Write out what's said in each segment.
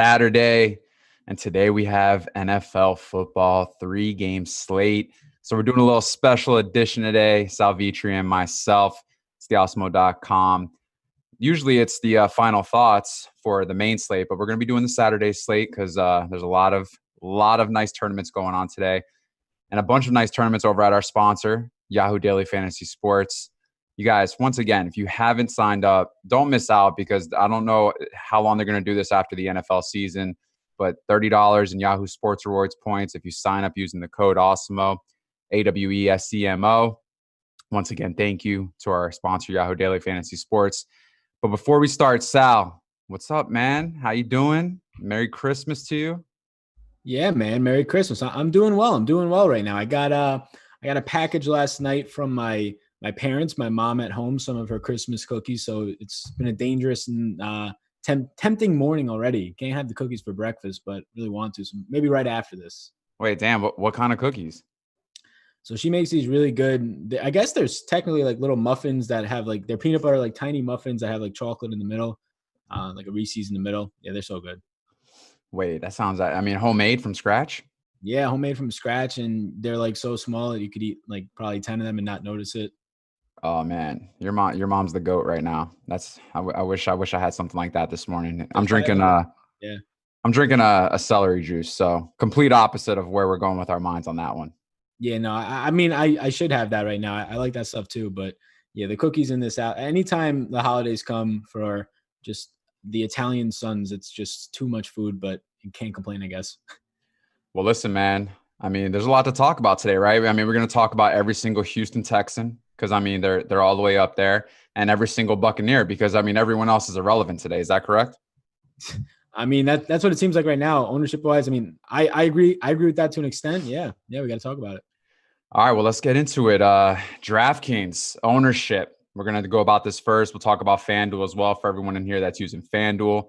Saturday, and today we have NFL football 3-game slate. So we're doing a little special edition today. Salvitri and myself, it's theosmo.com. Usually it's the final thoughts for the main slate, but we're going to be doing the Saturday slate because there's a lot of nice tournaments going on today, and a bunch of nice tournaments over at our sponsor, Yahoo Daily Fantasy Sports. You guys, once again, if you haven't signed up, don't miss out because I don't know how long they're going to do this after the NFL season, but $30 in Yahoo Sports Rewards points if you sign up using the code AWESEMO, AWESCMO. Once again, thank you to our sponsor, Yahoo Daily Fantasy Sports. But before we start, Sal, what's up, man? How you doing? Merry Christmas to you. Yeah, man. Merry Christmas. I'm doing well. I'm doing well right now. I got a package last night from my parents, my mom at home, some of her Christmas cookies. So it's been a dangerous and tempting morning already. Can't have the cookies for breakfast, but really want to. So maybe right after this. Wait, damn, what kind of cookies? So she makes these really good. I guess there's technically like little muffins that have like they're peanut butter, like tiny muffins that have like chocolate in the middle, like a Reese's in the middle. Yeah, they're so good. Wait, that sounds, homemade from scratch? Yeah, homemade from scratch, and they're like so small that you could eat like probably 10 of them and not notice it. Oh man, your mom's the GOAT right now. I wish I had something like that this morning. I'm That's why drinking yeah. I'm drinking a celery juice, so complete opposite of where we're going with our minds on that one. Yeah, no, I mean, I should have that right now. I like that stuff too, but yeah, the cookies in this out. Anytime the holidays come for just the Italian sons, it's just too much food, but you can't complain, I guess. Well, listen, man. There's a lot to talk about today, right? We're going to talk about every single Houston Texan because they're all the way up there, and every single Buccaneer because everyone else is irrelevant today. Is that correct? That's what it seems like right now, ownership wise. I agree with that to an extent. Yeah, we got to talk about it. All right, well, let's get into it. DraftKings ownership. We're going to go about this first. We'll talk about FanDuel as well for everyone in here that's using FanDuel.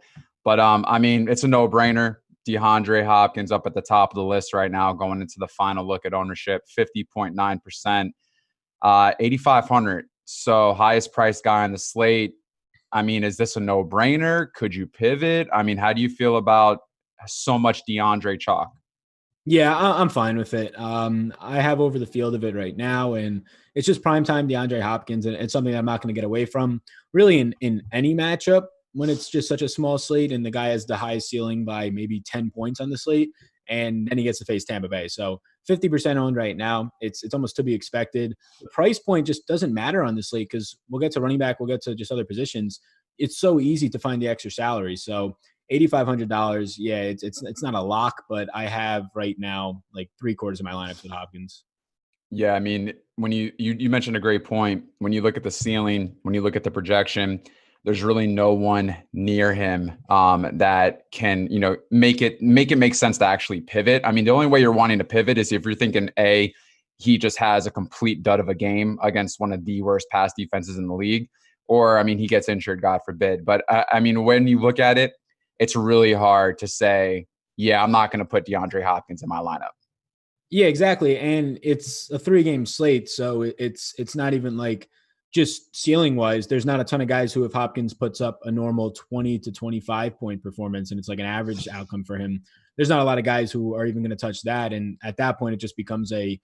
But, it's a no-brainer. DeAndre Hopkins up at the top of the list right now, going into the final look at ownership, 50.9%, 8,500. So highest priced guy on the slate. Is this a no-brainer? Could you pivot? How do you feel about so much DeAndre chalk? Yeah, I'm fine with it. I have over the field of it right now, and it's just primetime DeAndre Hopkins, and it's something I'm not going to get away from really in any matchup when it's just such a small slate and the guy has the highest ceiling by maybe 10 points on the slate, and then he gets to face Tampa Bay. So 50% owned right now. It's almost to be expected. The price point just doesn't matter on the slate because we'll get to running back, we'll get to just other positions. It's so easy to find the extra salary. So $8,500. Yeah, it's not a lock, but I have right now like 3/4 of my lineups with Hopkins. Yeah, when you mentioned a great point. When you look at the ceiling, when you look at the projection, there's really no one near him that can make it make sense to actually pivot. The only way you're wanting to pivot is if you're thinking he just has a complete dud of a game against one of the worst pass defenses in the league, or he gets injured, God forbid. But when you look at it, it's really hard to say, yeah, I'm not going to put DeAndre Hopkins in my lineup. Yeah, exactly. And it's a 3-game slate. So it's not even like just ceiling wise. There's not a ton of guys who, if Hopkins puts up a normal 20 to 25 point performance and it's like an average outcome for him, there's not a lot of guys who are even going to touch that. And at that point, it just becomes a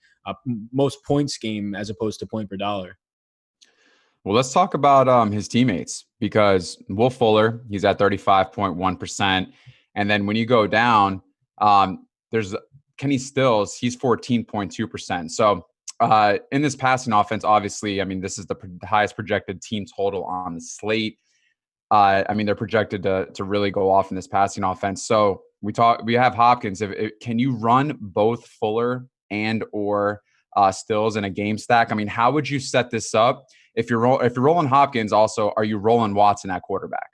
most points game as opposed to point per dollar. Well, let's talk about his teammates because Will Fuller, he's at 35.1%. And then when you go down, there's Kenny Stills, he's 14.2%. So in this passing offense, obviously, this is the highest projected team total on the slate. They're projected to really go off in this passing offense. So we have Hopkins. Can you run both Fuller and or Stills in a game stack? How would you set this up? If you're rolling Hopkins, also, are you rolling Watson at quarterback?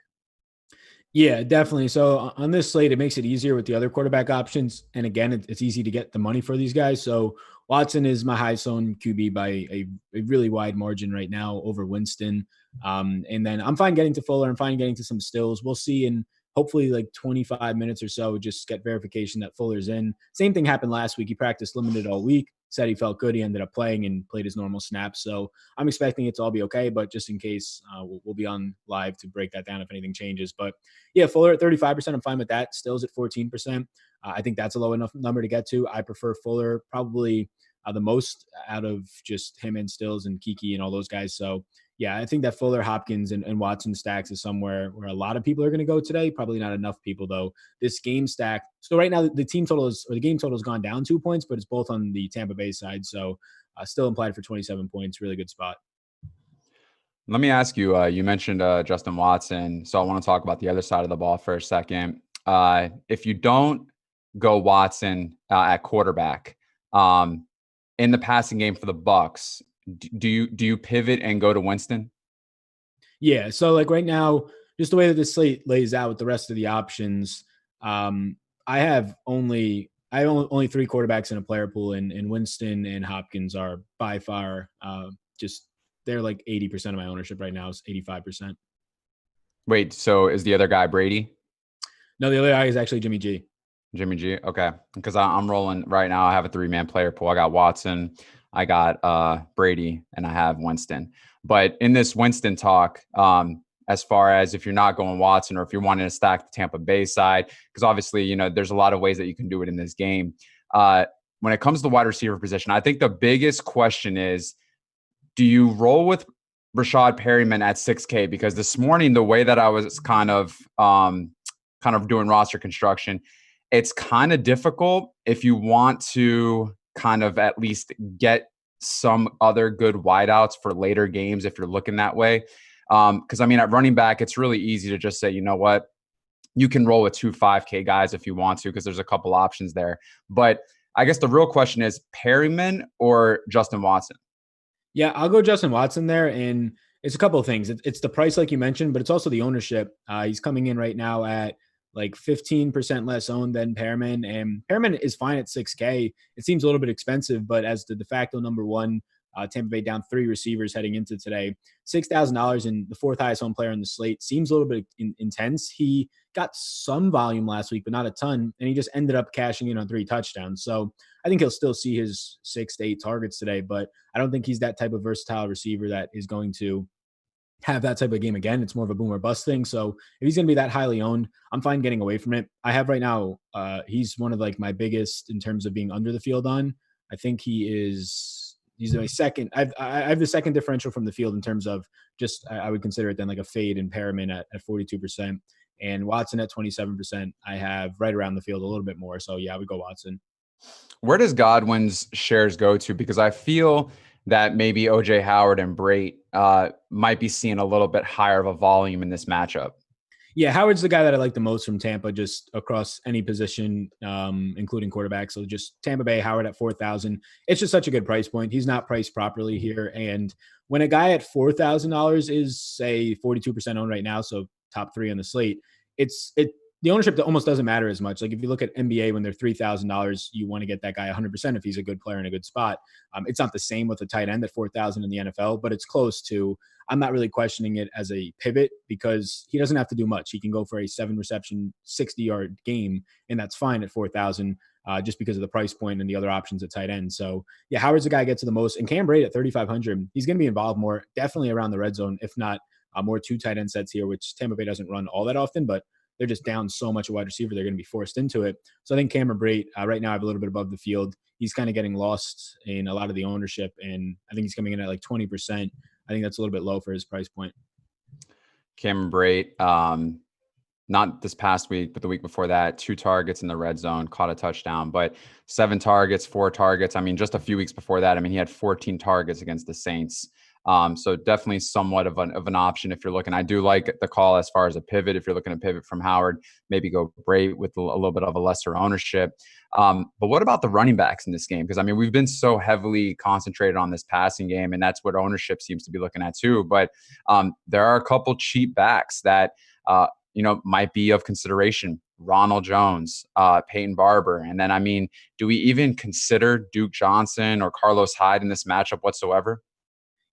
Yeah, definitely. So on this slate, it makes it easier with the other quarterback options. And again, it's easy to get the money for these guys. So Watson is my highest owned QB by a really wide margin right now over Winston. And then I'm fine getting to Fuller. I'm fine getting to some Stills. We'll see in hopefully like 25 minutes or so, just get verification that Fuller's in. Same thing happened last week. He practiced limited all week. said he felt good. He ended up playing and played his normal snaps. So I'm expecting it to all be okay, but just in case, we'll be on live to break that down if anything changes. But yeah, Fuller at 35%, I'm fine with that. Stills at 14%. I think that's a low enough number to get to. I prefer Fuller probably the most out of just him and Stills and Kiki and all those guys. So yeah, I think that Fuller, Hopkins, and Watson stacks is somewhere where a lot of people are going to go today. Probably not enough people though. This game stack. So right now the team total is, or the game total has gone down 2 points, but it's both on the Tampa Bay side. So still implied for 27 points. Really good spot. Let me ask you, you mentioned Justin Watson. So I want to talk about the other side of the ball for a second. If you don't go Watson at quarterback in the passing game for the Bucs, do you pivot and go to Winston? Yeah. So like right now, just the way that the slate lays out with the rest of the options, I have only three quarterbacks in a player pool, and Winston and Hopkins are by far just they're like 80% of my ownership right now. Is 85%. Wait, so is the other guy Brady? No, the other guy is actually Jimmy G. Jimmy G. Okay, because I'm rolling right now. I have a 3-man player pool. I got Watson, I got Brady, and I have Winston. But in this Winston talk, as far as if you're not going Watson or if you're wanting to stack the Tampa Bay side, because obviously, there's a lot of ways that you can do it in this game. When it comes to the wide receiver position, I think the biggest question is, do you roll with Rashad Perryman at 6K? Because this morning, the way that I was kind of doing roster construction, it's kind of difficult if you want to kind of at least get some other good wideouts for later games if you're looking that way. Because at running back, it's really easy to just say, you know what, you can roll with 2 5K guys if you want to, because there's a couple options there. But I guess the real question is Perryman or Justin Watson? Yeah, I'll go Justin Watson there. And it's a couple of things. It's the price, like you mentioned, but it's also the ownership. He's coming in right now at like 15% less owned than Perriman. And Perriman is fine at 6K. It seems a little bit expensive, but as the de facto number one, Tampa Bay down 3 receivers heading into today, $6,000 and the 4th highest owned player on the slate seems a little bit intense. He got some volume last week, but not a ton. And he just ended up cashing in on 3 touchdowns. So I think he'll still see his 6 to 8 targets today, but I don't think he's that type of versatile receiver that is going to have that type of game again. It's more of a boom or bust thing. So if he's going to be that highly owned, I'm fine getting away from it. I have right now, he's one of like my biggest in terms of being under the field on. I think he's my second. I have the second differential from the field in terms of just, I would consider it then like a fade in Perriman at 42% and Watson at 27%. I have right around the field a little bit more. So yeah, I would go Watson. Where does Godwin's shares go to? Because I feel that maybe OJ Howard and Brate might be seeing a little bit higher of a volume in this matchup. Yeah, Howard's the guy that I like the most from Tampa, just across any position, including quarterback. So just Tampa Bay, Howard at 4,000. It's just such a good price point. He's not priced properly here. And when a guy at $4,000 is, say, 42% owned right now, so top 3 on the slate, the ownership almost doesn't matter as much. Like if you look at NBA when they're $3,000, you want to get that guy 100% if he's a good player in a good spot. It's not the same with a tight end at 4,000 in the NFL, but it's close to. I'm not really questioning it as a pivot because he doesn't have to do much. He can go for a 7 reception, 60-yard game, and that's fine at 4,000 just because of the price point and the other options at tight end. So yeah, Howard's the guy I get to the most, and Cam Brate at 3,500. He's going to be involved more, definitely around the red zone, if not more 2 tight end sets here, which Tampa Bay doesn't run all that often, but they're just down so much a wide receiver, they're going to be forced into it. So I think Cameron Brate right now I have a little bit above the field. He's kind of getting lost in a lot of the ownership, and I think he's coming in at like 20%. I think that's a little bit low for his price point. Cameron Brate, not this past week, but the week before that, 2 targets in the red zone, caught a touchdown, but 7 targets, 4 targets. Just a few weeks before that, he had 14 targets against the Saints. So definitely somewhat of an option if you're looking. I do like the call as far as a pivot. If you're looking to pivot from Howard, maybe go Brate with a little bit of a lesser ownership. But what about the running backs in this game? Because we've been so heavily concentrated on this passing game, and that's what ownership seems to be looking at too. But there are a couple cheap backs that might be of consideration. Ronald Jones, Peyton Barber. And then, do we even consider Duke Johnson or Carlos Hyde in this matchup whatsoever?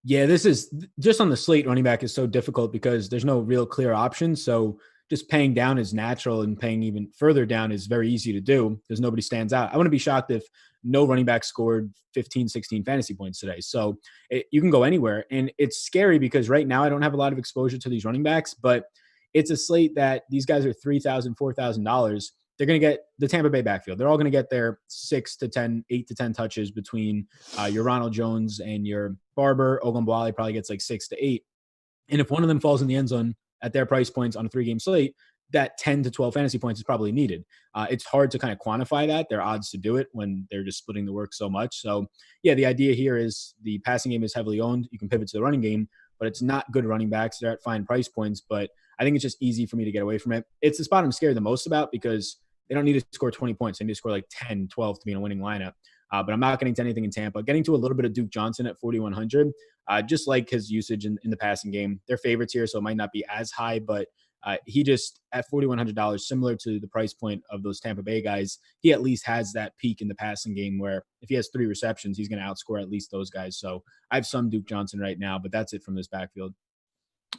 Yeah, this is just on the slate. Running back is so difficult because there's no real clear option. So just paying down is natural and paying even further down is very easy to do because nobody stands out. I wouldn't be shocked if no running back scored 15, 16 fantasy points today. So you can go anywhere. And it's scary because right now I don't have a lot of exposure to these running backs, but it's a slate that these guys are $3,000, $4,000. They're going to get the Tampa Bay backfield. They're all going to get their 6 to 10, 8 to 10 touches between your Ronald Jones and your Barber. Ogunbowale probably gets like 6 to 8. And if one of them falls in the end zone at their price points on a 3-game slate, that 10 to 12 fantasy points is probably needed. It's hard to kind of quantify that. There are odds to do it when they're just splitting the work so much. So, yeah, the idea here is the passing game is heavily owned. You can pivot to the running game, but it's not good running backs. They're at fine price points, but I think it's just easy for me to get away from it. It's the spot I'm scared the most about because they don't need to score 20 points. They need to score like 10, 12 to be in a winning lineup. But I'm not getting to anything in Tampa. Getting to a little bit of Duke Johnson at 4,100, just like his usage in the passing game. They're favorites here, so it might not be as high, but he just at $4,100, similar to the price point of those Tampa Bay guys, he at least has that peak in the passing game where if he has 3 receptions, he's going to outscore at least those guys. So I have some Duke Johnson right now, but that's it from this backfield.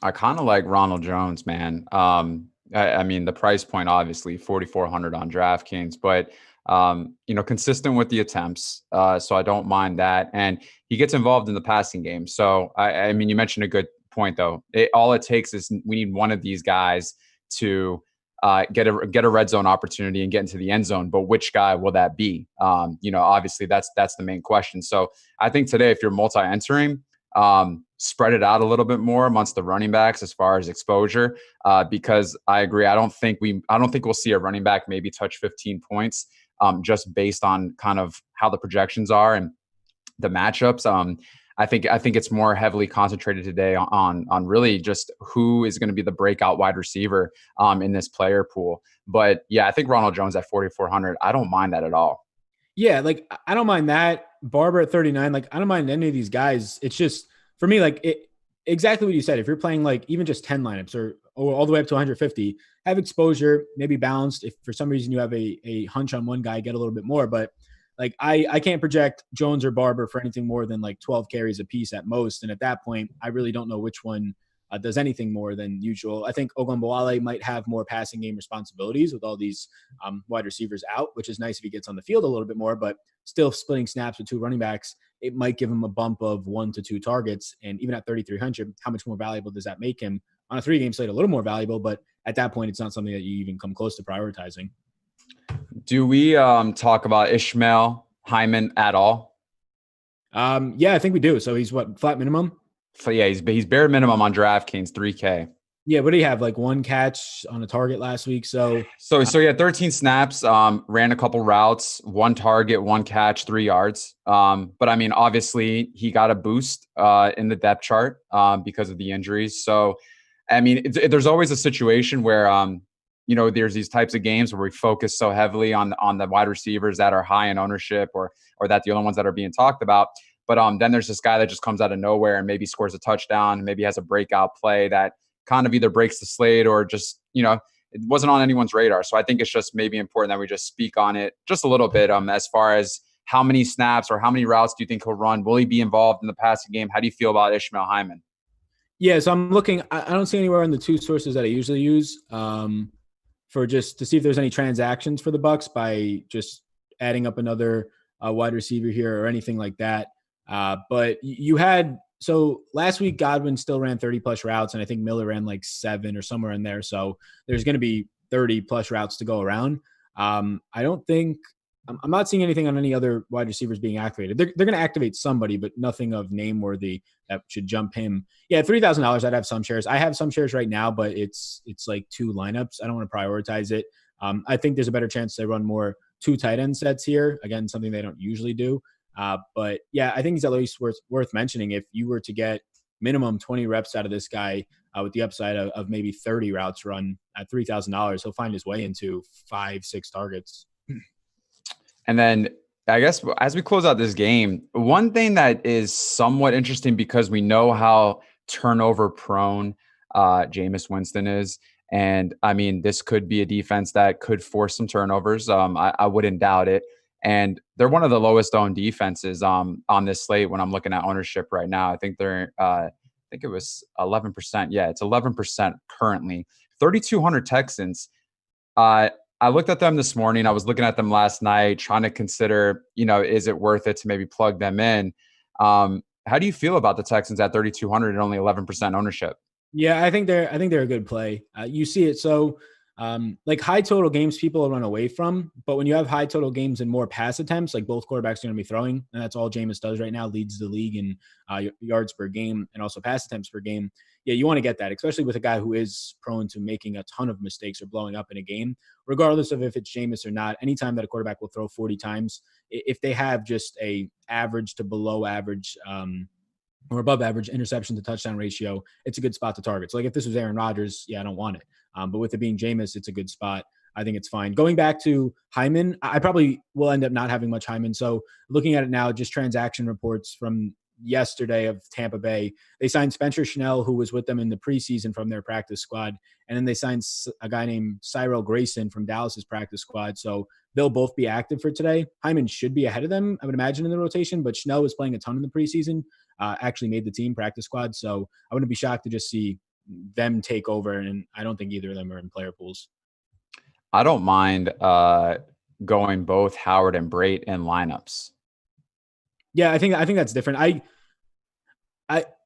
I kind of like Ronald Jones, man. I mean, the price point, obviously, 4,400 on DraftKings, but consistent with the attempts. So I don't mind that. And he gets involved in the passing game. So, I mean, you mentioned a good point, though. All it takes is we need one of these guys to get a red zone opportunity and get into the end zone. But which guy will that be? Obviously, that's the main question. So I think today, if you're multi-entering, spread it out a little bit more amongst the running backs as far as exposure, because I agree. I don't think we'll see a running back maybe touch 15 points, just based on kind of how the projections are and the matchups. I think it's more heavily concentrated today on really just who is going to be the breakout wide receiver in this player pool. But yeah, I think Ronald Jones at 4,400, I don't mind that at all. Yeah, like I don't mind that. Barber at 39, like I don't mind any of these guys. It's just for me, like exactly what you said. If you're playing like even just 10 lineups or all the way up to 150, have exposure, maybe balanced. If for some reason you have a hunch on one guy, get a little bit more. But like I can't project Jones or Barber for anything more than like 12 carries a piece at most. And at that point, I really don't know which one does anything more than usual. I think Ogunbowale might have more passing game responsibilities with all these wide receivers out, which is nice if he gets on the field a little bit more, but still splitting snaps with 2 running backs, it might give him a bump of 1 to 2 targets. And even at 3,300, how much more valuable does that make him? On a 3-game slate, a little more valuable, but at that point, it's not something that you even come close to prioritizing. Do we talk about Ishmael Hyman at all? Yeah, I think we do. So he's what, flat minimum? So yeah, he's bare minimum on DraftKings, 3K. Yeah, what do you have? Like 1 catch on a target last week. So he had 13 snaps, ran a couple routes, 1 target, 1 catch, 3 yards. But I mean, obviously he got a boost in the depth chart because of the injuries. So I mean, there's always a situation where there's these types of games where we focus so heavily on the wide receivers that are high in ownership or that the only ones that are being talked about. But then there's this guy that just comes out of nowhere and maybe scores a touchdown, maybe has a breakout play that kind of either breaks the slate or just, it wasn't on anyone's radar. So I think it's just maybe important that we just speak on it just a little bit as far as how many snaps or how many routes do you think he'll run? Will he be involved in the passing game? How do you feel about Ishmael Hyman? Yeah, so I'm looking. I don't see anywhere in the 2 sources that I usually use for just to see if there's any transactions for the Bucks by just adding up another wide receiver here or anything like that. But you had so last week Godwin still ran 30 plus routes, and I think Miller ran like 7 or somewhere in there. So there's going to be 30 plus routes to go around. I don't think I'm not seeing anything on any other wide receivers being activated. They're going to activate somebody, but nothing of name worthy that should jump him. Yeah, $3,000. I'd have some shares. I have some shares right now, but it's like 2 lineups. I don't want to prioritize it. I think there's a better chance they run more 2 tight end sets here. Again, something they don't usually do. But yeah, I think he's at least worth mentioning. If you were to get minimum 20 reps out of this guy with the upside of maybe 30 routes run at $3,000, he'll find his way into 5-6 targets. And then I guess as we close out this game, one thing that is somewhat interesting because we know how turnover prone Jameis Winston is. And I mean, this could be a defense that could force some turnovers. I wouldn't doubt it. And they're one of the lowest owned defenses on this slate when I'm looking at ownership right now. I think they're, I think it was 11%. Yeah, it's 11% currently. 3,200 Texans. I looked at them this morning. I was looking at them last night, trying to consider, is it worth it to maybe plug them in? How do you feel about the Texans at 3,200 and only 11% ownership? Yeah, I think they're a good play. You see it. So like high total games, people will run away from. But when you have high total games and more pass attempts, like both quarterbacks are going to be throwing, and that's all Jameis does right now, leads the league in yards per game and also pass attempts per game. Yeah, you want to get that, especially with a guy who is prone to making a ton of mistakes or blowing up in a game, regardless of if it's Jameis or not. Anytime that a quarterback will throw 40 times, if they have just a average to below average or above average interception to touchdown ratio, it's a good spot to target. So like if this was Aaron Rodgers, yeah, I don't want it. But with it being Jameis, it's a good spot. I think it's fine. Going back to Hyman, I probably will end up not having much Hyman. So looking at it now, just transaction reports from yesterday of Tampa Bay. They signed Spencer Schnell, who was with them in the preseason from their practice squad. And then they signed a guy named Cyril Grayson from Dallas's practice squad. So they'll both be active for today. Hyman should be ahead of them, I would imagine, in the rotation, but Schnell was playing a ton in the preseason, actually made the team practice squad. So I wouldn't be shocked to just see them take over. And I don't think either of them are in player pools. I don't mind going both Howard and Brate in lineups. Yeah, I think that's different.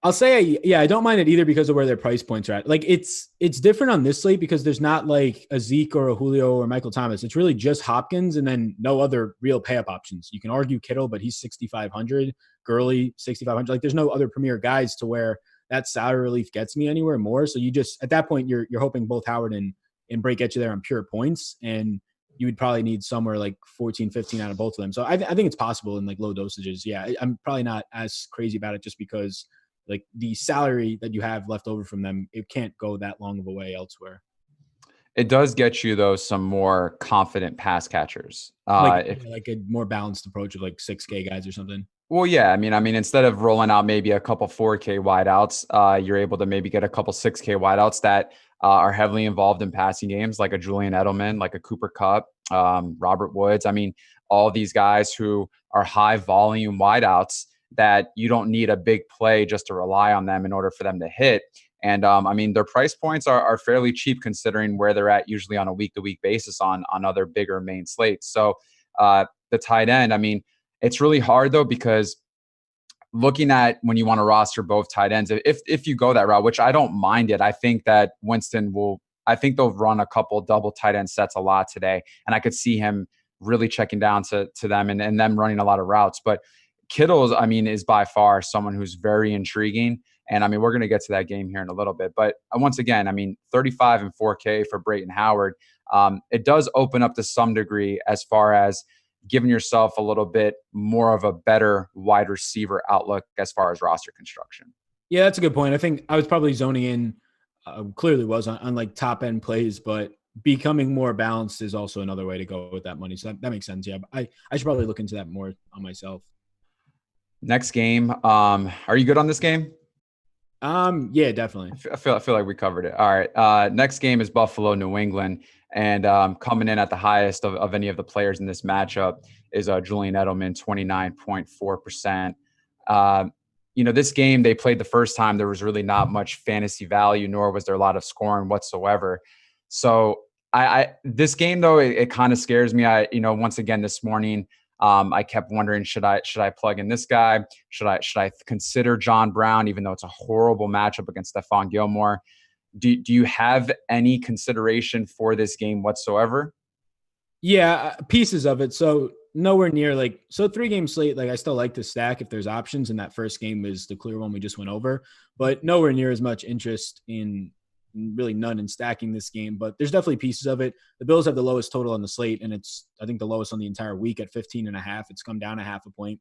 I'll say, I don't mind it either because of where their price points are at. Like it's different on this slate because there's not like a Zeke or a Julio or Michael Thomas. It's really just Hopkins and then no other real pay up options. You can argue Kittle, but he's 6,500. Gurley 6,500. Like there's no other premier guys to where that salary relief gets me anywhere more. So you just at that point you're hoping both Howard and Brake get you there on pure points, and you would probably need somewhere like 14, 15 out of both of them. So I think it's possible in like low dosages. Yeah, I'm probably not as crazy about it just because like the salary that you have left over from them, it can't go that long of a way elsewhere. It does get you, though, some more confident pass catchers. Like a more balanced approach of like 6K guys or something. Well, yeah. I mean, instead of rolling out maybe a couple 4K wideouts, you're able to maybe get a couple 6K wideouts that are heavily involved in passing games, like a Julian Edelman, like a Cooper Kupp, Robert Woods. I mean, all these guys who are high volume wideouts that you don't need a big play just to rely on them in order for them to hit. And their price points are fairly cheap considering where they're at usually on a week-to-week basis on other bigger main slates. So the tight end, it's really hard though, because looking at when you want to roster both tight ends, if you go that route, which I don't mind it, I think that I think they'll run a couple double tight end sets a lot today. And I could see him really checking down to them and them running a lot of routes. But Kittle, is by far someone who's very intriguing. And we're going to get to that game here in a little bit. But once again, 35 and 4K for Brayton Howard. It does open up to some degree as far as giving yourself a little bit more of a better wide receiver outlook as far as roster construction. Yeah, that's a good point. I think I was probably zoning in, clearly was on like top end plays, but becoming more balanced is also another way to go with that money. So that makes sense. Yeah, I should probably look into that more on myself. Next game. Are you good on this game? Yeah, definitely. I feel like we covered it. All right. Next game is Buffalo, New England. And coming in at the highest of any of the players in this matchup is Julian Edelman, 29.4%. This game they played the first time, there was really not much fantasy value, nor was there a lot of scoring whatsoever. So this game, though, it kind of scares me. Once again, this morning, I kept wondering, should I plug in this guy? Should I consider John Brown, even though it's a horrible matchup against Stephon Gilmore? Do you have any consideration for this game whatsoever? Yeah, pieces of it. So nowhere near 3-game slate. Like I still like to stack if there's options, and that first game is the clear one we just went over, but nowhere near as much interest in really none in stacking this game, but there's definitely pieces of it. The Bills have the lowest total on the slate, and it's, I think, the lowest on the entire week at 15.5. It's come down a half a point.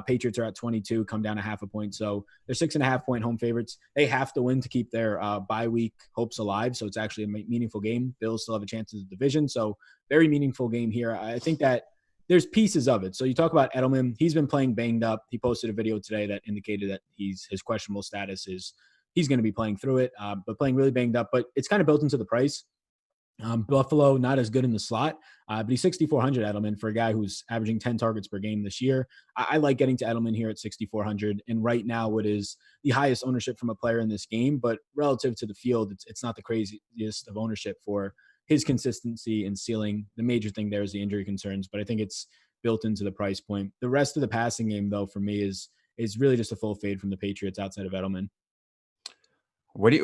Patriots are at 22, come down a half a point. So they're 6.5 point home favorites. They have to win to keep their bye week hopes alive. So it's actually a meaningful game. Bills still have a chance in the division. So very meaningful game here. I think that there's pieces of it. So you talk about Edelman. He's been playing banged up. He posted a video today that indicated that his questionable status is he's going to be playing through it, but playing really banged up. But it's kind of built into the price. Buffalo, not as good in the slot, but he's 6,400 Edelman for a guy who's averaging 10 targets per game this year. I like getting to Edelman here at 6,400. And right now, what is the highest ownership from a player in this game, but relative to the field, it's not the craziest of ownership for his consistency and ceiling. The major thing there is the injury concerns, but I think it's built into the price point. The rest of the passing game, though, for me is really just a full fade from the Patriots outside of Edelman. What do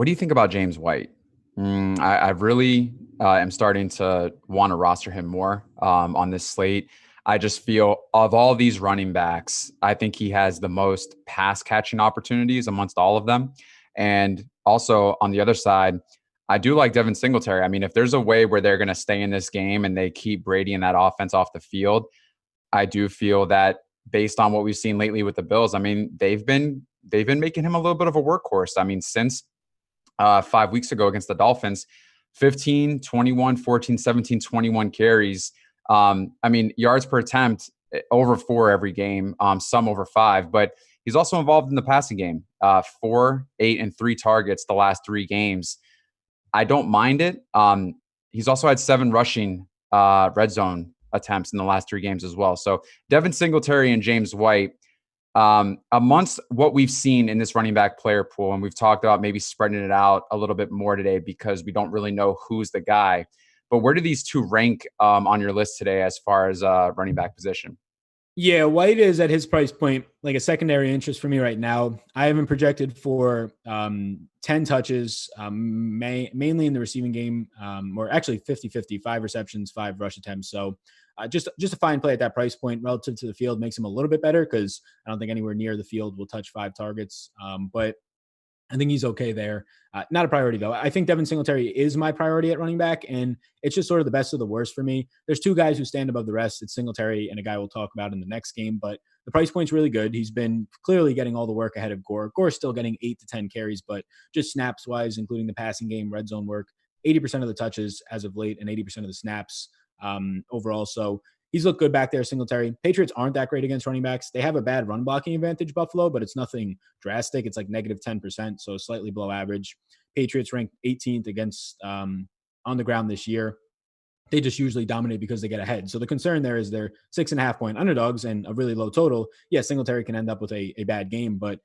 you think about James White? I really am starting to want to roster him more on this slate. I just feel of all these running backs, I think he has the most pass catching opportunities amongst all of them. And also on the other side, I do like Devin Singletary. I mean, if there's a way where they're going to stay in this game and they keep Brady and that offense off the field, I do feel that based on what we've seen lately with the Bills, I mean, they've been making him a little bit of a workhorse. I mean, since 5 weeks ago against the Dolphins, 15, 21, 14, 17, 21 carries. I mean, yards per attempt, over 4 every game, some over 5, but he's also involved in the passing game, 4, 8, and 3 targets the last 3 games. I don't mind it. He's also had 7 rushing red zone attempts in the last 3 games as well. So Devin Singletary and James White, amongst what we've seen in this running back player pool, and we've talked about maybe spreading it out a little bit more today because we don't really know who's the guy. But where do these two rank on your list today as far as running back position? Yeah, White is at his price point, like a secondary interest for me right now. I have him projected for 10 touches, mainly in the receiving game, or actually 50-50, 5 receptions, 5 rush attempts. So just a fine play at that price point relative to the field makes him a little bit better because I don't think anywhere near the field will touch 5 targets. But I think he's okay there. Not a priority, though. I think Devin Singletary is my priority at running back, and it's just sort of the best of the worst for me. There's 2 guys who stand above the rest. It's Singletary and a guy we'll talk about in the next game, but the price point's really good. He's been clearly getting all the work ahead of Gore. Gore's still getting 8 to 10 carries, but just snaps-wise, including the passing game, red zone work, 80% of the touches as of late and 80% of the snaps overall. So he's looked good back there, Singletary. Patriots aren't that great against running backs. They have a bad run blocking advantage, Buffalo, but it's nothing drastic. It's like negative 10%, so slightly below average. Patriots ranked 18th against on the ground this year. They just usually dominate because they get ahead. So the concern there is they're 6.5-point underdogs and a really low total. Yeah, Singletary can end up with a bad game, but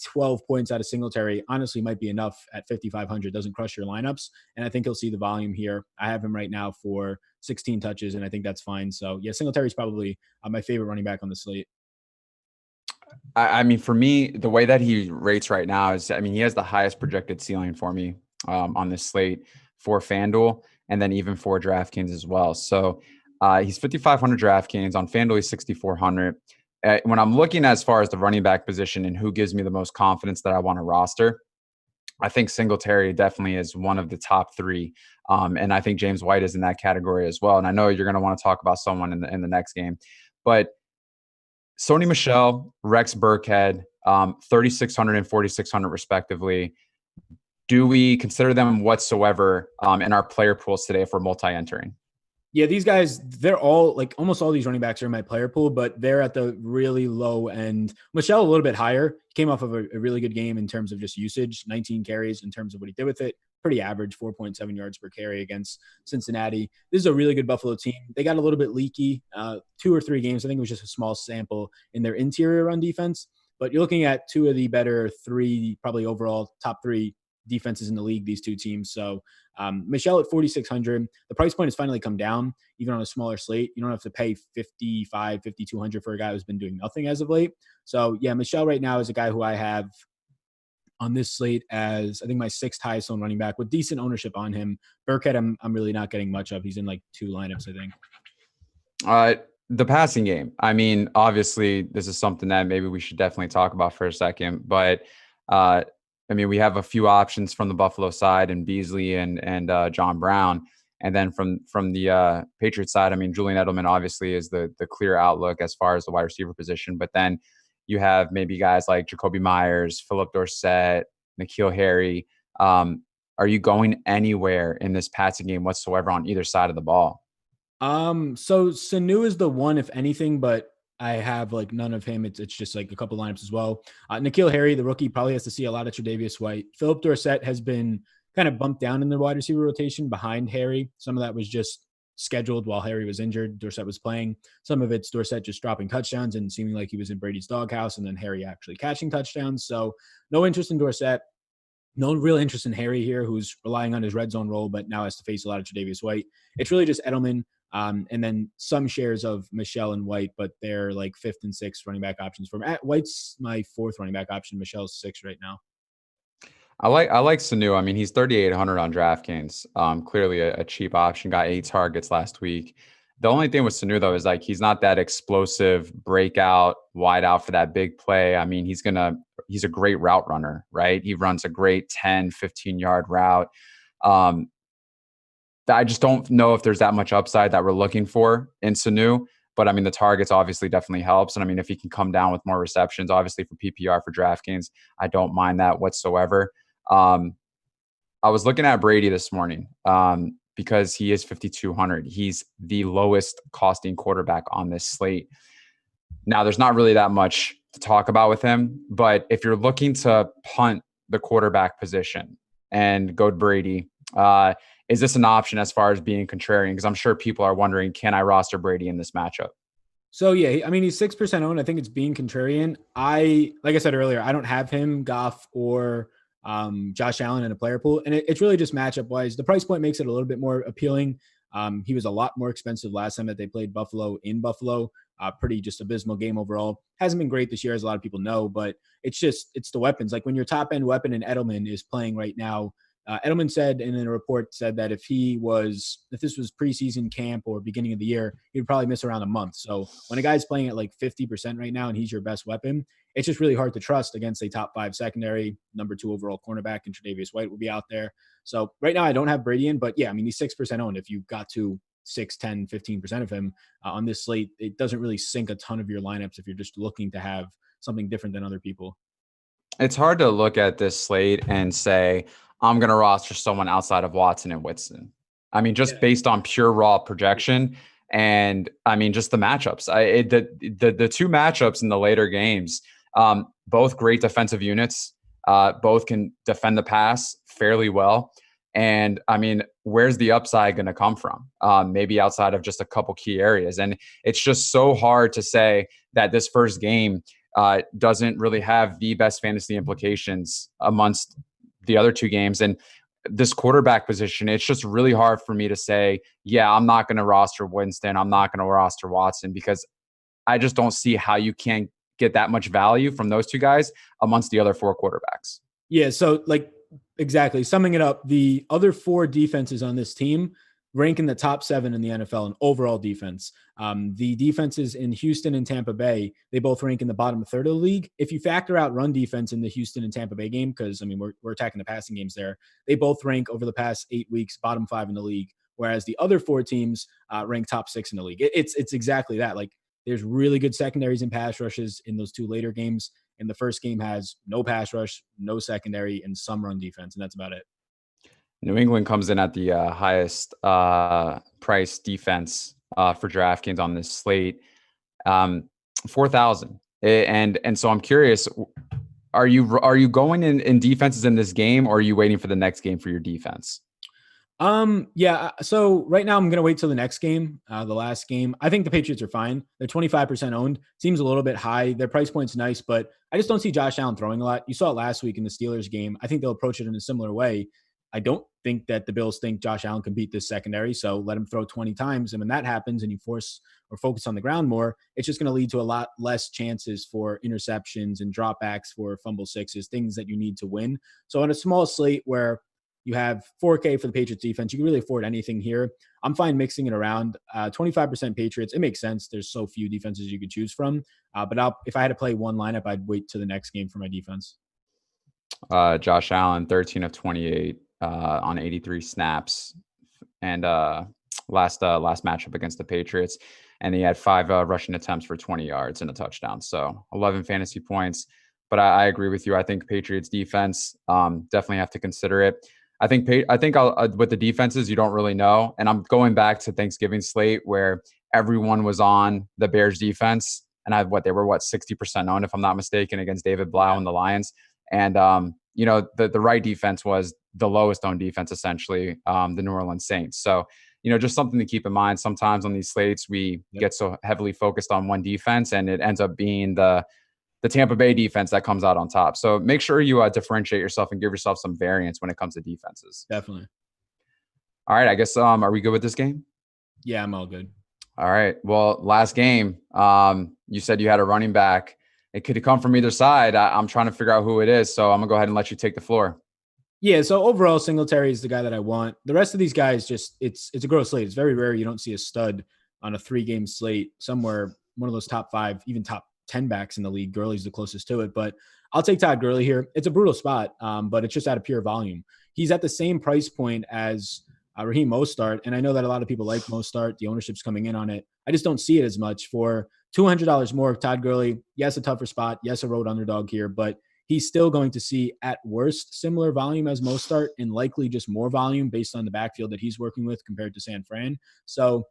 12 points out of Singletary honestly might be enough at 5,500. Doesn't crush your lineups. And I think he'll see the volume here. I have him right now for 16 touches, and I think that's fine. So yeah, Singletary's probably my favorite running back on the slate. I mean, for me, the way that he rates right now is, I mean, he has the highest projected ceiling for me on this slate for FanDuel and then even for DraftKings as well. So he's 5,500 DraftKings. On FanDuel, he's 6,400. When I'm looking as far as the running back position and who gives me the most confidence that I want to roster, I think Singletary definitely is one of the top 3. And I think James White is in that category as well. And I know you're going to want to talk about someone in the next game. But Sony Michel, Rex Burkhead, 3,600 and 4,600 respectively. Do we consider them whatsoever in our player pools today if we're multi-entering? Yeah, these guys, they're all like almost all these running backs are in my player pool, but they're at the really low end. Michelle a little bit higher. He came off of a really good game in terms of just usage, 19 carries in terms of what he did with it. Pretty average, 4.7 yards per carry against Cincinnati. This is a really good Buffalo team. They got a little bit leaky 2 or 3 games. I think it was just a small sample in their interior run defense. But you're looking at 2 of the better 3, probably overall top 3 defenses in the league, these 2 teams. So Michelle at 4,600, the price point has finally come down, even on a smaller slate. You don't have to pay 55, 5,200 for a guy who's been doing nothing as of late. So yeah, Michelle right now is a guy who I have on this slate as I think my 6th highest owned running back with decent ownership on him. Burkhead, I'm really not getting much of. He's in like 2 lineups, I think. The passing game. I mean, obviously, this is something that maybe we should definitely talk about for a second. But I mean, we have a few options from the Buffalo side and Beasley and John Brown. And then from the Patriots side, I mean, Julian Edelman obviously is the clear outlook as far as the wide receiver position. But then you have maybe guys like Jacoby Myers, Philip Dorsett, N'Keal Harry. Are you going anywhere in this passing game whatsoever on either side of the ball? So Sanu is the one, if anything, but I have like none of him. It's just like a couple lineups as well. N'Keal Harry, the rookie, probably has to see a lot of Tre'Davious White. Philip Dorsett has been kind of bumped down in the wide receiver rotation behind Harry. Some of that was just scheduled while Harry was injured. Dorsett was playing. Some of it's Dorsett just dropping touchdowns and seeming like he was in Brady's doghouse, and then Harry actually catching touchdowns. So no interest in Dorsett. No real interest in Harry here, who's relying on his red zone role, but now has to face a lot of Tre'Davious White. It's really just Edelman, and then some shares of Michelle and White, but they're like 5th and 6th running back options for him. White's my 4th running back option. Michelle's 6th right now. I like Sanu. I mean, he's 3,800 on DraftKings. Clearly a cheap option. Got 8 targets last week. The only thing with Sanu, though, is like he's not that explosive breakout wide out for that big play. I mean, he's a great route runner, right? He runs a great 10, 15-yard route. I just don't know if there's that much upside that we're looking for in Sanu. But I mean, the targets obviously definitely helps. And I mean, if he can come down with more receptions, obviously for PPR, for DraftKings, I don't mind that whatsoever. I was looking at Brady this morning because he is 5,200. He's the lowest costing quarterback on this slate. Now, there's not really that much to talk about with him, but if you're looking to punt the quarterback position and go to Brady, is this an option as far as being contrarian? Because I'm sure people are wondering, can I roster Brady in this matchup? So yeah, I mean, he's 6% owned. I think it's being contrarian. Like I said earlier, I don't have him, Goff, or Josh Allen in a player pool. And it's really just matchup wise. The price point makes it a little bit more appealing. He was a lot more expensive last time that they played Buffalo in Buffalo. Pretty just abysmal game overall. Hasn't been great this year, as a lot of people know, but it's the weapons. Like when your top end weapon in Edelman is playing right now, Edelman said in a report that if this was preseason camp or beginning of the year, he'd probably miss around a month. So when a guy's playing at like 50% right now and he's your best weapon, it's just really hard to trust against a top 5 secondary, number 2 overall cornerback, and Tre'Davious White will be out there. So right now I don't have Brady in, but yeah, I mean, he's 6% owned. If you got to 6, 10, 15% of him on this slate, it doesn't really sink a ton of your lineups if you're just looking to have something different than other people. It's hard to look at this slate and say, I'm going to roster someone outside of Watson and Whitson. I mean, just based on pure raw projection. And I mean, just the matchups. The 2 matchups in the later games, both great defensive units, both can defend the pass fairly well. And I mean, where's the upside going to come from? Maybe outside of just a couple key areas. And it's just so hard to say that this first game doesn't really have the best fantasy implications amongst the other 2 games. And this quarterback position, it's just really hard for me to say, yeah, I'm not going to roster Winston. I'm not going to roster Watson, because I just don't see how you can get that much value from those 2 guys amongst the other 4 quarterbacks. Yeah. So like, exactly. Summing it up, the other 4 defenses on this team rank in the top 7 in the NFL in overall defense. The defenses in Houston and Tampa Bay, they both rank in the bottom third of the league. If you factor out run defense in the Houston and Tampa Bay game, because I mean, we're attacking the passing games there, they both rank over the past 8 weeks, bottom 5 in the league. Whereas the other 4 teams rank top 6 in the league. It's exactly that. Like there's really good secondaries and pass rushes in those 2 later games. And the first game has no pass rush, no secondary, and some run defense. And that's about it. New England comes in at the highest price defense for DraftKings on this slate, 4,000. And so I'm curious, are you going in defenses in this game, or are you waiting for the next game for your defense? Yeah. So right now I'm going to wait till the next game, the last game. I think the Patriots are fine. They're 25% owned. Seems a little bit high. Their price point's nice, but I just don't see Josh Allen throwing a lot. You saw it last week in the Steelers game. I think they'll approach it in a similar way. I don't think that the Bills think Josh Allen can beat this secondary, so let him throw 20 times. And when that happens and you force or focus on the ground more, it's just going to lead to a lot less chances for interceptions and dropbacks, for fumble sixes, things that you need to win. So on a small slate where you have 4K for the Patriots defense, you can really afford anything here. I'm fine mixing it around. 25% Patriots, it makes sense. There's so few defenses you could choose from. But if I had to play one lineup, I'd wait to the next game for my defense. Josh Allen, 13 of 28 on 83 snaps, and last matchup against the Patriots, and he had 5 rushing attempts for 20 yards and a touchdown. So 11 fantasy points. But I agree with you. I think Patriots defense, definitely have to consider it. I think with the defenses, you don't really know. And I'm going back to Thanksgiving slate where everyone was on the Bears defense, and they were 60% owned, if I'm not mistaken, against David Blau and the Lions. And the right defense was the lowest owned defense, essentially, the New Orleans Saints. So, just something to keep in mind. Sometimes on these slates, we get so heavily focused on one defense, and it ends up being the Tampa Bay defense that comes out on top. So make sure you differentiate yourself and give yourself some variance when it comes to defenses. Definitely. All right. I guess, are we good with this game? Yeah, I'm all good. All right. Well, last game, you said you had a running back. It could come from either side. I'm trying to figure out who it is. So I'm gonna go ahead and let you take the floor. Yeah. So overall, Singletary is the guy that I want. The rest of these guys, it's a gross slate. It's very rare you don't see a stud on a 3-game slate somewhere, one of those top 5, even top 10 backs in the league. Gurley's the closest to it, but I'll take Todd Gurley here. It's a brutal spot, but it's just out of pure volume. He's at the same price point as Raheem Mostert, and I know that a lot of people like Mostert. The ownership's coming in on it. I just don't see it as much. For $200 more, Todd Gurley, yes, a tougher spot, yes, a road underdog here, but he's still going to see, at worst, similar volume as Mostert, and likely just more volume based on the backfield that he's working with compared to San Fran. So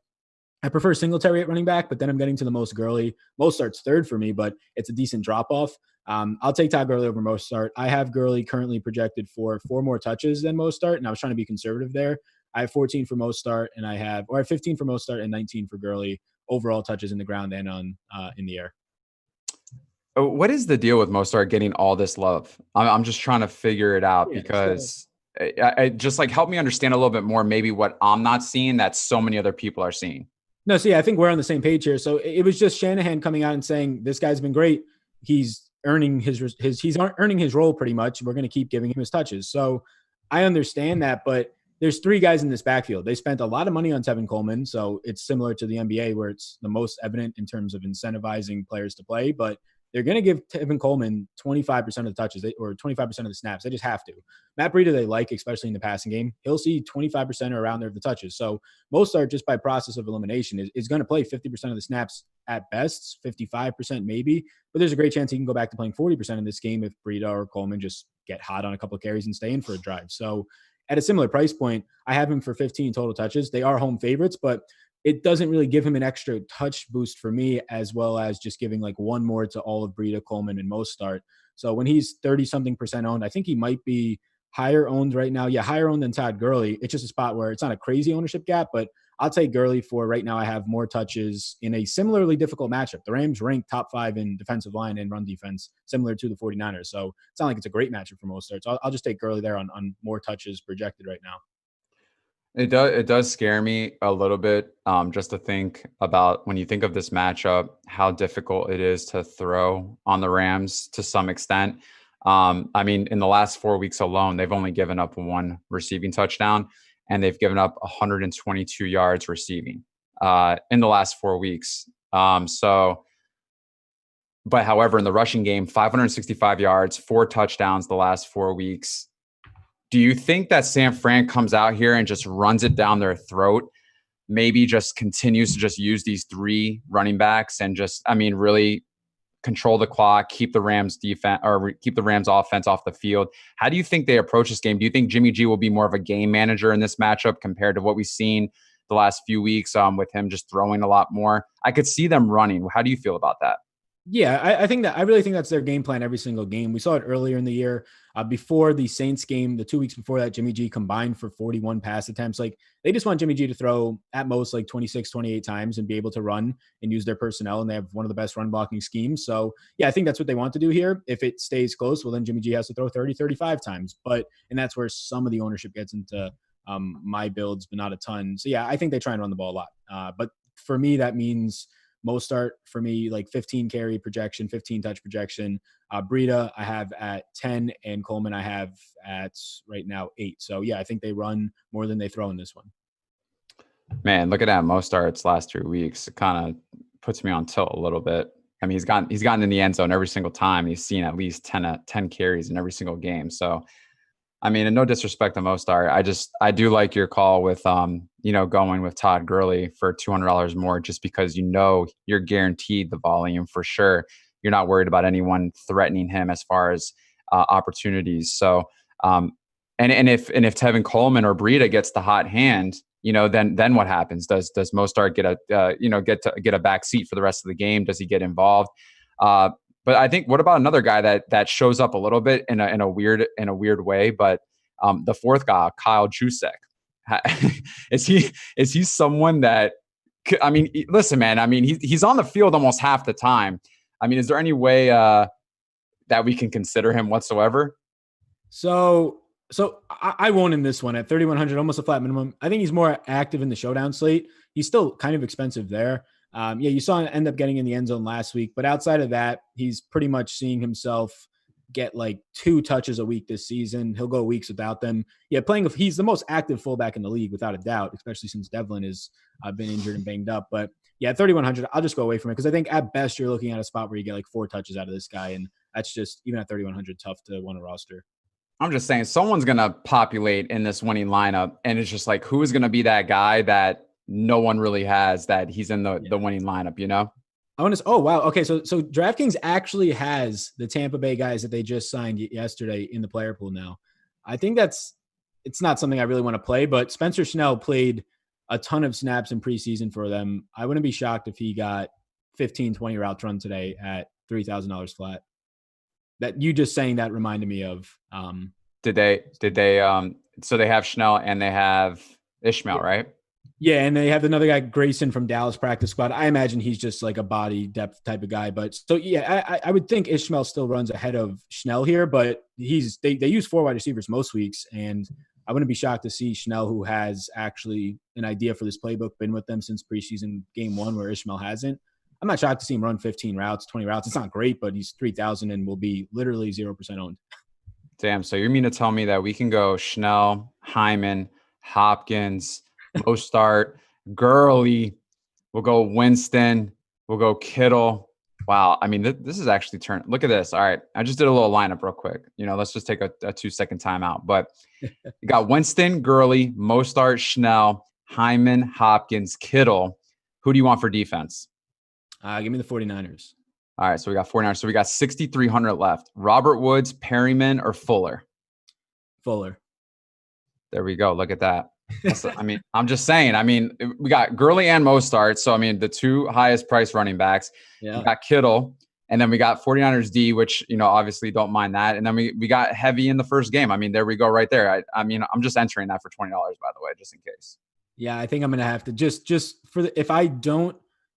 I prefer Singletary at running back, but then I'm getting to the most Gurley. Mostert's third for me, but it's a decent drop-off. I'll take Todd Gurley over Mostert. I have Gurley currently projected for 4 more touches than Mostert, and I was trying to be conservative there. I have 14 for Mostert, and I have 15 for Mostert and 19 for Gurley overall touches in the ground and on in the air. What is the deal with Mostert getting all this love? I'm just trying to figure it out because I just help me understand a little bit more, maybe what I'm not seeing that so many other people are seeing. No, so yeah, I think we're on the same page here. So it was just Shanahan coming out and saying, this guy's been great. He's earning his earning his role pretty much. We're going to keep giving him his touches. So I understand that, but there's 3 guys in this backfield. They spent a lot of money on Tevin Coleman, so it's similar to the NBA where it's the most evident in terms of incentivizing players to play, but they're going to give Tevin Coleman 25% of the touches or 25% of the snaps. They just have to. Matt Breida, they like, especially in the passing game. He'll see 25% or around there of the touches. So Mostert, just by process of elimination, is going to play 50% of the snaps at best, 55% maybe, but there's a great chance he can go back to playing 40% in this game if Breida or Coleman just get hot on a couple of carries and stay in for a drive. So at a similar price point, I have him for 15 total touches. They are home favorites, but it doesn't really give him an extra touch boost for me, as well as just giving one more to all of Breida, Coleman, and Mostert. So when he's 30-something% owned, I think he might be higher owned right now. Yeah, higher owned than Todd Gurley. It's just a spot where it's not a crazy ownership gap, but I'll take Gurley for right now. I have more touches in a similarly difficult matchup. The Rams rank top 5 in defensive line and run defense, similar to the 49ers. So it's not like it's a great matchup for Mostert. So I'll just take Gurley there on more touches projected right now. It does scare me a little bit, just to think about, when you think of this matchup, how difficult it is to throw on the Rams to some extent. I mean, in the last 4 weeks alone, they've only given up 1 receiving touchdown, and they've given up 122 yards receiving in the last 4 weeks. But however, in the rushing game, 565 yards, 4 touchdowns the last 4 weeks. Do you think that San Fran comes out here and just runs it down their throat? Maybe just continues to just use these 3 running backs and just, really control the clock, keep the Rams defense or keep the Rams offense off the field. How do you think they approach this game? Do you think Jimmy G will be more of a game manager in this matchup compared to what we've seen the last few weeks, with him just throwing a lot more? I could see them running. How do you feel about that? Yeah, I really think that's their game plan every single game. We saw it earlier in the year. Before the Saints game, the 2 weeks before that, Jimmy G combined for 41 pass attempts. They just want Jimmy G to throw at most 26, 28 times and be able to run and use their personnel. And they have one of the best run blocking schemes. So yeah, I think that's what they want to do here. If it stays close, well, then Jimmy G has to throw 30, 35 times. And that's where some of the ownership gets into my builds, but not a ton. So yeah, I think they try and run the ball a lot. But for me, that means Mostert for me, 15 carry projection, 15 touch projection. Breida I have at 10, and Coleman I have at right now 8. So yeah, I think they run more than they throw in this one. Man, looking at Mostert's last 2 weeks, it kind of puts me on tilt a little bit. I mean, he's gotten in the end zone every single time. He's seen at least 10 carries in every single game. So, I mean, and no disrespect to Mostert, I do like your call with going with Todd Gurley for $200 more, just because you're guaranteed the volume for sure. You're not worried about anyone threatening him as far as opportunities. So, and if Tevin Coleman or Breida gets the hot hand, then what happens? Does Mostert get a back seat for the rest of the game? Does he get involved? But But I think, what about another guy that shows up a little bit in a weird way? But the fourth guy, Kyle Juszczyk, is he someone that? I mean, listen, man. I mean, he's on the field almost half the time. I mean, is there any way that we can consider him whatsoever? So I won in this one at 3,100, almost a flat minimum. I think he's more active in the showdown slate. He's still kind of expensive there. You saw him end up getting in the end zone last week, but outside of that, he's pretty much seeing himself get like 2 touches a week this season. He'll go weeks without them. Yeah, he's the most active fullback in the league without a doubt, especially since Devlin has been injured and banged up. But yeah, 3,100, I'll just go away from it because I think at best you're looking at a spot where you get like 4 touches out of this guy, and that's just, even at 3,100, tough to want to roster. I'm just saying someone's going to populate in this winning lineup, and it's just like, who is going to be that guy that no one really has, that he's in the winning lineup, you know? Oh, wow. Okay. So DraftKings actually has the Tampa Bay guys that they just signed yesterday in the player pool now. I think it's not something I really want to play, but Spencer Snell played a ton of snaps in preseason for them. I wouldn't be shocked if he got 15, 20 routes run today at $3,000 flat. That you just saying that reminded me of. Did they so they have Schnell and they have Ishmael, right? Yeah, and they have another guy, Grayson, from Dallas practice squad. I imagine he's just like a body depth type of guy. But so, yeah, I would think Ishmael still runs ahead of Schnell here, but they use 4 wide receivers most weeks, and I wouldn't be shocked to see Schnell, who has actually an idea for this playbook, been with them since preseason game 1 where Ishmael hasn't. I'm not shocked to see him run 15 routes, 20 routes. It's not great, but he's 3,000 and will be literally 0% owned. Damn. So you mean to tell me that we can go Schnell, Hyman, Hopkins, Mostart, Gurley, we'll go Winston, we'll go Kittle. Wow. I mean, this is actually look at this. All right. I just did a little lineup real quick. Let's just take a 2-second timeout. But you got Winston, Gurley, Mostart, Schnell, Hyman, Hopkins, Kittle. Who do you want for defense? Give me the 49ers. All right, so we got 49ers. So we got 6,300 left. Robert Woods, Perryman, or Fuller? Fuller. There we go. Look at that. I mean, I'm just saying. I mean, we got Gurley and Mostart. So, I mean, the 2 highest priced running backs. Yeah. We got Kittle. And then we got 49ers D, which, obviously don't mind that. And then we got heavy in the first game. I mean, there we go right there. I mean, I'm just entering that for $20, by the way, just in case. Yeah, I think I'm going to have to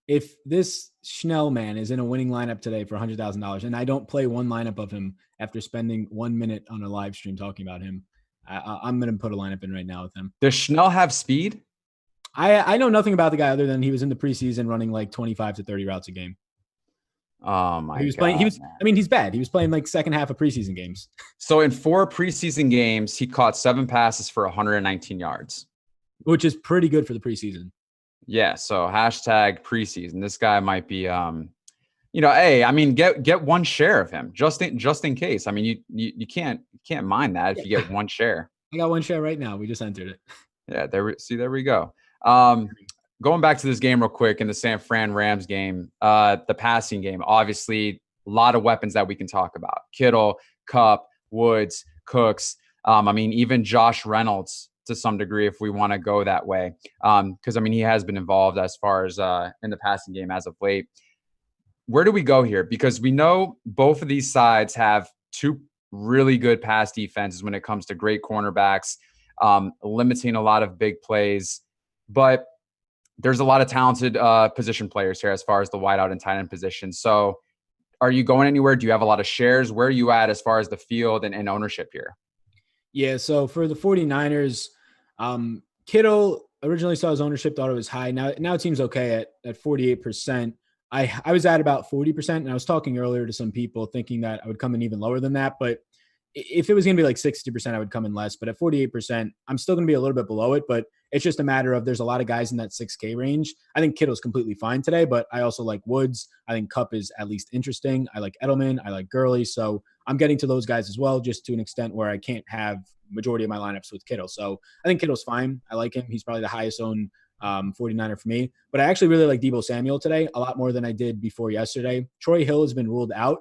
if this Schnell man is in a winning lineup today for $100,000 and I don't play one lineup of him after spending 1 minute on a live stream talking about him, I'm going to put a lineup in right now with him. Does Schnell have speed? I know nothing about the guy other than he was in the preseason running like 25 to 30 routes a game. Oh my God. He's bad. He was playing like second half of preseason games. So in 4 preseason games, he caught 7 passes for 119 yards. Which is pretty good for the preseason. Yeah, so hashtag preseason. This guy might be, hey, I mean, get one share of him just in case. I mean, you can't mind that if you get one share. I got one share right now. We just entered it. Yeah, there we go. Going back to this game real quick in the San Fran Rams game, the passing game. Obviously, a lot of weapons that we can talk about: Kittle, Kupp, Woods, Cooks. I mean, even Josh Reynolds, to some degree, if we want to go that way. Because, I mean, he has been involved as far as in the passing game as of late. Where do we go here? Because we know both of these sides have 2 really good pass defenses when it comes to great cornerbacks, limiting a lot of big plays. But there's a lot of talented position players here as far as the wideout and tight end position. So are you going anywhere? Do you have a lot of shares? Where are you at as far as the field and ownership here? Yeah, so for the 49ers, Kittle originally saw his ownership, thought it was high. Now it seems okay at 48%. I was at about 40%, and I was talking earlier to some people thinking that I would come in even lower than that. But if it was going to be like 60%, I would come in less. But at 48%, I'm still going to be a little bit below it. But it's just a matter of there's a lot of guys in that 6K range. I think Kittle's completely fine today, but I also like Woods. I think Kupp is at least interesting. I like Edelman. I like Gurley. So I'm getting to those guys as well, just to an extent where I can't have majority of my lineups with Kittle. So I think Kittle's fine. I like him. He's probably the highest owned 49er for me. But I actually really like Deebo Samuel today, a lot more than I did before yesterday. Troy Hill has been ruled out,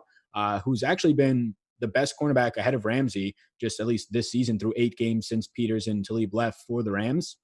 who's actually been the best cornerback ahead of Ramsey, just at least this season through 8 games since Peters and Talib left for the Rams.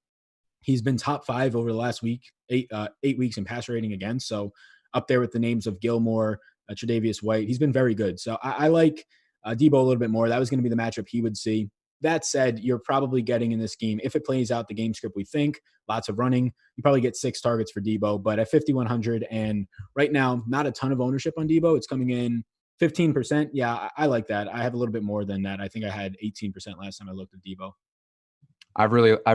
He's been top 5 over the last week, 8 weeks in passer rating again. So up there with the names of Gilmore, Tre'Davious White. He's been very good. So I like Debo a little bit more. That was going to be the matchup he would see. That said, you're probably getting in this game, if it plays out the game script we think, lots of running, you probably get 6 targets for Debo. But at 5,100 and right now, not a ton of ownership on Debo. It's coming in 15%. Yeah, I like that. I have a little bit more than that. I think I had 18% last time I looked at Debo. I've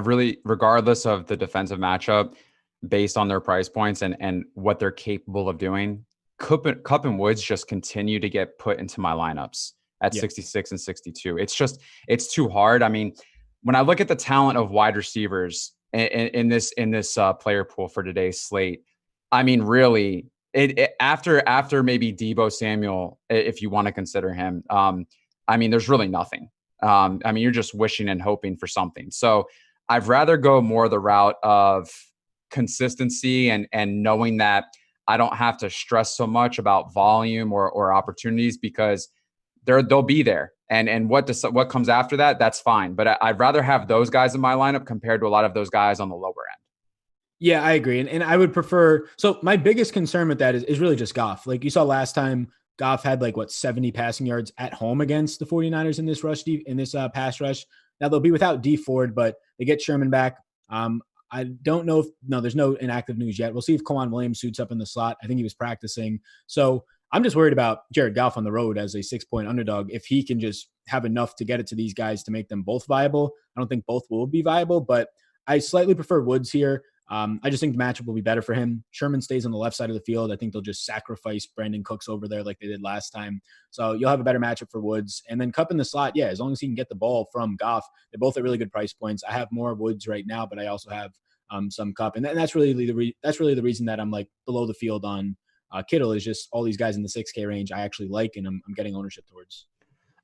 really, regardless of the defensive matchup, based on their price points and what they're capable of doing, Kupp and Woods just continue to get put into my lineups at 66 and 62. It's too hard. I mean, when I look at the talent of wide receivers in this player pool for today's slate, I mean, really, after maybe Debo Samuel, if you want to consider him, I mean, there's really nothing. I mean, you're just wishing and hoping for something. So I'd rather go more the route of consistency and knowing that I don't have to stress so much about volume or opportunities, because they'll be there. And what comes after that, that's fine. But I'd rather have those guys in my lineup compared to a lot of those guys on the lower end. Yeah, I agree. And I would prefer, so my biggest concern with that is really just Goff. Like you saw last time, Goff had 70 passing yards at home against the 49ers in this pass rush. Now they'll be without D Ford, but they get Sherman back. I don't know there's no inactive news yet. We'll see if Kwan Williams suits up in the slot. I think he was practicing. So I'm just worried about Jared Goff on the road as a 6-point underdog. If he can just have enough to get it to these guys to make them both viable. I don't think both will be viable, but I slightly prefer Woods here. I just think the matchup will be better for him. Sherman stays on the left side of the field. I think they'll just sacrifice Brandon Cooks over there like they did last time. So you'll have a better matchup for Woods. And then Kupp in the slot, yeah, as long as he can get the ball from Goff, they're both at really good price points. I have more Woods right now, but I also have some Kupp. And that's really the reason that I'm below the field on Kittle, is just all these guys in the 6K range I actually like and I'm getting ownership towards.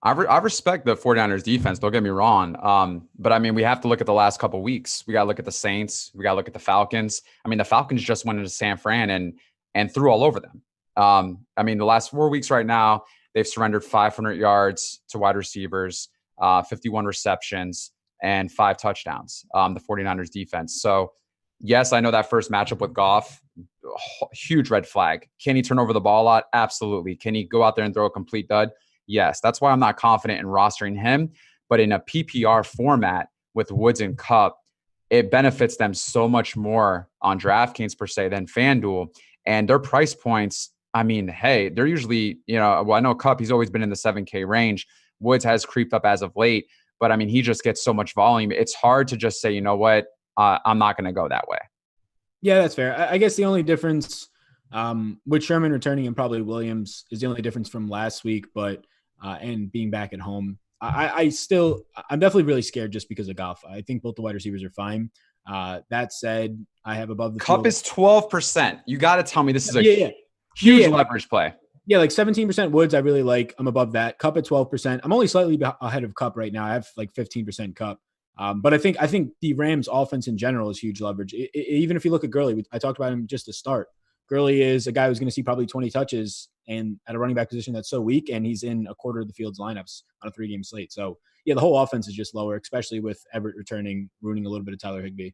I respect the 49ers defense. Don't get me wrong. But I mean, we have to look at the last couple of weeks. We got to look at the Saints. We got to look at the Falcons. I mean, the Falcons just went into San Fran and threw all over them. I mean, the last 4 weeks right now, they've surrendered 500 yards to wide receivers, 51 receptions, and 5 touchdowns, the 49ers defense. So, yes, I know that first matchup with Goff, huge red flag. Can he turn over the ball a lot? Absolutely. Can he go out there and throw a complete dud? Yes, that's why I'm not confident in rostering him. But in a PPR format with Woods and Kupp, it benefits them so much more on DraftKings per se than FanDuel. And their price points, I mean, hey, they're usually, I know Kupp, he's always been in the 7K range. Woods has creeped up as of late, but I mean, he just gets so much volume. It's hard to just say, you know what, I'm not going to go that way. Yeah, that's fair. I guess the only difference with Sherman returning and probably Williams is the only difference from last week, but and being back at home. I'm definitely really scared just because of Goff. I think both the wide receivers are fine. That said, I have above the Kupp is 12%. You got to tell me this is a huge leverage play. Yeah, 17% Woods I really like. I'm above that. Kupp at 12%. I'm only slightly ahead of Kupp right now. I have 15% Kupp. But I think the Rams offense in general is huge leverage. Even if you look at Gurley, I talked about him just to start. Gurley is a guy who's going to see probably 20 touches and at a running back position that's so weak, and he's in a quarter of the field's lineups on a 3-game slate. So, yeah, the whole offense is just lower, especially with Everett returning, ruining a little bit of Tyler Higbee.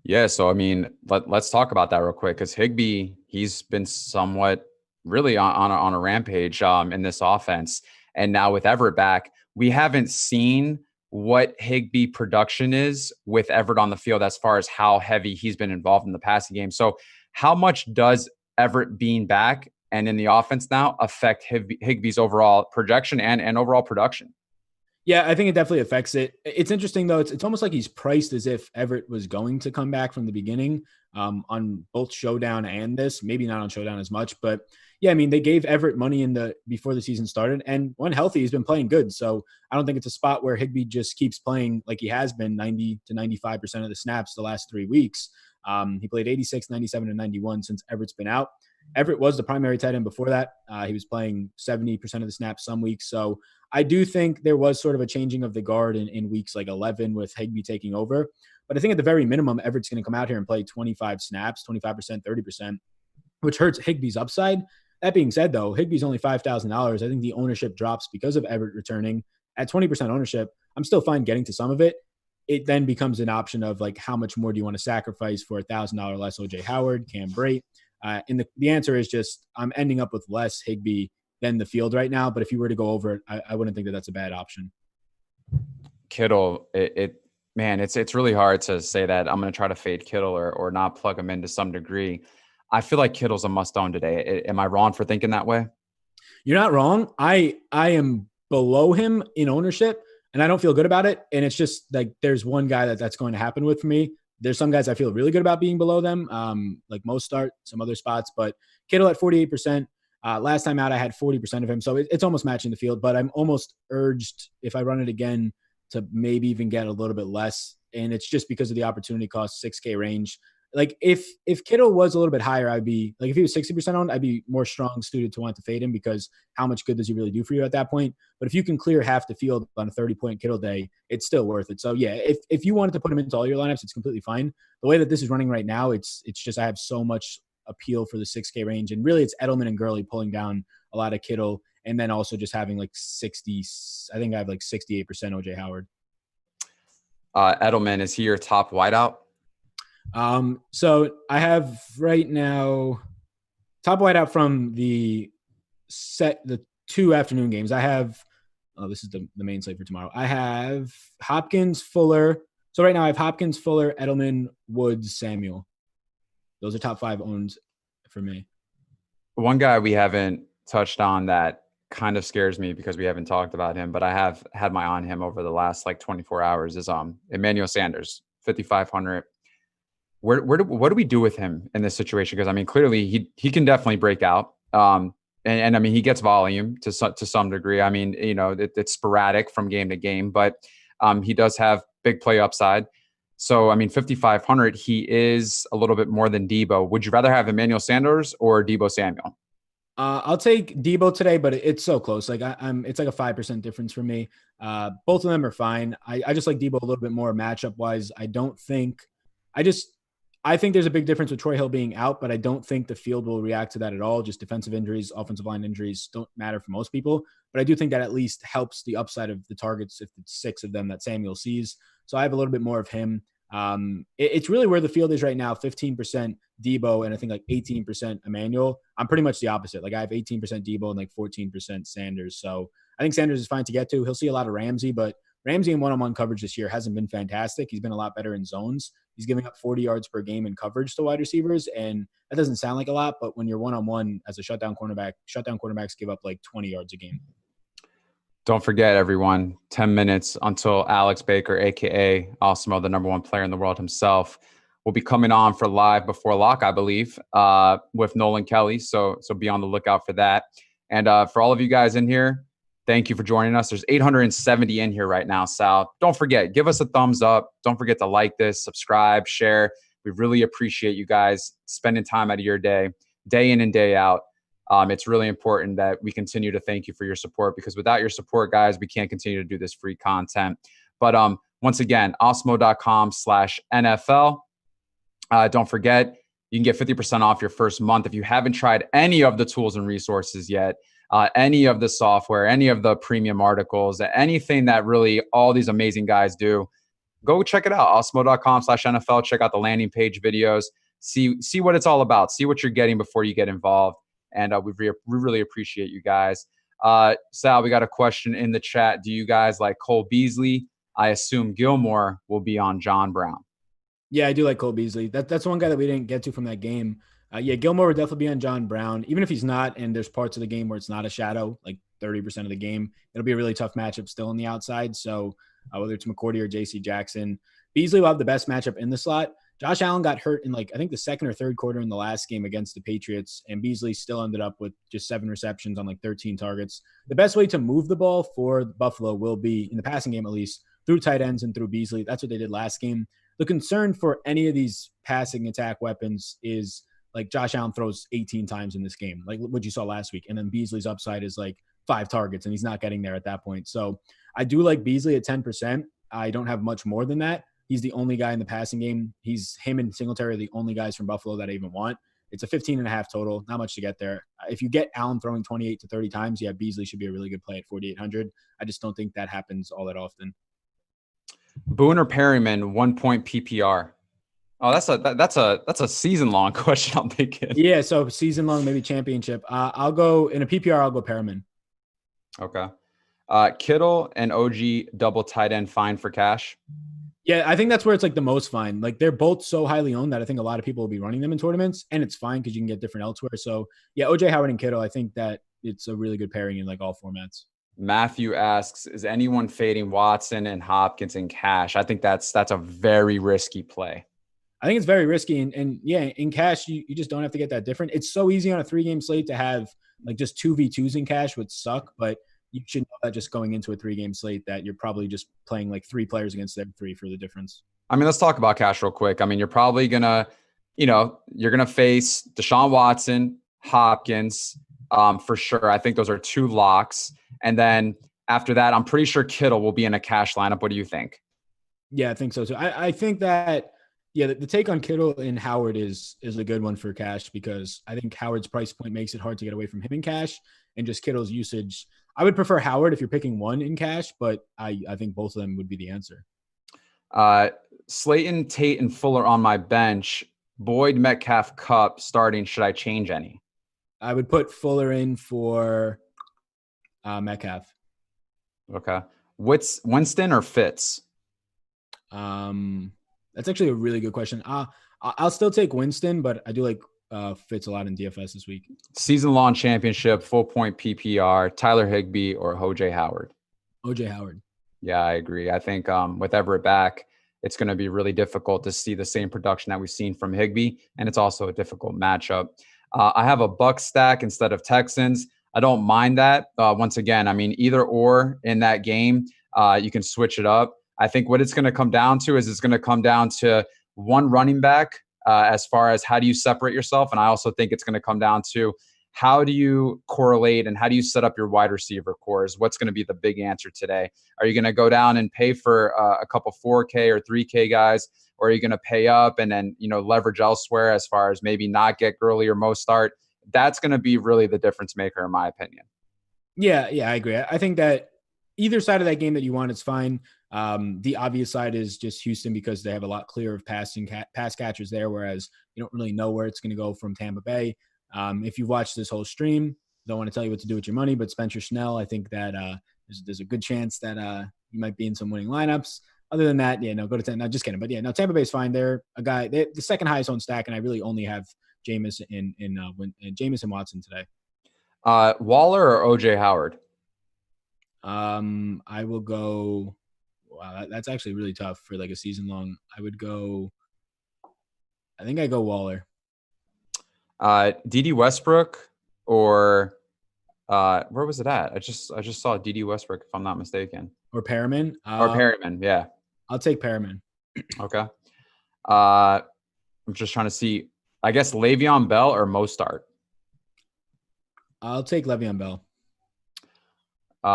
Yeah, so, I mean, let's talk about that real quick, because Higbee, he's been somewhat really on a rampage in this offense. And now with Everett back, we haven't seen what Higbee production is with Everett on the field as far as how heavy he's been involved in the passing game. So how much does Everett being back and in the offense now affect Higbee's overall projection and overall production? Yeah, I think it definitely affects it. It's interesting, though. It's almost like he's priced as if Everett was going to come back from the beginning on both Showdown and this. Maybe not on Showdown as much, but yeah, I mean, they gave Everett money before the season started, and when healthy, he's been playing good. So I don't think it's a spot where Higbee just keeps playing like he has been 90 to 95% of the snaps the last 3 weeks. He played 86, 97, and 91 since Everett's been out. Everett was the primary tight end before that. He was playing 70% of the snaps some weeks. So I do think there was sort of a changing of the guard in weeks like 11 with Higbee taking over. But I think at the very minimum, Everett's going to come out here and play 25 snaps, 25%, 30%, which hurts Higbee's upside. That being said, though, Higbee's only $5,000. I think the ownership drops because of Everett returning. At 20% ownership, I'm still fine getting to some of it. It then becomes an option of like, how much more do you want to sacrifice for $1,000 less OJ Howard, Cam Brate? And the answer is just I'm ending up with less Higbee than the field right now. But if you were to go over it, I wouldn't think that that's a bad option. Kittle, man, it's really hard to say that I'm going to try to fade Kittle or not plug him in to some degree. I feel like Kittle's a must own today. Am I wrong for thinking that way? You're not wrong. I am below him in ownership, and I don't feel good about it. And it's just like there's one guy that's going to happen with me. There's some guys I feel really good about being below them, like most start, some other spots. But Kittle at 48%. Last time out, I had 40% of him. So it's almost matching the field. But I'm almost urged, if I run it again, to maybe even get a little bit less. And it's just because of the opportunity cost, 6K range. Like if Kittle was a little bit higher, I'd be like, if he was 60% owned, I'd be more strong suited to want to fade him because how much good does he really do for you at that point? But if you can clear half the field on a 30-point Kittle day, it's still worth it. So yeah, if you wanted to put him into all your lineups, it's completely fine. The way that this is running right now, it's just, I have so much appeal for the 6K range. And really it's Edelman and Gurley pulling down a lot of Kittle. And then also just having like 60, I think I have like 68% OJ Howard. Edelman, is he your top wideout? So I have right now top wideout from the 2 afternoon games. I have, this is the main slate for tomorrow. I have Hopkins, Fuller. So right now I have Hopkins, Fuller, Edelman, Woods, Samuel. Those are top 5 owned for me. One guy we haven't touched on that kind of scares me because we haven't talked about him, but I have had my eye on him over the last like 24 hours is Emmanuel Sanders, 5,500. What do we do with him in this situation? Because I mean, clearly he can definitely break out. And I mean, he gets volume to some degree. I mean, you know, it's sporadic from game to game, but he does have big play upside. So, I mean, 5,500, he is a little bit more than Debo. Would you rather have Emmanuel Sanders or Debo Samuel? I'll take Debo today, but it's so close. Like it's like a 5% difference for me. Both of them are fine. I just like Debo a little bit more matchup wise. I think there's a big difference with Troy Hill being out, but I don't think the field will react to that at all. Just defensive injuries, offensive line injuries don't matter for most people. But I do think that at least helps the upside of the targets if it's 6 of them that Samuel sees. So I have a little bit more of him. It's really where the field is right now, 15% Debo and I think like 18% Emmanuel. I'm pretty much the opposite. Like I have 18% Debo and like 14% Sanders. So I think Sanders is fine to get to. He'll see a lot of Ramsey, but Ramsey in one-on-one coverage this year hasn't been fantastic. He's been a lot better in zones. He's giving up 40 yards per game in coverage to wide receivers, and that doesn't sound like a lot, but when you're one-on-one as a shutdown quarterbacks give up like 20 yards a game. Don't forget, everyone, 10 minutes until Alex Baker, a.k.a. Osmo, the number 1 player in the world himself, will be coming on for live before lock, I believe, with Nolan Kelly. So be on the lookout for that. And for all of you guys in here, thank you for joining us. There's 870 in here right now, Sal. Don't forget, give us a thumbs up. Don't forget to like this, subscribe, share. We really appreciate you guys spending time out of your day in and day out. It's really important that we continue to thank you for your support because without your support, guys, we can't continue to do this free content. But once again, osmo.com/NFL. Don't forget, you can get 50% off your first month if you haven't tried any of the tools and resources yet. Any of the software, any of the premium articles, anything that really all these amazing guys do, go check it out. Osmo.com/NFL. Check out the landing page videos. See what it's all about. See what you're getting before you get involved. And we really appreciate you guys. Sal, we got a question in the chat. Do you guys like Cole Beasley? I assume Gilmore will be on John Brown. Yeah, I do like Cole Beasley. That's one guy that we didn't get to from that game. Gilmore would definitely be on John Brown. Even if he's not, and there's parts of the game where it's not a shadow, like 30% of the game, it'll be a really tough matchup still on the outside. So whether it's McCourty or JC Jackson, Beasley will have the best matchup in the slot. Josh Allen got hurt in I think the second or third quarter in the last game against the Patriots, and Beasley still ended up with just 7 receptions on 13 targets. The best way to move the ball for Buffalo will be, in the passing game at least, through tight ends and through Beasley. That's what they did last game. The concern for any of these passing attack weapons is Josh Allen throws 18 times in this game, like what you saw last week. And then Beasley's upside is 5 targets and he's not getting there at that point. So I do like Beasley at 10%. I don't have much more than that. He's the only guy in the passing game. Him and Singletary are the only guys from Buffalo that I even want. It's a 15.5 total, not much to get there. If you get Allen throwing 28 to 30 times, yeah, Beasley should be a really good play at 4,800. I just don't think that happens all that often. Boone or Perryman, 1 point PPR? Oh, that's a season long question. I'm thinking. Yeah, so season long, maybe championship. I'll go in a PPR. I'll go Perriman. Okay. Kittle and OG double tight end fine for cash. Yeah, I think that's where it's like the most fine. Like they're both so highly owned that I think a lot of people will be running them in tournaments, and it's fine because you can get different elsewhere. So yeah, OJ Howard and Kittle, I think that it's a really good pairing in like all formats. Matthew asks, is anyone fading Watson and Hopkins in cash? I think that's a very risky play. I think it's very risky. And yeah, in cash, you just don't have to get that different. It's so easy on a 3-game slate to have like just 2v2s in cash would suck, but you should know that just going into a 3-game slate that you're probably just playing like 3 players against their 3 for the difference. I mean, let's talk about cash real quick. I mean, you're probably gonna, you're gonna face Deshaun Watson, Hopkins, for sure. I think those are 2 locks. And then after that, I'm pretty sure Kittle will be in a cash lineup. What do you think? Yeah, I think so too. I think that the take on Kittle and Howard is a good one for cash because I think Howard's price point makes it hard to get away from him in cash, and just Kittle's usage. I would prefer Howard if you're picking one in cash, but I think both of them would be the answer. Slayton, Tate, and Fuller on my bench. Boyd, Metcalf, Cup starting. Should I change any? I would put Fuller in for Metcalf. Okay. Winston or Fitz? That's actually a really good question. I'll still take Winston, but I do like Fitz a lot in DFS this week. Season-long championship, full point PPR, Tyler Higbee or OJ Howard? OJ Howard. Yeah, I agree. I think with Everett back, it's going to be really difficult to see the same production that we've seen from Higbee, and it's also a difficult matchup. I have a Buck stack instead of Texans. I don't mind that. Once again, I mean, either or in that game, you can switch it up. I think what it's going to come down to is it's going to come down to one running back as far as how do you separate yourself. And I also think it's going to come down to how do you correlate and how do you set up your wide receiver cores? What's going to be the big answer today? Are you going to go down and pay for a couple 4K or 3K guys? Or are you going to pay up and then, leverage elsewhere as far as maybe not get Gurley or Mostert? That's going to be really the difference maker, in my opinion. Yeah, I agree. I think that either side of that game that you want is fine. The obvious side is just Houston because they have a lot clearer of pass catchers there, whereas you don't really know where it's going to go from Tampa Bay. If you've watched this whole stream, don't want to tell you what to do with your money, but Spencer Snell, I think that there's a good chance that you might be in some winning lineups. Other than that, go to 10. No, just kidding. But Tampa Bay's fine. They're a guy, the second highest owned stack, and I really only have Jameis and Jameis and Watson today. Waller or OJ Howard? I will go. Wow, that's actually really tough for like a season long. I think I go Waller. DD Westbrook or where was it at? I just saw DD Westbrook, if I'm not mistaken. Or Perriman. Or Perriman, yeah. I'll take Perriman. Okay. I'm just trying to see. I guess Le'Veon Bell or Mostert. I'll take Le'Veon Bell.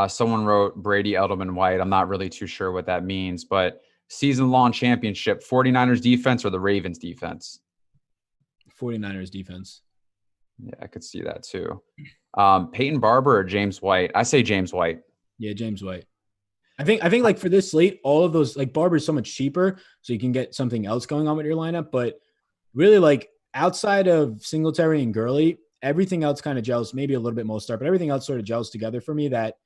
Someone wrote Brady, Edelman, White. I'm not really too sure what that means, but season-long championship, 49ers defense or the Ravens defense? 49ers defense. Yeah, I could see that too. Peyton Barber or James White? I say James White. Yeah, James White. I think like for this slate, all of those, like Barber's so much cheaper, so you can get something else going on with your lineup. But really, like outside of Singletary and Gurley, everything else kind of gels, maybe a little bit Mostert, but everything else sort of gels together for me that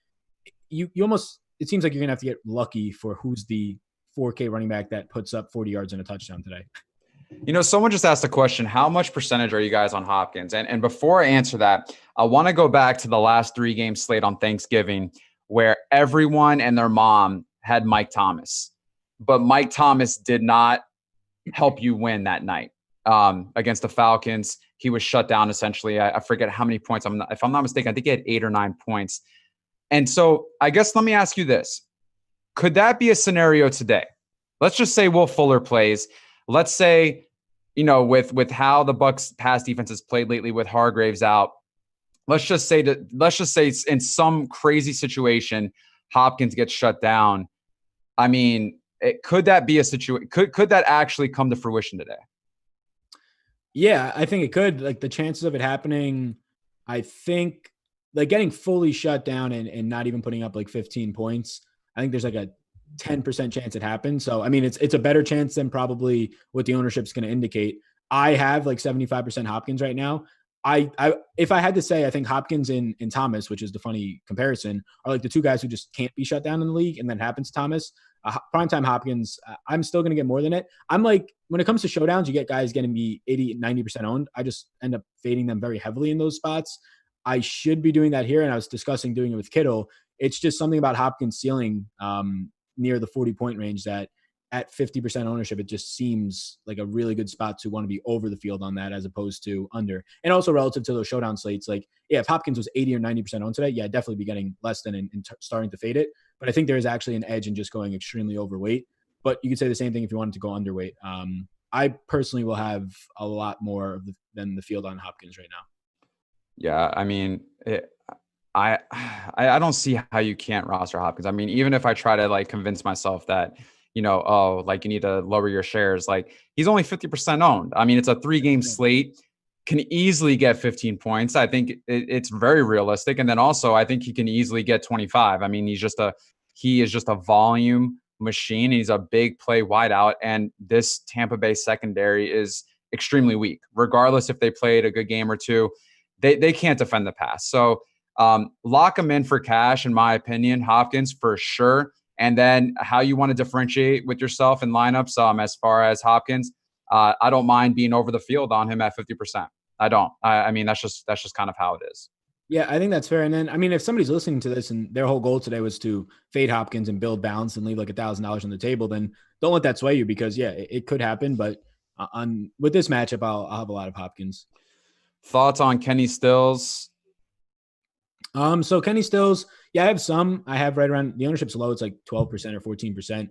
you almost, it seems like you're going to have to get lucky for who's the 4K running back that puts up 40 yards and a touchdown today. Someone just asked a question. How much percentage are you guys on Hopkins? And before I answer that, I want to go back to the last 3-game slate on Thanksgiving where everyone and their mom had Mike Thomas. But Mike Thomas did not help you win that night against the Falcons. He was shut down essentially. I forget how many points. If I'm not mistaken, I think he had 8 or 9 points. And so I guess let me ask you this. Could that be a scenario today? Let's just say Will Fuller plays. Let's say, with how the Bucs pass defense has played lately with Hargraves out, let's just say in some crazy situation, Hopkins gets shut down. I mean, could that be a situation? Could that actually come to fruition today? Yeah, I think it could. Like the chances of it happening, I think like getting fully shut down and not even putting up like 15 points. I think there's like a 10% chance it happens. So, I mean, it's a better chance than probably what the ownership's going to indicate. I have like 75% Hopkins right now. If I had to say, I think Hopkins and Thomas, which is the funny comparison, are like the two guys who just can't be shut down in the league, and then happens to Thomas. Primetime Hopkins, I'm still going to get more than it. I'm like, when it comes to showdowns, you get guys getting me 80, 90% owned. I just end up fading them very heavily in those spots. I should be doing that here, and I was discussing doing it with Kittle. It's just something about Hopkins ceiling near the 40-point range that at 50% ownership, it just seems like a really good spot to want to be over the field on that as opposed to under. And also relative to those showdown slates, like, yeah, if Hopkins was 80 or 90% owned today, yeah, I'd definitely be getting less than in starting to fade it. But I think there is actually an edge in just going extremely overweight. But you could say the same thing if you wanted to go underweight. I personally will have a lot more than the field on Hopkins right now. Yeah, I mean, I don't see how you can't roster Hopkins. I mean, even if I try to like convince myself that, you know, oh, like you need to lower your shares, like he's only 50% owned. I mean, it's a 3-game slate, can easily get 15 points. I think it's very realistic. And then also I think he can easily get 25. I mean, he is just a volume machine. He's a big play wideout. And this Tampa Bay secondary is extremely weak, regardless if they played a good game or two. They can't defend the pass. So lock him in for cash, in my opinion, Hopkins for sure. And then how you want to differentiate with yourself in lineups as far as Hopkins, I don't mind being over the field on him at 50%. I don't. I mean, that's just kind of how it is. Yeah, I think that's fair. And then, I mean, if somebody's listening to this and their whole goal today was to fade Hopkins and build balance and leave like $1,000 on the table, then don't let that sway you because, yeah, it could happen. But with this matchup, I'll have a lot of Hopkins. Thoughts on Kenny Stills? So Kenny Stills, yeah, I have some. I have right around the ownership's low. It's like 12% or 14%.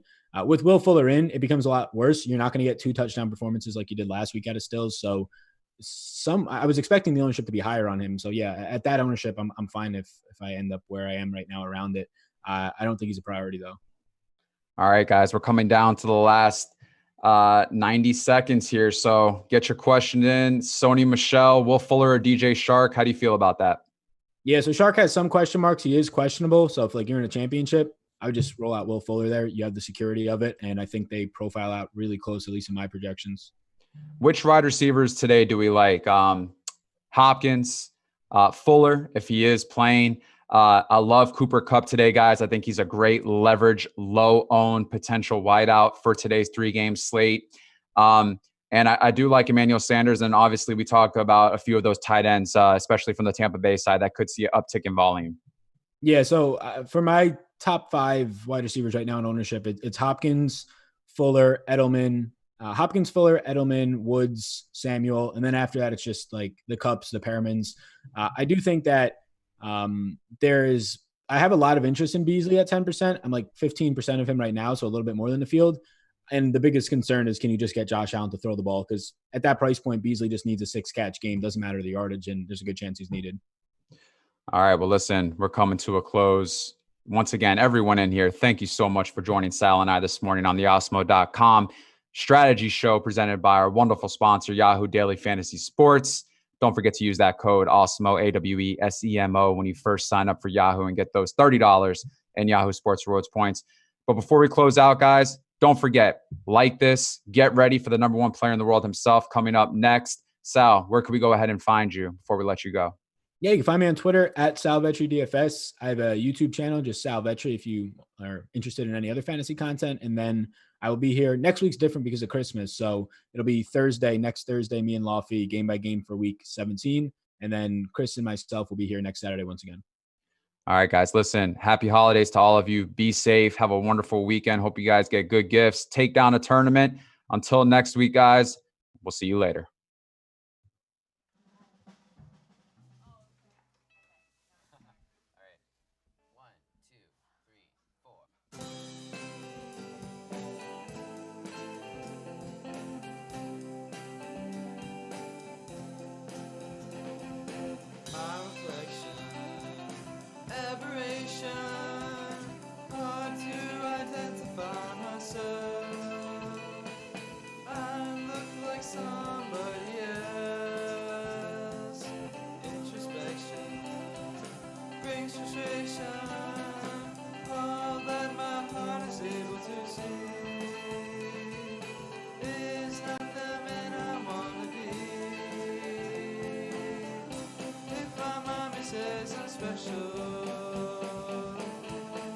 With Will Fuller in, it becomes a lot worse. You're not going to get 2 touchdown performances like you did last week out of Stills. So I was expecting the ownership to be higher on him. So yeah, at that ownership, I'm fine if I end up where I am right now around it. I don't think he's a priority though. All right, guys, we're coming down to the last 90 seconds here. So get your question in. Sony Michel, Will Fuller, or DJ Shark? How do you feel about that? Yeah, so Shark has some question marks. He is questionable. So if like you're in a championship, I would just roll out Will Fuller there. You have the security of it. And I think they profile out really close, at least in my projections. Which wide receivers today do we like? Hopkins, Fuller, if he is playing. I love Cooper Kupp today, guys. I think he's a great leverage, low-owned potential wideout for today's 3-game slate. And I do like Emmanuel Sanders. And obviously, we talked about a few of those tight ends, especially from the Tampa Bay side, that could see an uptick in volume. Yeah, so for my top 5 wide receivers right now in ownership, it's Hopkins, Fuller, Edelman. Hopkins, Fuller, Edelman, Woods, Samuel. And then after that, it's just like the Kupps, the Perrimans. I do think that I have a lot of interest in Beasley at 10%. I'm like 15% of him right now, so a little bit more than the field. And the biggest concern is, can you just get Josh Allen to throw the ball? Because at that price point, Beasley just needs a 6-catch game. Doesn't matter the yardage, and there's a good chance he's needed. All right, well, listen, we're coming to a close. Once again, everyone in here, thank you so much for joining Sal and I this morning on the Osmo.com strategy show presented by our wonderful sponsor, Yahoo Daily Fantasy Sports. Don't forget to use that code AWESEMO, AWESEMO, when you first sign up for Yahoo and get those $30 in Yahoo Sports Rewards points. But before we close out, guys, don't forget, like this, get ready for the number 1 player in the world himself coming up next. Sal, where can we go ahead and find you before we let you go? Yeah, you can find me on Twitter at SalVetri_DFS. I have a YouTube channel, just Sal Vetri, if you are interested in any other fantasy content. And then I will be here. Next week's different because of Christmas. So it'll be next Thursday, me and Lofty, game by game for week 17. And then Chris and myself will be here next Saturday once again. All right, guys, listen, happy holidays to all of you. Be safe. Have a wonderful weekend. Hope you guys get good gifts. Take down a tournament. Until next week, guys, we'll see you later. All that my heart is able says I'm special,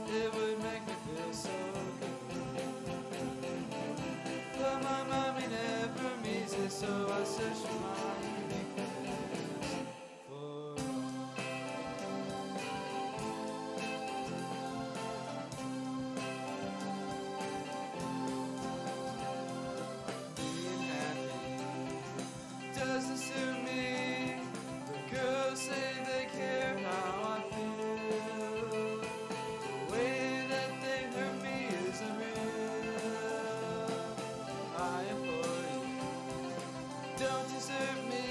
it would make me feel so good. But my mommy never means it, so I search for my uniqueness for being happy doesn't suit me. The girls say they care how I feel. The way that they hurt me isn't real. I implore you, don't desert me.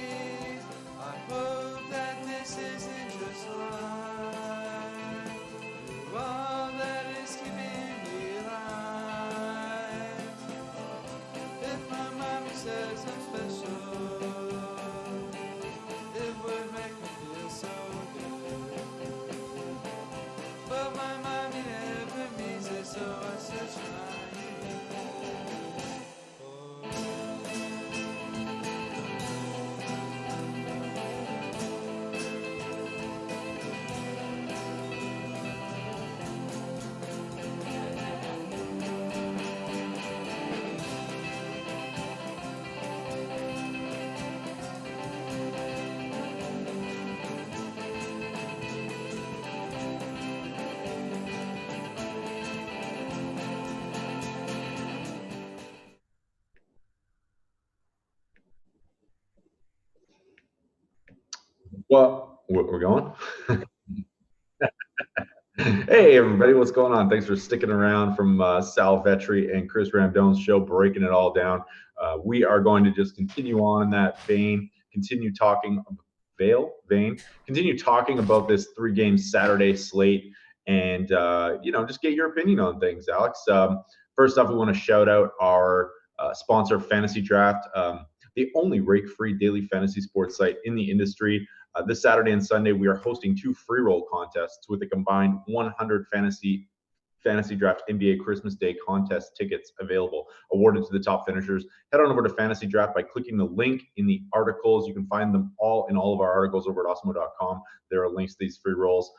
I hope that this isn't just a lie. You're all that is keeping me alive. If my mommy says I'm special, it would make me feel so good. But my mommy never means it, so I search for my uniqueness for Well, we're going. Hey, everybody, what's going on? Thanks for sticking around from Sal Vetri and Chris Ramdone's show, breaking it all down. We are going to just continue on in that vein, continue talking about this 3-game Saturday slate, and just get your opinion on things, Alex. First off, we want to shout out our sponsor, FantasyDraft, the only rake-free daily fantasy sports site in the industry. This Saturday and Sunday, we are hosting 2 free roll contests with a combined 100 FantasyDraft NBA Christmas Day contest tickets available, awarded to the top finishers. Head on over to FantasyDraft by clicking the link in the articles. You can find them all in all of our articles over at awesemo.com. There are links to these free rolls.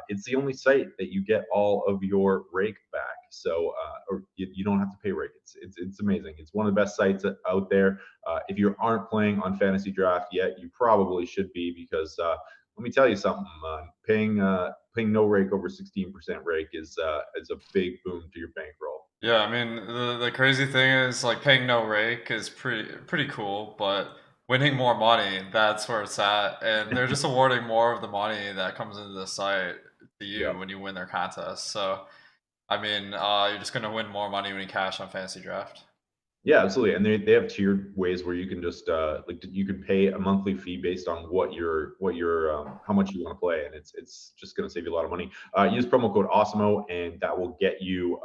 It's the only site that you get all of your rake back. So, or you don't have to pay rake. It's amazing. It's one of the best sites out there. If you aren't playing on FantasyDraft yet, you probably should be, because let me tell you something. Paying no rake over 16% rake is a big boom to your bankroll. Yeah, I mean, the crazy thing is, like, paying no rake is pretty cool, but winning more money, that's where it's at. And they're just awarding more of the money that comes into the site to you when you win their contest. So, I mean, you're just going to win more money when you cash on FantasyDraft. Yeah, absolutely. And they have tiered ways where you can just you can pay a monthly fee based on what your how much you want to play, and it's just going to save you a lot of money. Use promo code AWESEMO, and that will get you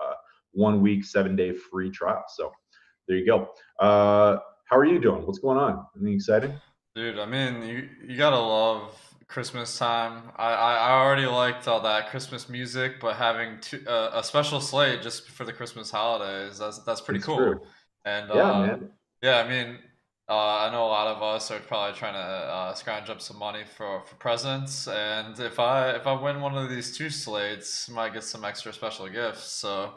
1 week, 7-day free trial. So there you go. How are you doing? What's going on? Anything exciting? Dude, I mean, you gotta love Christmas time. I already liked all that Christmas music, but having a special slate just for the Christmas holidays, that's pretty cool. True. And Yeah, man. yeah, I mean, I know a lot of us are probably trying to scrounge up some money for presents, and if I win one of these 2 slates, I might get some extra special gifts. So,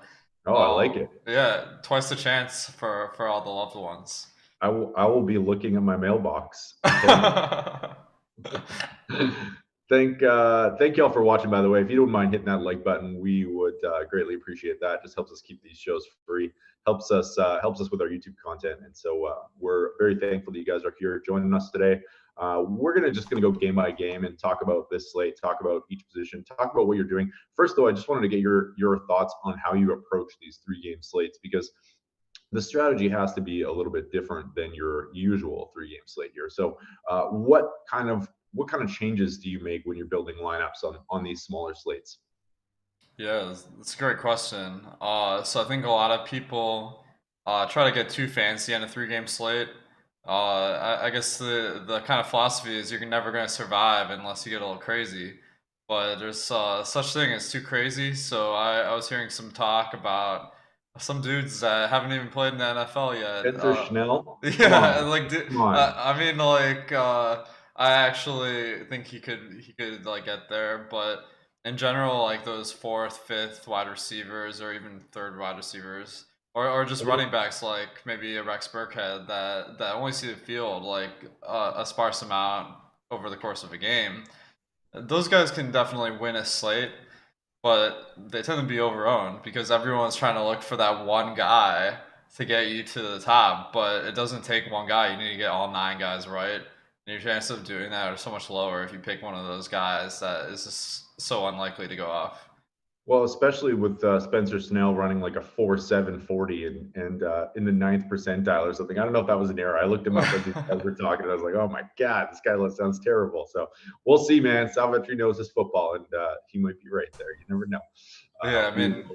I like it. Yeah, twice the chance for all the loved ones. I will be looking at my mailbox. Thank y'all for watching, by the way. If you don't mind hitting that like button, we would greatly appreciate that. Just helps us keep these shows free, helps us with our YouTube content. And so we're very thankful that you guys are here joining us today. We're just gonna go game by game and talk about this slate, talk about each position, talk about what you're doing. First, though, I just wanted to get your thoughts on how you approach these 3-game slates, because the strategy has to be a little bit different than your usual 3-game slate here. So what kind of changes do you make when you're building lineups on these smaller slates? Yeah, that's a great question. So I think a lot of people try to get too fancy on a 3-game slate. I guess the kind of philosophy is you're never going to survive unless you get a little crazy. But there's such thing as too crazy. So I was hearing some talk about some dudes that haven't even played in the NFL yet. Spencer Schnell? Yeah, like I mean, like I actually think he could like get there, but in general, like those fourth, fifth wide receivers, or even third wide receivers, or just running backs, like maybe a Rex Burkhead that only see the field like a sparse amount over the course of a game. Those guys can definitely win a slate, but they tend to be overowned because everyone's trying to look for that one guy to get you to the top. But it doesn't take one guy; you need to get all 9 guys right. And your chance of doing that are so much lower if you pick one of those guys that is just so unlikely to go off. Well, especially with Spencer Snell running like a 4.740 and in the 9th percentile or something. I don't know if that was an error. I looked him up as we're talking, and I was like, oh my God, this guy sounds terrible. So we'll see, man. Salvatore knows his football, and he might be right there. You never know. Yeah, I mean,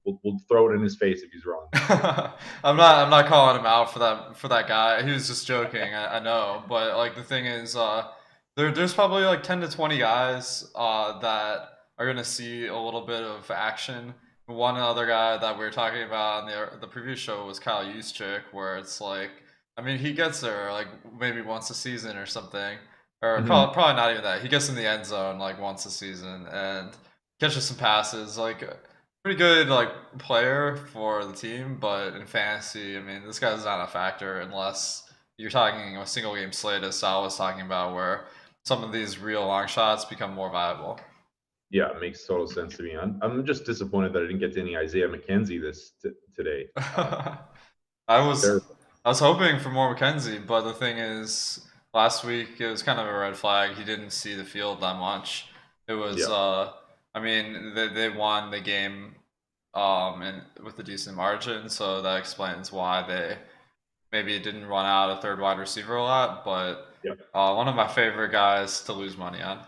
we'll throw it in his face if he's wrong. I'm not calling him out for that guy. He was just joking. I know, but like the thing is, there's probably like 10 to 20 guys that are gonna see a little bit of action. One other guy that we were talking about on the previous show was Kyle Juszczyk, where it's like, I mean, he gets there like maybe once a season or something, or probably not even that. He gets in the end zone like once a season and catches some passes. Like pretty good like player for the team, but in fantasy, I mean, this guy's not a factor unless you're talking a single game slate, as Sal was talking about, where some of these real long shots become more viable. Yeah, it makes total sense to me. I'm just disappointed that I didn't get to any Isaiah McKenzie today. I was hoping for more McKenzie, but the thing is, last week it was kind of a red flag. He didn't see the field that much. It was I mean, they won the game and with a decent margin, so that explains why they maybe didn't run out a third wide receiver a lot, but one of my favorite guys to lose money on.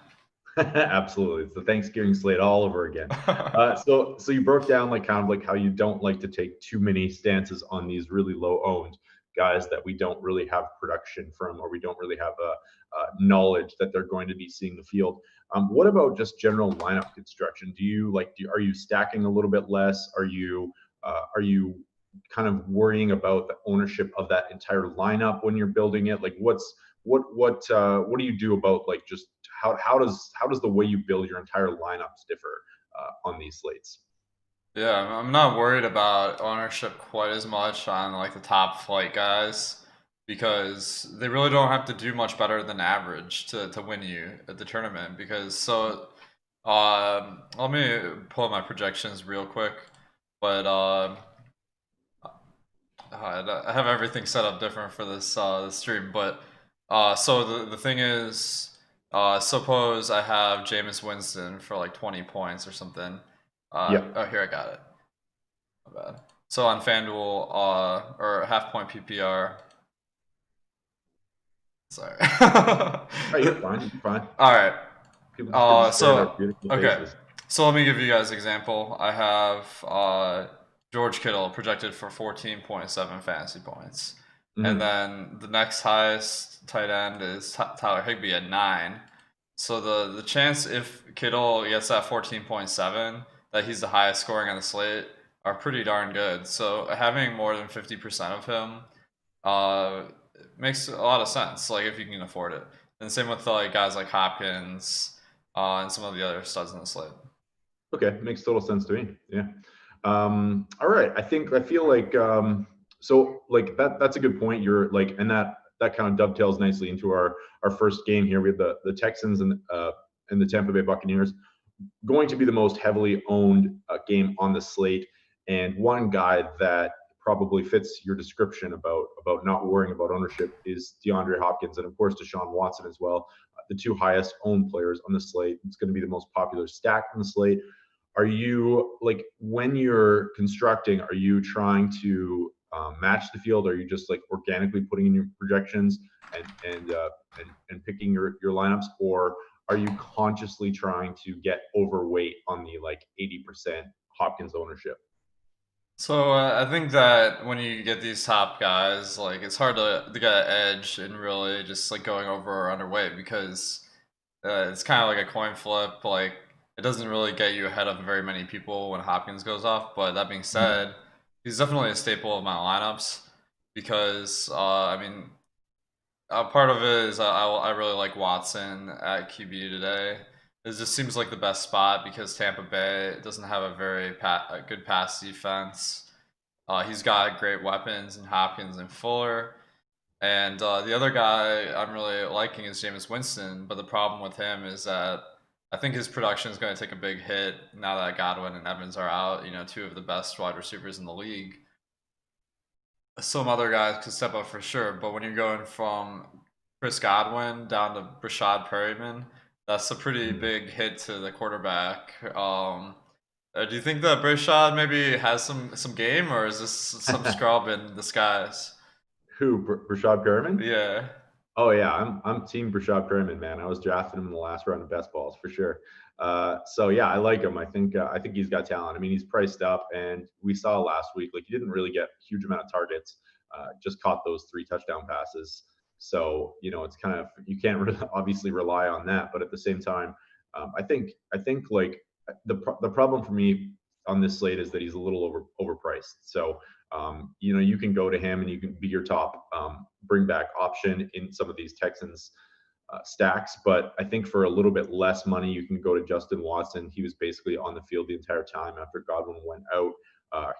Absolutely. It's the Thanksgiving slate all over again. So you broke down like kind of like how you don't like to take too many stances on these really low owned guys that we don't really have production from, or we don't really have knowledge that they're going to be seeing the field. What about just general lineup construction? Are you stacking a little bit less? Are you kind of worrying about the ownership of that entire lineup when you're building it? Like what do you do about like just how does the way you build your entire lineups differ on these slates? Yeah, I'm not worried about ownership quite as much on like the top flight guys because they really don't have to do much better than average to win you at the tournament. Because let me pull up my projections real quick, but I have everything set up different for this stream. But so the thing is, suppose I have Jameis Winston for like 20 points or something. Oh, here I got it. My bad. So on FanDuel, or half point PPR. Sorry. You're fine. You're fine. All right. Okay. So let me give you guys an example. I have George Kittle projected for 14.7 fantasy points. And then the next highest tight end is Tyler Higbee at 9. So the chance if Kittle gets that 14.7 that he's the highest scoring on the slate are pretty darn good. So having more than 50% of him makes a lot of sense, like if you can afford it. And same with like guys like Hopkins and some of the other studs in the slate. Okay, makes total sense to me. Yeah. All right. I feel like so like that's a good point. You're like, and that kind of dovetails nicely into our first game here. We have the Texans and the Tampa Bay Buccaneers going to be the most heavily owned game on the slate. And one guy that probably fits your description about not worrying about ownership is DeAndre Hopkins and of course Deshaun Watson as well, the two highest owned players on the slate. It's going to be the most popular stack on the slate. Are you like when you're constructing? Are you trying to match the field? Are you just like organically putting in your projections and picking your lineups, or are you consciously trying to get overweight on the like 80% Hopkins ownership? So I think that when you get these top guys, like it's hard to get an edge and really just like going over or underweight because it's kind of like a coin flip. Like it doesn't really get you ahead of very many people when Hopkins goes off. But that being said, he's definitely a staple of my lineups because I mean, Part of it is I really like Watson at QB today. It just seems like the best spot because Tampa Bay doesn't have a good pass defense. He's got great weapons in Hopkins and Fuller. And the other guy I'm really liking is Jameis Winston, but the problem with him is that I think his production is going to take a big hit now that Godwin and Evans are out, two of the best wide receivers in the league. Some other guys could step up for sure, but when you're going from Chris Godwin down to Brashad Perryman, that's a pretty big hit to the quarterback. Do you think that Brashad maybe has some game, or is this some scrub in disguise? Who? Rashad Perriman? Yeah. Oh yeah, I'm team Brashad Perriman, man. I was drafting him in the last round of best balls for sure. So yeah, I like him. I think he's got talent. I mean, he's priced up, and we saw last week like he didn't really get a huge amount of targets. Just caught those 3 touchdown passes. So it's kind of you can't obviously rely on that. But at the same time, I think like the problem for me on this slate is that he's a little overpriced. So you can go to him and you can be your top bring back option in some of these Texans stacks. But I think for a little bit less money, you can go to Justin Watson. He was basically on the field the entire time after Godwin went out.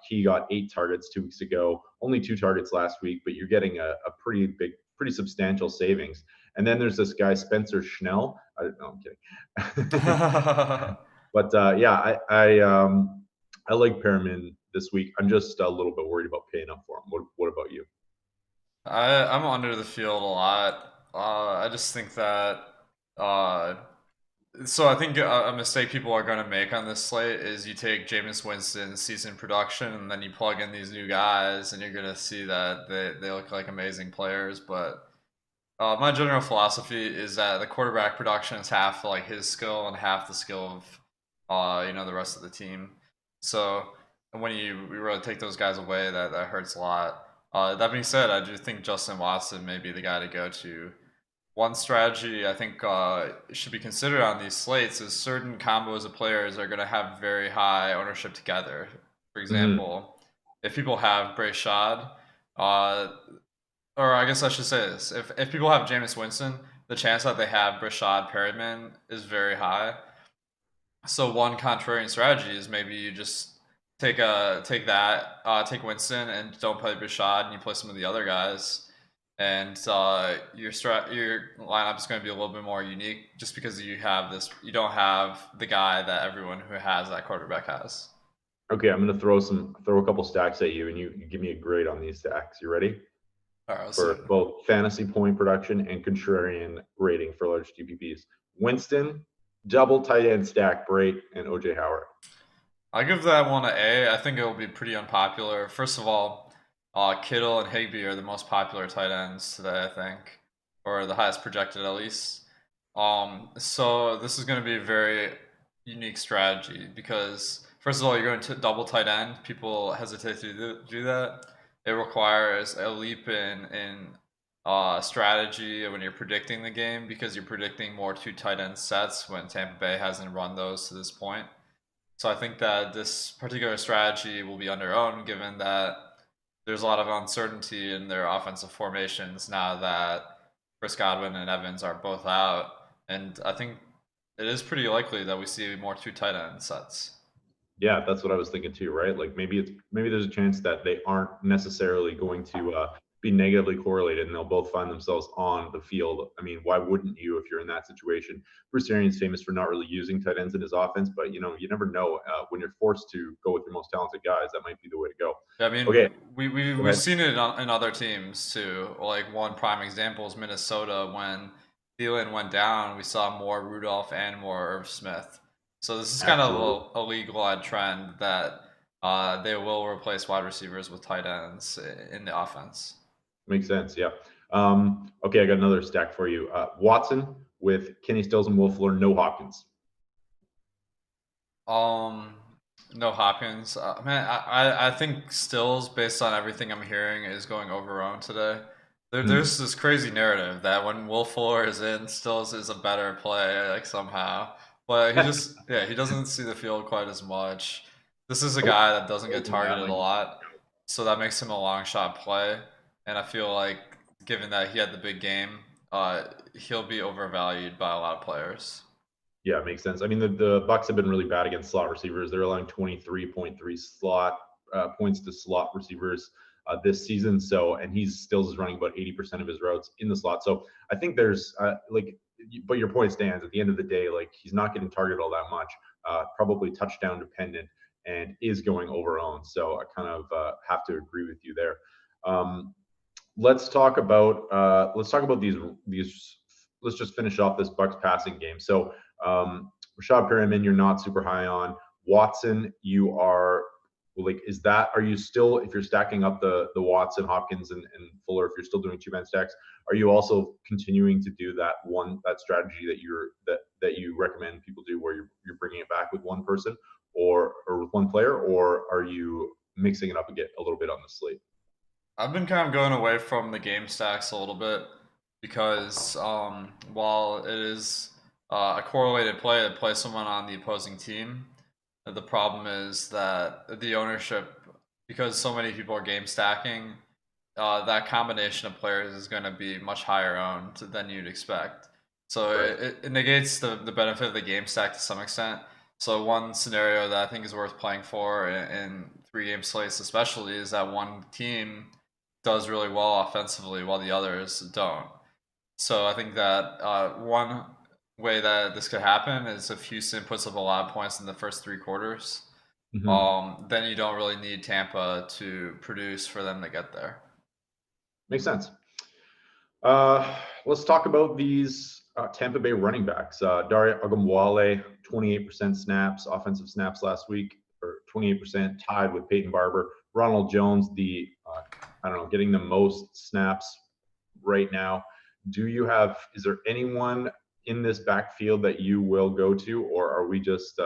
He got 8 targets 2 weeks ago, only 2 targets last week, but you're getting a pretty substantial savings. And then there's this guy, Spencer Schnell. I don't know, I'm kidding. But I like Perriman this week. I'm just a little bit worried about paying up for him. What about you? I'm under the field a lot. I just think that. So I think a mistake people are going to make on this slate is you take Jameis Winston's season production and then you plug in these new guys and you're going to see that they look like amazing players. But my general philosophy is that the quarterback production is half like his skill and half the skill of the rest of the team. So when you really take those guys away, that hurts a lot. That being said, I do think Justin Watson may be the guy to go to. One strategy I think should be considered on these slates is certain combos of players are going to have very high ownership together. For example, if people have Brashad, or I guess I should say this, if people have Jameis Winston, the chance that they have Brashad Perryman is very high. So one contrarian strategy is maybe you just take Winston and don't play Brashad and you play some of the other guys and your lineup is going to be a little bit more unique just because you don't have the guy that everyone who has that quarterback has. Okay, I'm going to throw a couple stacks at you, and you give me a grade on these stacks. You ready? All right, for both fantasy point production and contrarian rating for large GPPs. Winston, double tight end stack, Brait, and OJ Howard. I give that one an A. I think it will be pretty unpopular. First of all, Kittle and Higbee are the most popular tight ends today, I think, or the highest projected at least. So this is going to be a very unique strategy because first of all, you're going to double tight end. People hesitate to do that. It requires a leap in strategy when you're predicting the game because you're predicting more 2 tight end sets when Tampa Bay hasn't run those to this point. So I think that this particular strategy will be underowned given that there's a lot of uncertainty in their offensive formations now that Chris Godwin and Evans are both out. And I think it is pretty likely that we see more 2 tight end sets. Yeah, that's what I was thinking too, right? Like maybe there's a chance that they aren't necessarily going to be negatively correlated and they'll both find themselves on the field. I mean, why wouldn't you if you're in that situation? Bruce Arians famous for not really using tight ends in his offense, but you never know when you're forced to go with your most talented guys, that might be the way to go. Yeah, I mean, okay. We've seen it in other teams too. Like one prime example is Minnesota when Thielen went down, we saw more Rudolph and more Irv Smith. So this is kind of a league-wide trend that they will replace wide receivers with tight ends in the offense. Makes sense, yeah. Okay, I got another stack for you. Watson with Kenny Stills and Will Fuller, no Hopkins. No Hopkins. Man, I think Stills, based on everything I'm hearing, is going over-owned today. There's this crazy narrative that when Will Fuller is in, Stills is a better play, like somehow. But he doesn't see the field quite as much. This is a guy that doesn't get targeted a lot, so that makes him a long shot play. And I feel like given that he had the big game, he'll be overvalued by a lot of players. Yeah, it makes sense. I mean, the Bucks have been really bad against slot receivers. They're allowing 23.3 slot points to slot receivers this season. So, and he's still is running about 80% of his routes in the slot. So, I think there's but your point stands. At the end of the day, like he's not getting targeted all that much. Probably touchdown dependent and is going over owned. So, I kind of have to agree with you there. Let's talk about these. Let's just finish off this Bucks passing game. So. Rashad Perriman, you're not super high on. Watson, you are like, are you still, if you're stacking up the Watson, Hopkins, and Fuller, if you're still doing 2-man stacks, are you also continuing to do that strategy that you recommend people do where you're bringing it back with one person or with one player, or are you mixing it up and get a little bit on the slate? I've been kind of going away from the game stacks a little bit because while it is a correlated play to play someone on the opposing team, the problem is that the ownership, because so many people are game stacking, that combination of players is going to be much higher owned than you'd expect. So Right. it negates the benefit of the game stack to some extent. So one scenario that I think is worth playing for in 3-game slates especially is that one team does really well offensively while the others don't. So I think that one way that this could happen is if Houston puts up a lot of points in the first 3 quarters, then you don't really need Tampa to produce for them to get there. Makes sense. Let's talk about these Tampa Bay running backs. Daria Ogunbowale, 28% snaps, offensive snaps last week, or 28%, tied with Peyton Barber. Ronald Jones, getting the most snaps right now. Is there anyone in this backfield that you will go to, or are we just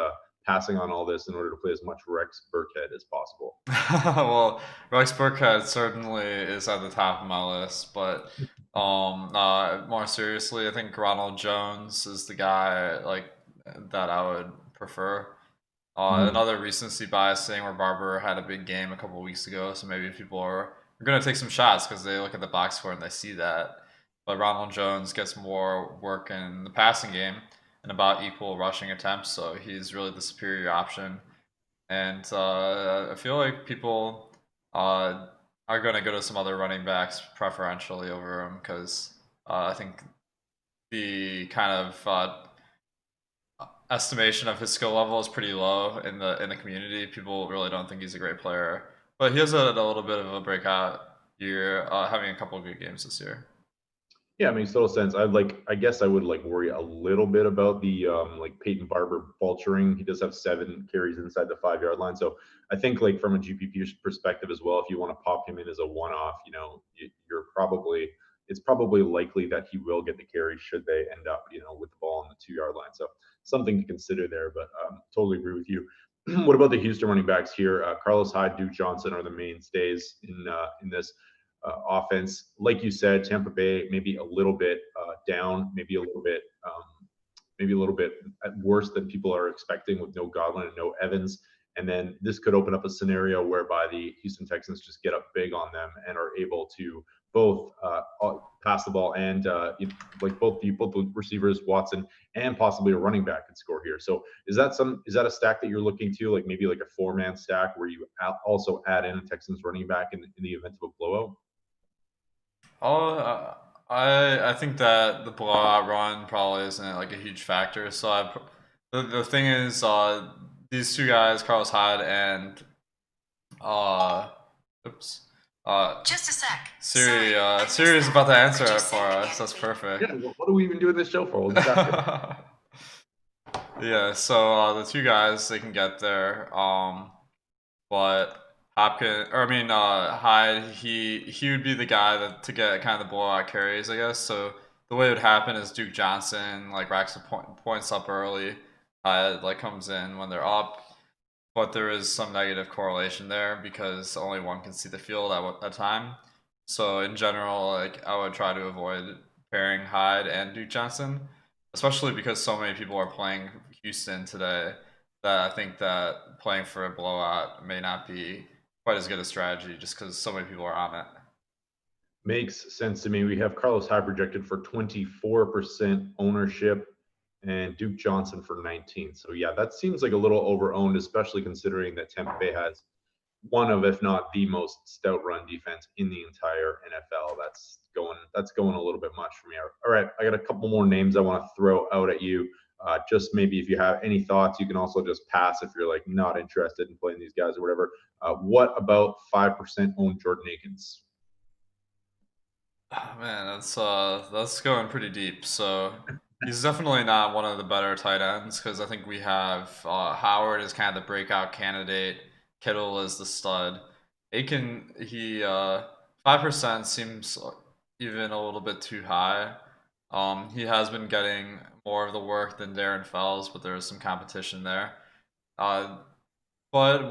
passing on all this in order to play as much Rex Burkhead as possible? Well, Rex Burkhead certainly is at the top of my list, but more seriously, I think Ronald Jones is the guy that I would prefer. Another recency bias thing where Barber had a big game a couple weeks ago, so maybe people are going to take some shots because they look at the box score and they see that. But Ronald Jones gets more work in the passing game and about equal rushing attempts, so he's really the superior option. And I feel like people are going to go to some other running backs preferentially over him because I think the kind of estimation of his skill level is pretty low in the community. People really don't think he's a great player, but he has a little bit of a breakout year, having a couple of good games this year. Yeah, it makes total sense. I guess I would worry a little bit about the Peyton Barber vulturing. He does have 7 carries inside the 5-yard line. So I think from a GPP perspective as well, if you want to pop him in as a one-off, it's probably likely that he will get the carry should they end up, with the ball on the 2-yard line. So something to consider there, but totally agree with you. What about the Houston running backs here? Carlos Hyde, Duke Johnson are the mainstays in this offense. Like you said, Tampa Bay maybe a little bit down, maybe a little bit worse than people are expecting with no Godwin and no Evans. And then this could open up a scenario whereby the Houston Texans just get up big on them and are able to both pass the ball and both the receivers, Watson, and possibly a running back could score here. So is that a stack that you're looking to, maybe a 4-man stack where you also add in a Texans running back in the event of a blowout? I think that the blowout run probably isn't a huge factor. So the thing is, these 2 guys, Carlos Hyde and just a sec. Siri is about to answer it for us. That's perfect. Yeah, what are we even doing this show for? We'll just ask it. Yeah, so the 2 guys, they can get there. But Hyde, he would be the guy to get kind of the blowout carries, I guess. So the way it would happen is Duke Johnson racks the points up early, Hyde comes in when they're up, but there is some negative correlation there because only one can see the field at a time. So in general, I would try to avoid pairing Hyde and Duke Johnson, especially because so many people are playing Houston today that I think that playing for a blowout may not be quite as good a strategy just because so many people are on it. Makes sense to me. We have Carlos Hyde projected for 24% ownership and Duke Johnson for 19. So yeah, that seems like a little over-owned, especially considering that Tampa Bay has one of, if not the most stout run defense in the entire NFL. That's going a little bit much for me. All right, I got a couple more names I want to throw out at you. Just maybe if you have any thoughts, you can also just pass if you're like not interested in playing these guys or whatever. What about 5% owned Jordan Akins? Oh, man, that's going pretty deep. So he's definitely not one of the better tight ends because I think we have Howard is kind of the breakout candidate. Kittle is the stud. Aiken, he 5% seems even a little bit too high. He has been getting more of the work than Darren Fells, but there is some competition there. Uh, but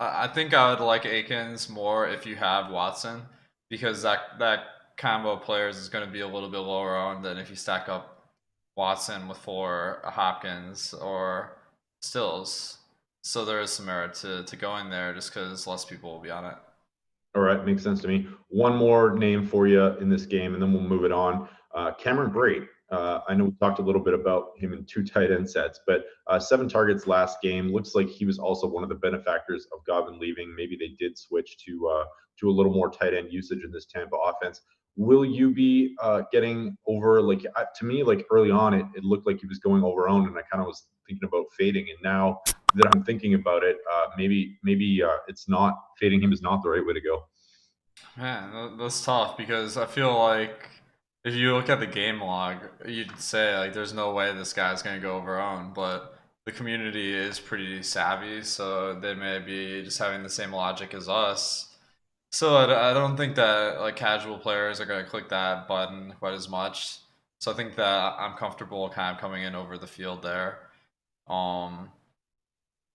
I think I would like Akins more if you have Watson because that combo of players is going to be a little bit lower owned than if you stack up Watson with for Hopkins or Stills. So there is some merit to going there just because less people will be on it. All right, makes sense to me. One more name for you in this game, and then we'll move it on. Cameron Brate. I know we talked a little bit about him in 2 tight end sets, but 7 targets last game. Looks like he was also one of the benefactors of Godwin leaving. Maybe they did switch to a little more tight end usage in this Tampa offense. Will you be getting over, like, to me, like early on, it looked like he was going over owned, and I kind of was thinking about fading. And now that I'm thinking about it, maybe it's not, fading him is not the right way to go. Man, that's tough because I feel like if you look at the game log, you'd say like there's no way this guy's gonna go over own, but the community is pretty savvy, so they may be just having the same logic as us. So I don't think that like casual players are gonna click that button quite as much. So I think that I'm comfortable kind of coming in over the field there. Um,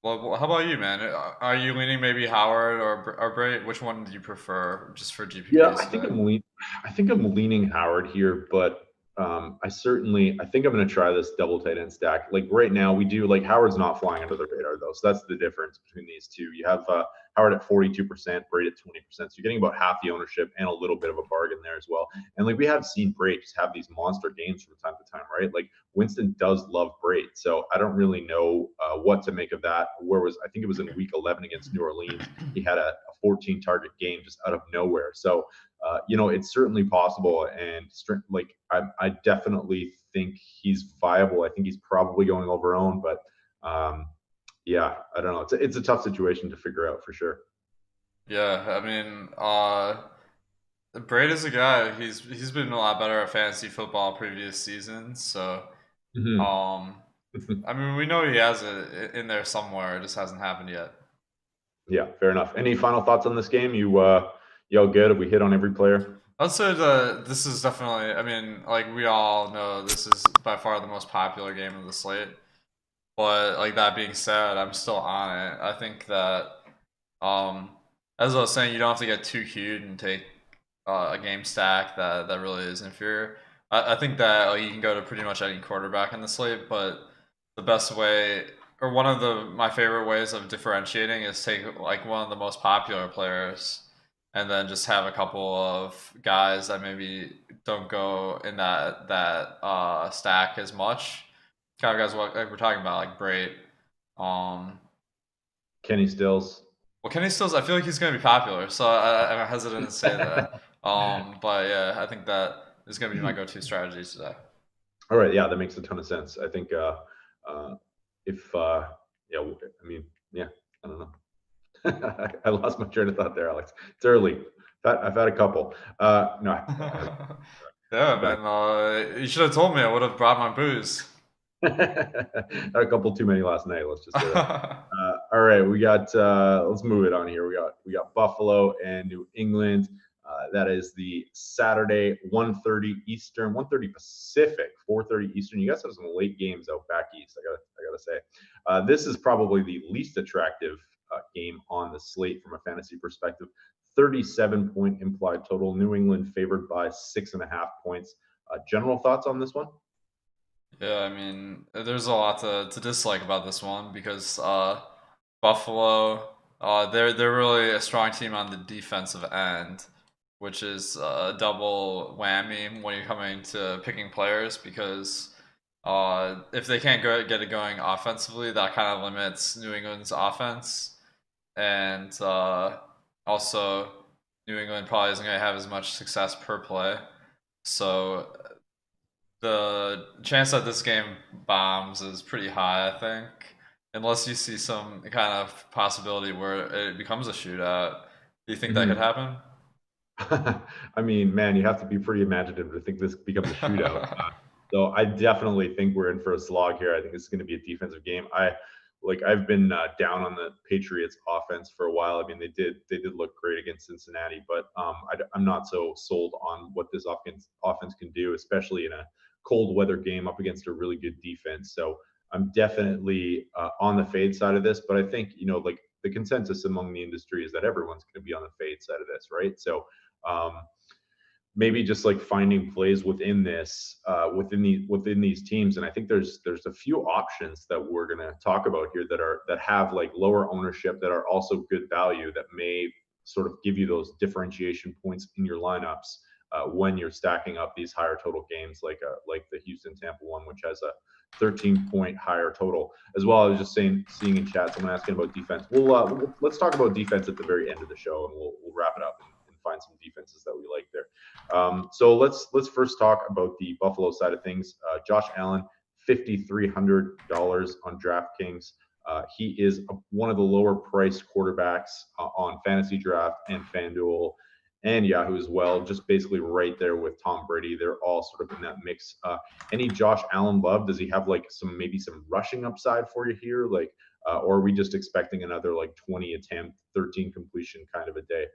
well, how about you, man? Are you leaning maybe Howard or Bray? Which one do you prefer, just for Yeah, GPPs today? I think I'm leaning Howard here, but I think I'm going to try this double tight end stack. Like right now, we do, like, Howard's not flying under the radar though, so that's the difference between these two. You have Howard at 42%, Brady at 20%, so you're getting about half the ownership and a little bit of a bargain there as well. And like we have seen Brady just have these monster games from time to time, right? Like Winston does love Brady, so I don't really know what to make of that. I think it was in Week 11 against New Orleans, he had a 14 target game just out of nowhere. So it's certainly possible, and like I definitely think he's viable. I think he's probably going over own, but yeah, I don't know. It's a tough situation to figure out for sure. Yeah, I mean, Braid is a guy. He's been a lot better at fantasy football previous seasons. So, Mhm. I mean, we know he has it in there somewhere. It just hasn't happened yet. Yeah, fair enough. Any final thoughts on this game? You all good? Have we hit on every player? I'd say this is definitely. I mean, like we all know, this is by far the most popular game of the slate. But like that being said, I'm still on it. I think that, um, as I was saying, you don't have to get too cute and take a game stack that really is inferior. I think that like, you can go to pretty much any quarterback in the slate, but the best way, or one of my favorite ways of differentiating is take like one of the most popular players and then just have a couple of guys that maybe don't go in that stack as much. Kind of guys like we're talking about, like Brait. Um, Kenny Stills. well, Kenny Stills, I feel like he's going to be popular, so I'm hesitant to say that. But yeah, I think that is going to be my go-to strategy today. All right, yeah, that makes a ton of sense. I think if yeah, I mean, yeah, I don't know. I lost my train of thought there, Alex. It's early. I've had a couple. No, Yeah, man. You should have told me. I would have brought my booze. had a couple too many last night. Let's just say that. All right, we got. Let's move it on here. We got Buffalo and New England. That is the Saturday 1:30 Eastern, 1:30 Pacific, 4:30 Eastern. You guys have some late games out back east. I gotta say, this is probably the least attractive game on the slate from a fantasy perspective. 37-point implied total. New England favored by 6.5 points. General thoughts on this one? Yeah, I mean, there's a lot to dislike about this one because Buffalo, they're really a strong team on the defensive end. which is a double whammy when you're coming to picking players because if they can't get it going offensively, that kind of limits New England's offense. And also, New England probably isn't going to have as much success per play. So the chance that this game bombs is pretty high, I think. Unless you see some kind of possibility where it becomes a shootout. Do you think that could happen? I mean, man, you have to be pretty imaginative to think this becomes a shootout. So I definitely think we're in for a slog here. I think this is going to be a defensive game. I've been down on the Patriots offense for a while. I mean, they did look great against Cincinnati, but I'm not so sold on what this offense can do, especially in a cold weather game up against a really good defense. So I'm definitely on the fade side of this, but I think like the consensus among the industry is that everyone's going to be on the fade side of this, right? So maybe just like finding plays within this within these teams, and I think there's a few options that we're going to talk about here that have like lower ownership that are also good value that may sort of give you those differentiation points in your lineups when you're stacking up these higher total games like the Houston Tampa one, which has a 13-point higher total as well. I was just seeing in chat someone asking about defense. Let's talk about defense at the very end of the show, and we'll wrap it up and find some defenses that we like there. So let's first talk about the Buffalo side of things. Josh Allen, $5,300 on DraftKings. He is one of the lower priced quarterbacks on FantasyDraft and FanDuel and Yahoo as well, just basically right there with Tom Brady. They're all sort of in that mix. Any Josh Allen love? Does he have like maybe some rushing upside for you here? Like, or are we just expecting another like 20 attempt, 13 completion kind of a day?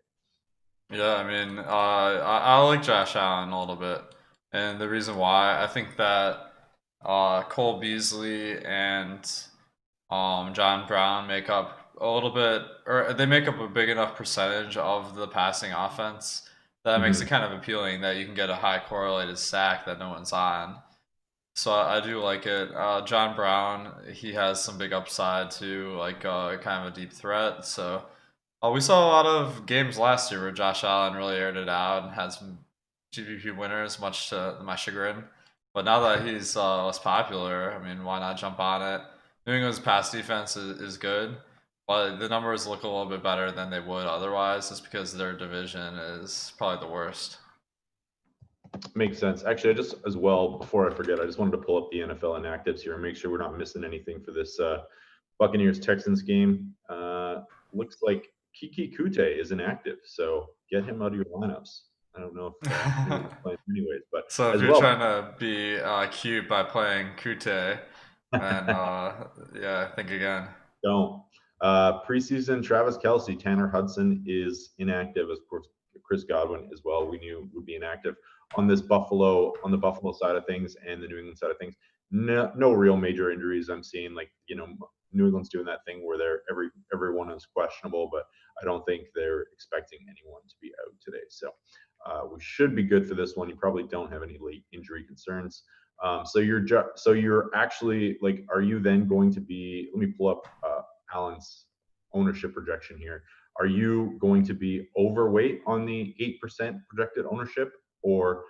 Yeah, I mean, I like Josh Allen a little bit, and the reason why I think that Cole Beasley and John Brown make up a little bit, or they make up a big enough percentage of the passing offense that makes it kind of appealing that you can get a high correlated sack that no one's on. So I do like it. John Brown, he has some big upside too, like kind of a deep threat. So we saw a lot of games last year where Josh Allen really aired it out and had some GPP winners, much to my chagrin. But now that he's less popular, I mean, why not jump on it? New England's pass defense is good, but the numbers look a little bit better than they would otherwise, just because their division is probably the worst. Makes sense. Actually, as well, before I forget, I just wanted to pull up the NFL Inactives here and make sure we're not missing anything for this Buccaneers-Texans game. Looks like Kiki Kute is inactive, so get him out of your lineups. I don't know if he's playing anyways, but so if you're trying to be cute by playing Kute, then yeah, think again. Don't. Preseason, Travis Kelce, Tanner Hudson is inactive, of course. Chris Godwin as well, we knew would be inactive on the Buffalo side of things and the New England side of things. No real major injuries I'm seeing. Like, New England's doing that thing where everyone is questionable, but I don't think they're expecting anyone to be out today. So we should be good for this one. You probably don't have any late injury concerns. So you're actually like, are you then going to be? Let me pull up Allen's ownership projection here. Are you going to be overweight on the 8% projected ownership, or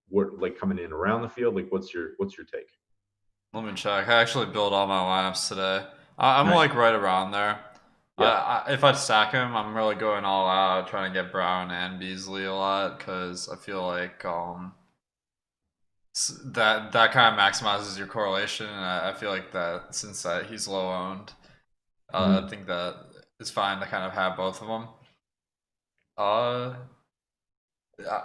what, like coming in around the field? Like, what's your take? Let me check. I actually built all my lineups today. I'm nice. Like right around there. Yeah. If I stack him, I'm really going all out, trying to get Brown and Beasley a lot because I feel like that kind of maximizes your correlation, and I feel like that since he's low owned, I think that it's fine to kind of have both of them.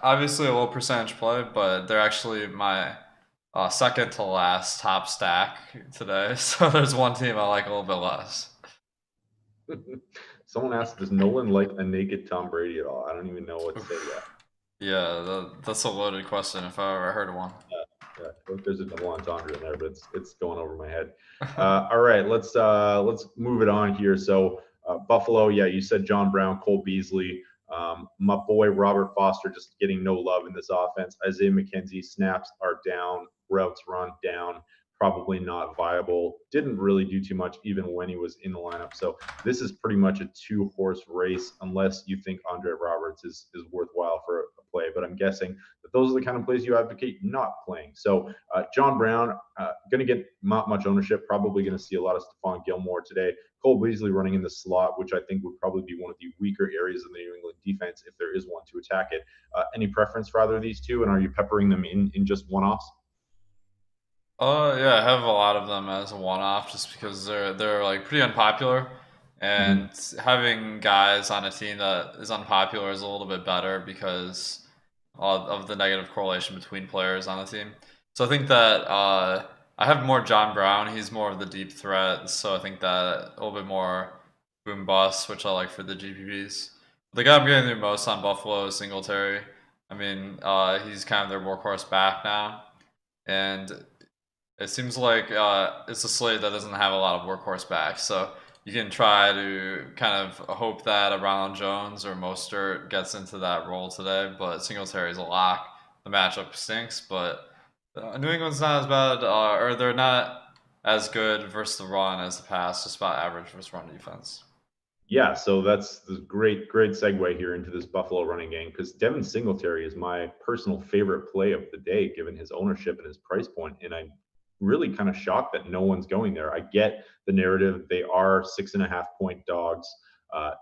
Obviously a low percentage play, but they're actually my second to last top stack today. So there's one team I like a little bit less. Someone asked, does Nolan like a naked Tom Brady at all? I don't even know what to say to that. Yeah, that's a loaded question if I ever heard of one. Yeah, there's a double entendre in there, but it's going over my head. All right, let's move it on here. So Buffalo, yeah, you said John Brown, Cole Beasley, my boy Robert Foster just getting no love in this offense. Isaiah McKenzie snaps are down, routes run down. probably not viable. Didn't really do too much even when he was in the lineup. So this is pretty much a 2-horse race unless you think Andre Roberts is worthwhile for a play. But I'm guessing that those are the kind of plays you advocate not playing. So John Brown, going to get not much ownership, probably going to see a lot of Stephon Gilmore today. Cole Beasley running in the slot, which I think would probably be one of the weaker areas of the New England defense if there is one to attack it. Any preference for either of these two, and are you peppering them in just one-offs? Yeah, I have a lot of them as a one-off just because they're like pretty unpopular, and having guys on a team that is unpopular is a little bit better because of the negative correlation between players on the team. So I think that I have more John Brown. He's more of the deep threat, so I think that a little bit more boom bust, which I like for the GPPs. The guy I'm getting the most on Buffalo is Singletary. I mean, he's kind of their workhorse back now, and it seems like it's a slate that doesn't have a lot of workhorse backs, so you can try to kind of hope that a Ronald Jones or Mostert gets into that role today, but Singletary is a lock. The matchup stinks, but New England's not as bad, or they're not as good versus the run as the pass, just about average versus run defense. Yeah, so that's the great segue here into this Buffalo running game because Devin Singletary is my personal favorite play of the day given his ownership and his price point, and I'm really kind of shocked that no one's going there. I get the narrative; they are 6.5-point dogs.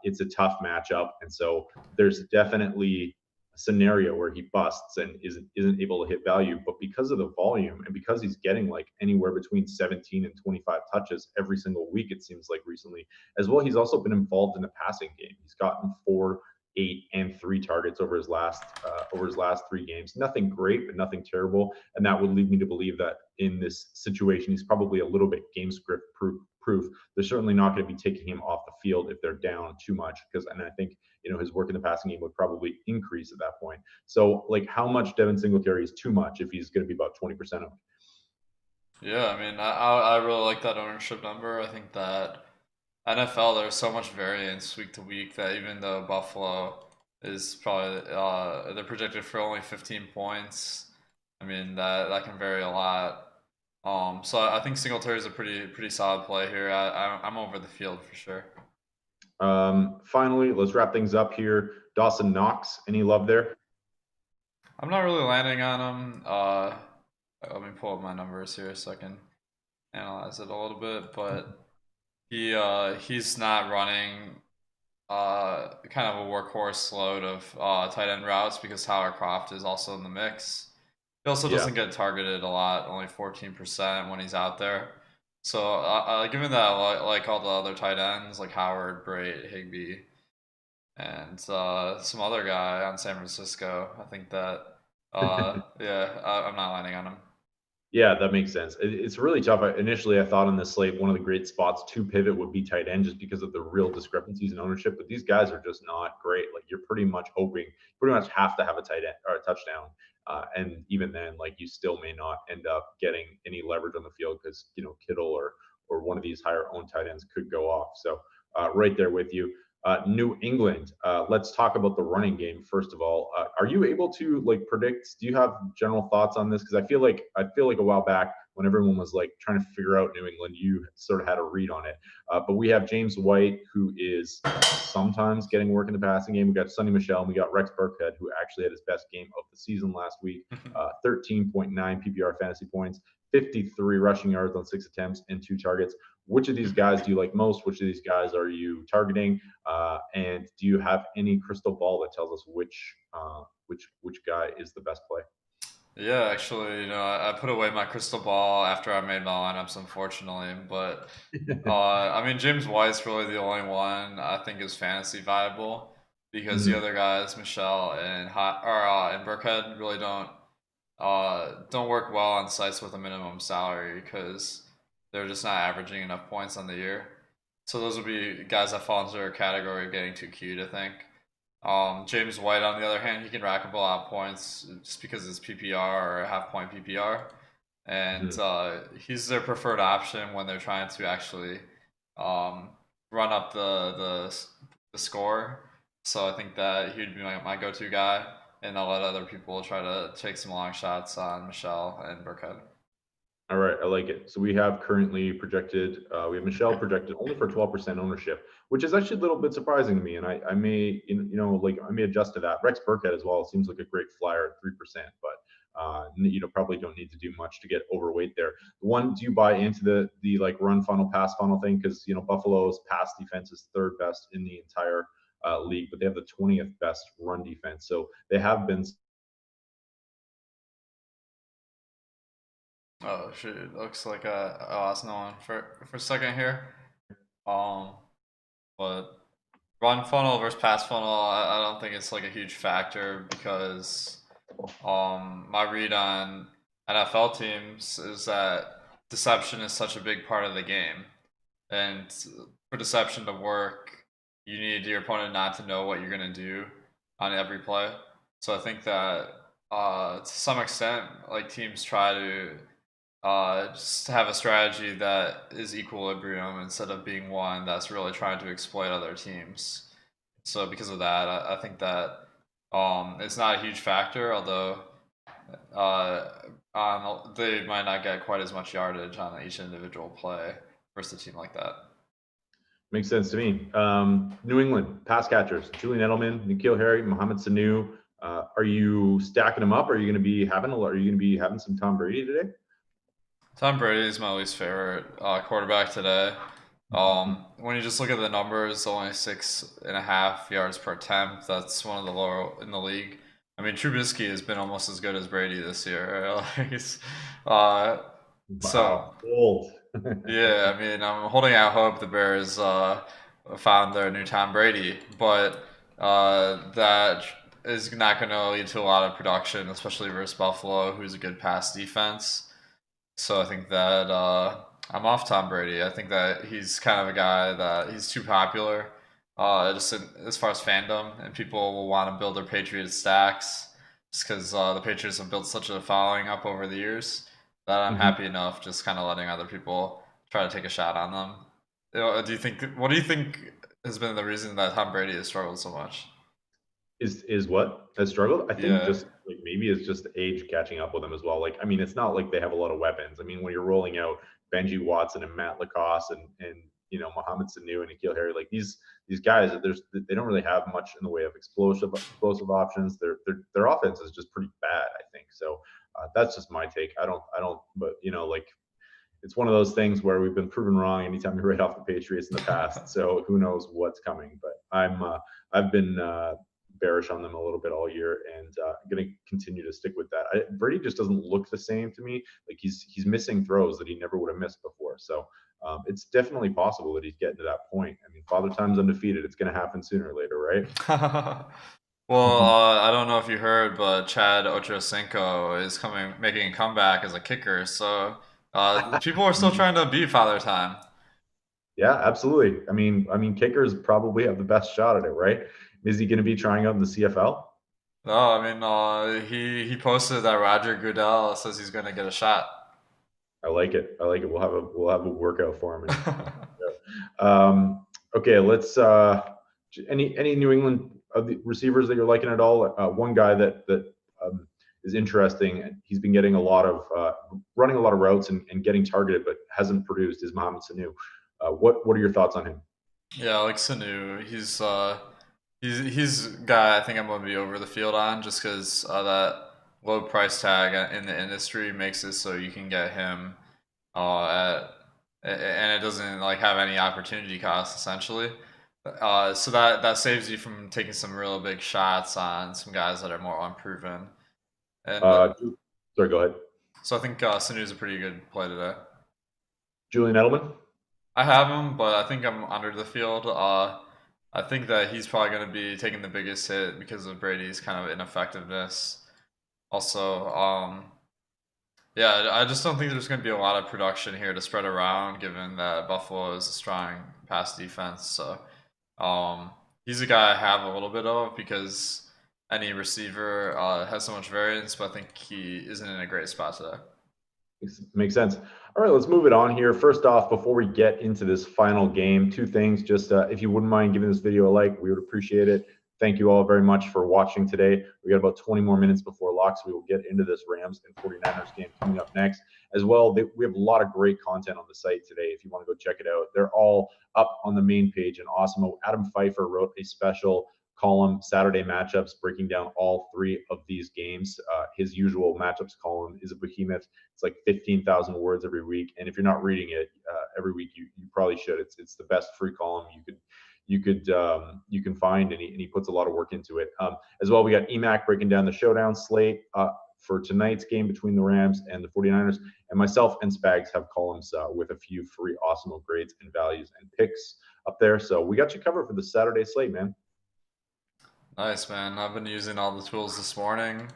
It's a tough matchup, and so there's definitely a scenario where he busts and isn't able to hit value. But because of the volume and because he's getting like anywhere between 17 and 25 touches every single week, it seems like recently as well. He's also been involved in the passing game. He's gotten 4, 8, and 3 targets over his last 3 games. Nothing great, but nothing terrible. And that would lead me to believe that in this situation, he's probably a little bit game script proof. They're certainly not going to be taking him off the field if they're down too much and I think his work in the passing game would probably increase at that point. So like how much Devin Singletary is too much if he's going to be about 20% of it? Yeah, I mean, I really like that ownership number. I think that NFL, there's so much variance week to week that even though Buffalo is probably they're projected for only 15 points, I mean that can vary a lot. So I think Singletary is a pretty solid play here. I'm over the field for sure. Finally, let's wrap things up here. Dawson Knox, any love there? I'm not really landing on him. Let me pull up my numbers here so I can analyze it a little bit, but he's not running kind of a workhorse load of tight end routes because Tyler Kroft is also in the mix. He also doesn't get targeted a lot, only 14% when he's out there. So given that I like all the other tight ends like Howard, Brait, Higbee, and some other guy on San Francisco, I think that I'm not landing on him. Yeah, that makes sense. It's really tough. Initially, I thought on this slate, one of the great spots to pivot would be tight end just because of the real discrepancies in ownership. But these guys are just not great. Like you're pretty much have to have a tight end or a touchdown. And even then, like you still may not end up getting any leverage on the field because, Kittle or one of these higher owned tight ends could go off. So right there with you. New England. Let's talk about the running game first of all. Are you able to predict? Do you have general thoughts on this? Because I feel like a while back when everyone was trying to figure out New England, you sort of had a read on it. But we have James White, who is sometimes getting work in the passing game. We got Sonny Michel, and we got Rex Burkhead, who actually had his best game of the season last week. 13.9 PPR fantasy points, 53 rushing yards on 6 attempts and 2 targets. Which of these guys do you like most? Which of these guys are you targeting? And do you have any crystal ball that tells us which guy is the best play? Yeah, actually, I put away my crystal ball after I made my lineups, unfortunately. But I mean, James White's really the only one I think is fantasy viable because the other guys, Michelle and Burkhead, really don't work well on sites with a minimum salary because they're just not averaging enough points on the year. So those would be guys that fall into their category of getting too cute, I think. James White, on the other hand, he can rack up a lot of points just because it's PPR or half-point PPR. And he's their preferred option when they're trying to actually run up the score. So I think that he'd be my go-to guy. And I'll let other people try to take some long shots on Michelle and Burkhead. All right, I like it. So we have currently projected, we have Michelle projected only for 12% ownership, which is actually a little bit surprising to me. And I may, I may adjust to that. Rex Burkhead as well seems like a great flyer at 3%, but probably don't need to do much to get overweight there. One, do you buy into the like run funnel, pass funnel thing? Because Buffalo's pass defense is third best in the entire league, but they have the 20th best run defense. So they have been. Oh shoot! It looks like I lost no one for a second here. But run funnel versus pass funnel, I don't think it's like a huge factor because my read on NFL teams is that deception is such a big part of the game, and for deception to work, you need your opponent not to know what you're gonna do on every play. So I think that to some extent, like teams try to just have a strategy that is equilibrium instead of being one that's really trying to exploit other teams. So because of that, I think that it's not a huge factor, although they might not get quite as much yardage on each individual play versus a team like that. Makes sense to me. New England pass catchers: Julian Edelman, N'Keal Harry, Mohamed Sanu. Are you stacking them up? Are you going to be having some Tom Brady today? Tom Brady is my least favorite quarterback today. When you just look at the numbers, only 6.5 yards per attempt. That's one of the lower in the league. I mean, Trubisky has been almost as good as Brady this year. So old. yeah, I mean, I'm holding out hope the Bears found their new Tom Brady, but that is not going to lead to a lot of production, especially versus Buffalo, who's a good pass defense. So I think that I'm off Tom Brady. I think that he's kind of a guy that he's too popular, just as far as fandom, and people will want to build their Patriots stacks just because the Patriots have built such a following up over the years that I'm happy enough just kind of letting other people try to take a shot on them. What do you think has been the reason that Tom Brady has struggled so much? Is what has struggled? I think Yeah. just like maybe it's just age catching up with them as well. Like, I mean, it's not like they have a lot of weapons. I mean, when you're rolling out Benji Watson and Matt Lacoste and Mohamed Sanu and N'Keal Harry, like these guys, they don't really have much in the way of explosive options. Their offense is just pretty bad, I think. So that's just my take. I don't, but like it's one of those things where we've been proven wrong anytime we write off the Patriots in the past. So who knows what's coming? But I've been bearish on them a little bit all year, and I'm going to continue to stick with that. Brady just doesn't look the same to me. Like he's missing throws that he never would have missed before. So it's definitely possible that he's getting to that point. I mean, Father Time's undefeated. It's going to happen sooner or later, right? Well, I don't know if you heard, but Chad Ochocinco is making a comeback as a kicker. So people are still trying to beat Father Time. Yeah, absolutely. I mean, kickers probably have the best shot at it, right? Is he going to be trying out in the CFL? No, I mean, he posted that Roger Goodell says he's going to get a shot. I like it. We'll have a workout for him. Okay, let's. Any New England receivers that you're liking at all? One guy that is interesting. He's been getting running a lot of routes and getting targeted, but hasn't produced. Is Mohamed Sanu? What are your thoughts on him? Yeah, I like Sanu. He's a guy I think I'm going to be over the field on just because that low price tag in the industry makes it so you can get him and it doesn't like have any opportunity cost essentially. So that saves you from taking some real big shots on some guys that are more unproven. And sorry, go ahead. So I think Sanu is a pretty good play today. Julian Edelman? I have him, but I think I'm under the field. I think that he's probably going to be taking the biggest hit because of Brady's kind of ineffectiveness. Also, yeah, I just don't think there's going to be a lot of production here to spread around, given that Buffalo is a strong pass defense. So he's a guy I have a little bit of because any receiver has so much variance, but I think he isn't in a great spot today. Makes sense. All right, let's move it on here. First off, before we get into this final game, two things. Just if you wouldn't mind giving this video a like, we would appreciate it. Thank you all very much for watching today. We got about 20 more minutes before locks. We will get into this Rams and 49ers game coming up next. as well. We have a lot of great content on the site today. If you want to go check it out, they're all up on the main page. And awesome. Adam Pfeiffer wrote a special column, Saturday matchups, breaking down all three of these games. His usual matchups column is a behemoth. It's like 15,000 words every week. And if you're not reading it every week, you probably should. It's the best free column you can find, and he puts a lot of work into it. As well, we got EMAC breaking down the showdown slate for tonight's game between the Rams and the 49ers. And myself and Spags have columns with a few free awesome grades and values and picks up there. So we got you covered for the Saturday slate, man. Nice, man. I've been using all the tools this morning.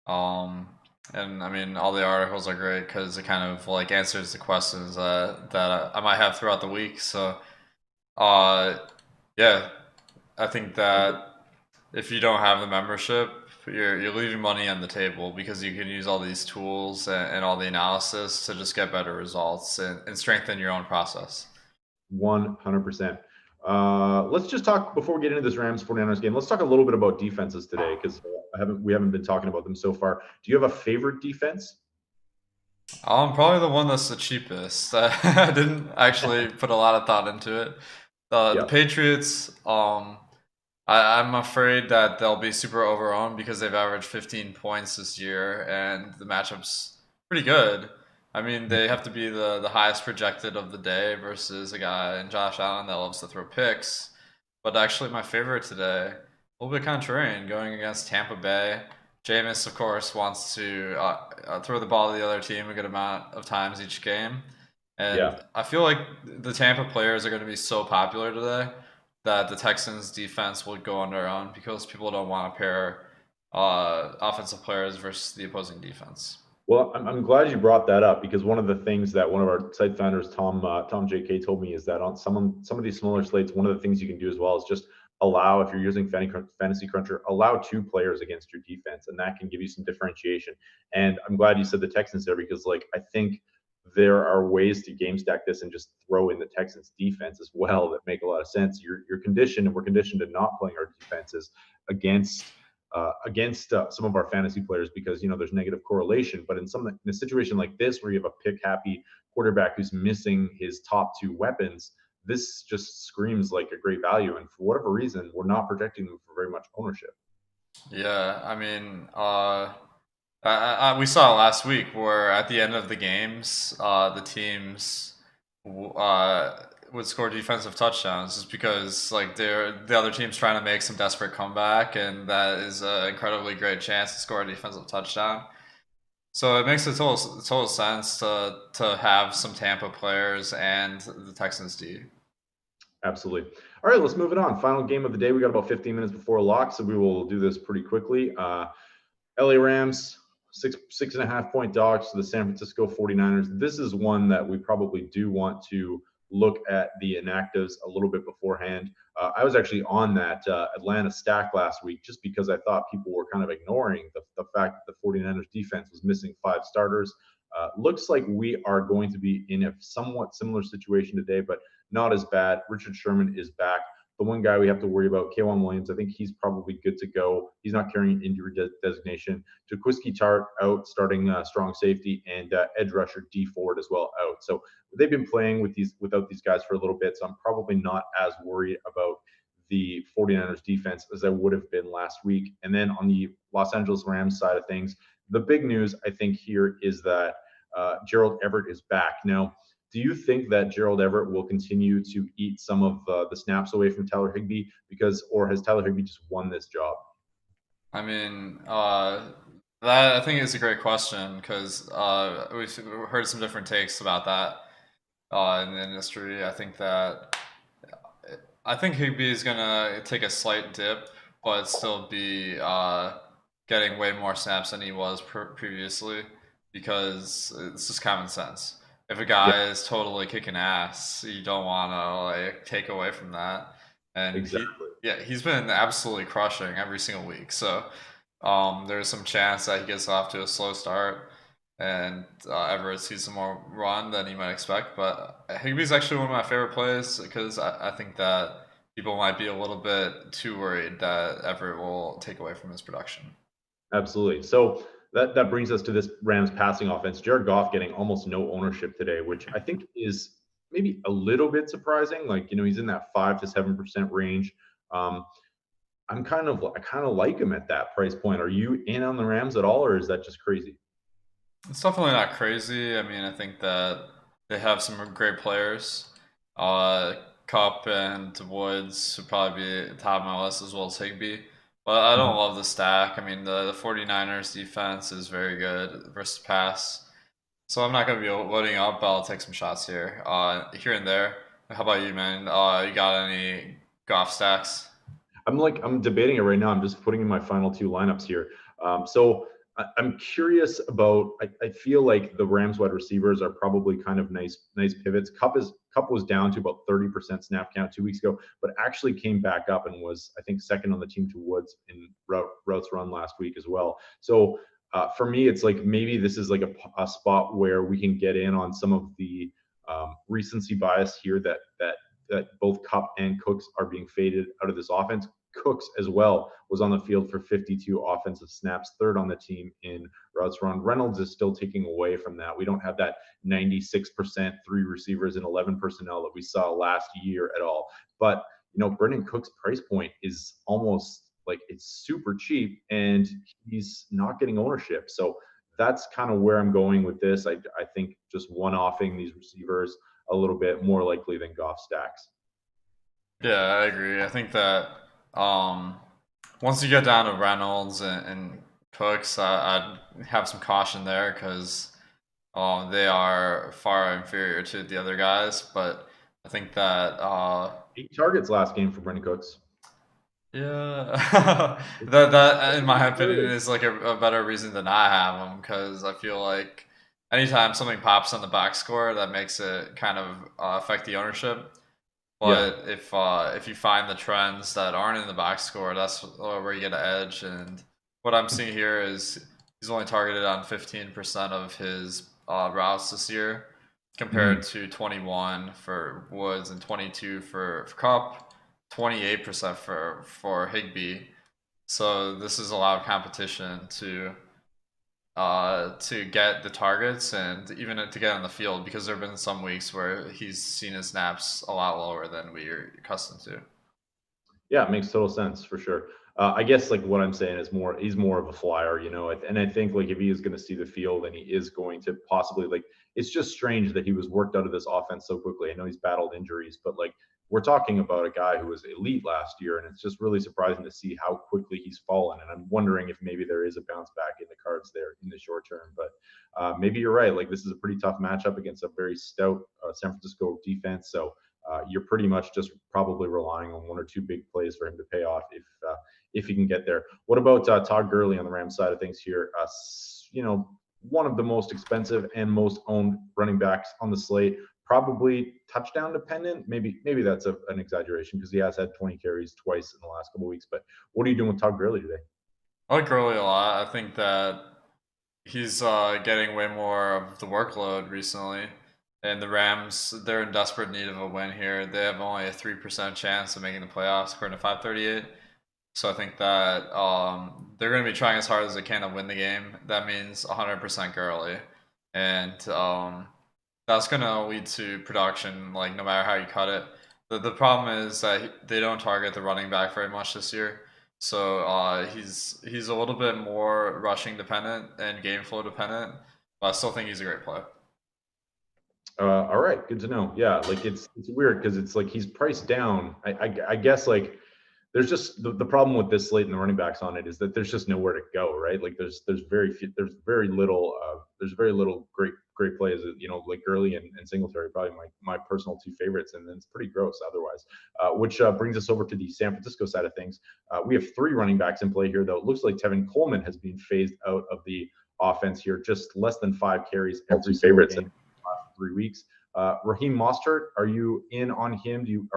And I mean, all the articles are great because it kind of like answers the questions that I might have throughout the week. So, yeah, I think that if you don't have the membership, you're leaving money on the table because you can use all these tools and all the analysis to just get better results and strengthen your own process. 100%. Let's just talk before we get into this Rams 49ers game. Let's talk a little bit about defenses today because we haven't been talking about them so far. Do you have a favorite defense? Probably the one that's the cheapest. I didn't actually put a lot of thought into it. The Patriots, I'm afraid that they'll be super overowned because they've averaged 15 points this year and the matchup's pretty good. I mean, they have to be the highest projected of the day versus a guy in Josh Allen that loves to throw picks. But actually, my favorite today, a little bit contrarian, going against Tampa Bay. Jameis, of course, wants to throw the ball to the other team a good amount of times each game. And I feel like the Tampa players are going to be so popular today that the Texans defense will go on their own because people don't want to pair offensive players versus the opposing defense. Well, I'm glad you brought that up because one of the things that one of our site founders, Tom JK, told me is that on some of these smaller slates, one of the things you can do as well is just allow, if you're using Fantasy Cruncher, allow two players against your defense, and that can give you some differentiation. And I'm glad you said the Texans there because, like, I think there are ways to game stack this and just throw in the Texans defense as well that make a lot of sense. You're conditioned, and we're conditioned to not playing our defenses against some of our fantasy players because there's negative correlation. But in a situation like this where you have a pick happy quarterback who's missing his top two weapons, this just screams like a great value. And for whatever reason, we're not projecting them for very much ownership. Yeah, I mean, we saw last week where at the end of the games, the teams would score defensive touchdowns just because like the other team's trying to make some desperate comeback, and that is an incredibly great chance to score a defensive touchdown. So it makes a total sense to have some Tampa players and the Texans D. Absolutely. All right, let's move it on. Final game of the day. We got about 15 minutes before lock, so we will do this pretty quickly. LA Rams, 6.5 point dogs to the San Francisco 49ers. This is one that we probably do want to look at the inactives a little bit beforehand. I was actually on that Atlanta stack last week just because I thought people were kind of ignoring the fact that the 49ers defense was missing 5 starters. Looks like we are going to be in a somewhat similar situation today, but not as bad. Richard Sherman is back. The one guy we have to worry about, K'Wan Williams, I think he's probably good to go. He's not carrying an injury designation. Jaquiski Tart out, starting strong safety, and edge rusher D Ford as well out. So they've been playing without these guys for a little bit, so I'm probably not as worried about the 49ers defense as I would have been last week. And then on the Los Angeles Rams side of things, the big news I think here is that Gerald Everett is back. Now, do you think that Gerald Everett will continue to eat some of the snaps away from Tyler Higbee or has Tyler Higbee just won this job? I mean, that I think is a great question because we've heard some different takes about that in the industry. I think Higbee is gonna take a slight dip, but still be getting way more snaps than he was previously because it's just common sense. If a guy is totally kicking ass, you don't want to take away from that. And exactly. He's been absolutely crushing every single week. So there's some chance that he gets off to a slow start and Everett sees some more run than he might expect. But Higbee's actually one of my favorite plays because I think that people might be a little bit too worried that Everett will take away from his production. Absolutely. So that brings us to this Rams passing offense. Jared Goff getting almost no ownership today, which I think is maybe a little bit surprising. Like, he's in that 5 to 7% range. I kind of like him at that price point. Are you in on the Rams at all, or is that just crazy? It's definitely not crazy. I mean, I think that they have some great players. Cup and Woods would probably be top of my list, as well as Higbee. But I don't love the stack. I mean, the 49ers defense is very good versus pass. So I'm not going to be loading up, but I'll take some shots here and there. How about you, man? You got any golf stacks? I'm debating it right now. I'm just putting in my final two lineups here. So I'm curious about. I feel like the Rams wide receivers are probably kind of nice pivots. Cup was down to about 30% snap count 2 weeks ago, but actually came back up and was, I think, second on the team to Woods in routes run last week as well. So for me, it's like maybe this is like a spot where we can get in on some of the recency bias here that both Cup and Cooks are being faded out of this offense. Cooks as well was on the field for 52 offensive snaps, third on the team in routes run. Reynolds is still taking away from that. We don't have that 96% 3 receivers and 11 personnel that we saw last year at all. But, Brendan Cook's price point is almost like it's super cheap and he's not getting ownership. So that's kind of where I'm going with this. I think just one-offing these receivers a little bit more likely than Goff stacks. Yeah, I agree. I think that once you get down to Reynolds and Cooks, I'd have some caution there because they are far inferior to the other guys. But I think that 8 targets last game for Brendan Cooks. Yeah, that in my opinion is like a better reason to not have him because I feel like anytime something pops on the box score, that makes it kind of affect the ownership. But if you find the trends that aren't in the box score, that's where you get an edge. And what I'm seeing here is he's only targeted on 15% of his routes this year, compared to 21 for Woods and 22 for Cup, 28% for Higbee. So this is a lot of competition to get the targets and even to get on the field, because there have been some weeks where he's seen his snaps a lot lower than we're accustomed to. Yeah, it makes total sense for sure. I guess like what I'm saying is he's more of a flyer, and I think like if he is going to see the field and he is going to possibly it's just strange that he was worked out of this offense so quickly. I know he's battled injuries, but like we're talking about a guy who was elite last year, and it's just really surprising to see how quickly he's fallen. And I'm wondering if maybe there is a bounce back in the cards there in the short term. But maybe you're right. Like this is a pretty tough matchup against a very stout San Francisco defense. So you're pretty much just probably relying on 1 or 2 big plays for him to pay off if he can get there. What about Todd Gurley on the Rams side of things here? One of the most expensive and most owned running backs on the slate. Probably touchdown dependent. Maybe that's an exaggeration because he has had 20 carries twice in the last couple of weeks. But what are you doing with Todd Gurley today? I like Gurley a lot. I think that he's getting way more of the workload recently. And the Rams, they're in desperate need of a win here. They have only a 3% chance of making the playoffs according to 538. So I think that they're going to be trying as hard as they can to win the game. That means 100% Gurley. And that's going to lead to production, like no matter how you cut it. The problem is that they don't target the running back very much this year. So he's a little bit more rushing dependent and game flow dependent. But I still think he's a great play. All right, good to know. Yeah, like it's weird because it's like he's priced down. I guess like there's just the problem with this slate and the running backs on it is that there's just nowhere to go, right? Like there's very little great plays. Like Gurley and Singletary, probably my personal 2 favorites, and then it's pretty gross otherwise. Which brings us over to the San Francisco side of things. We have 3 running backs in play here, though. It looks like Tevin Coleman has been phased out of the offense here, just less than 5 carries every favorites. 3 weeks. Raheem Mostert, are you in on him?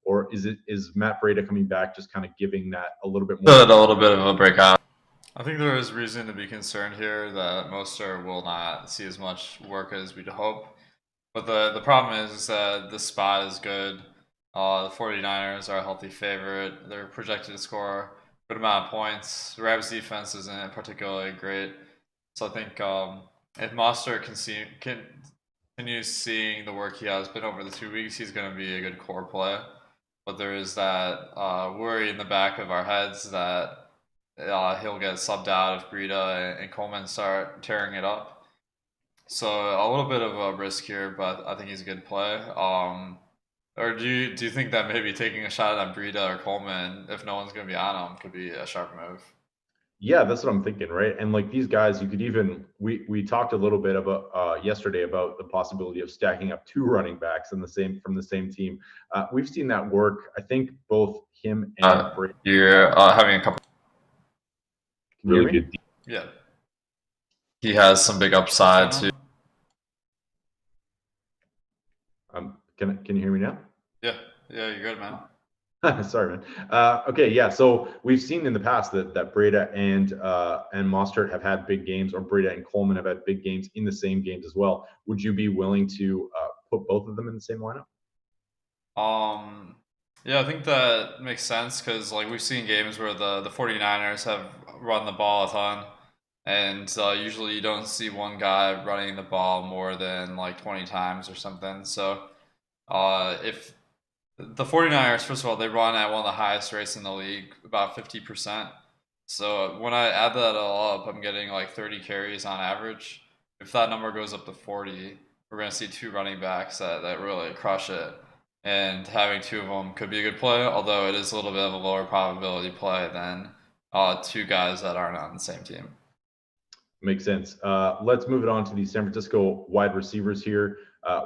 Or is Matt Breida coming back, just kind of giving that a little bit more? A little bit of a breakout. I think there is reason to be concerned here that Mostert will not see as much work as we'd hope. But the problem is that the spot is good. The 49ers are a healthy favorite. They're projected to score a good amount of points. The Rams defense isn't particularly great. So I think if Mostert continues seeing the work he has been over the 2 weeks, he's going to be a good core play. But there is that worry in the back of our heads that he'll get subbed out if Breida and Coleman start tearing it up. So a little bit of a risk here, but I think he's a good play. Or do you think that maybe taking a shot on Breida or Coleman, if no one's going to be on him, could be a sharp move? Yeah, that's what I'm thinking, right? And like these guys, you could even we talked a little bit about yesterday about the possibility of stacking up 2 running backs from the same team. We've seen that work. I think both him and Brady. You're having a couple. Can you hear me? Yeah. He has some big upside too. Can you hear me now? Yeah, you're good, man. Sorry, man. Okay, yeah. So we've seen in the past that Breida and Mostert have had big games, or Breida and Coleman have had big games in the same games as well. Would you be willing to put both of them in the same lineup? Yeah, I think that makes sense because like we've seen games where the 49ers have run the ball a ton, and usually you don't see one guy running the ball more than like 20 times or something. So if the 49ers, first of all, they run at one of the highest rates in the league, about 50%. So when I add that all up, I'm getting like 30 carries on average. If that number goes up to 40, we're going to see 2 running backs that really crush it. And having 2 of them could be a good play, although it is a little bit of a lower probability play than 2 guys that aren't on the same team. Makes sense. Let's move it on to the San Francisco wide receivers here.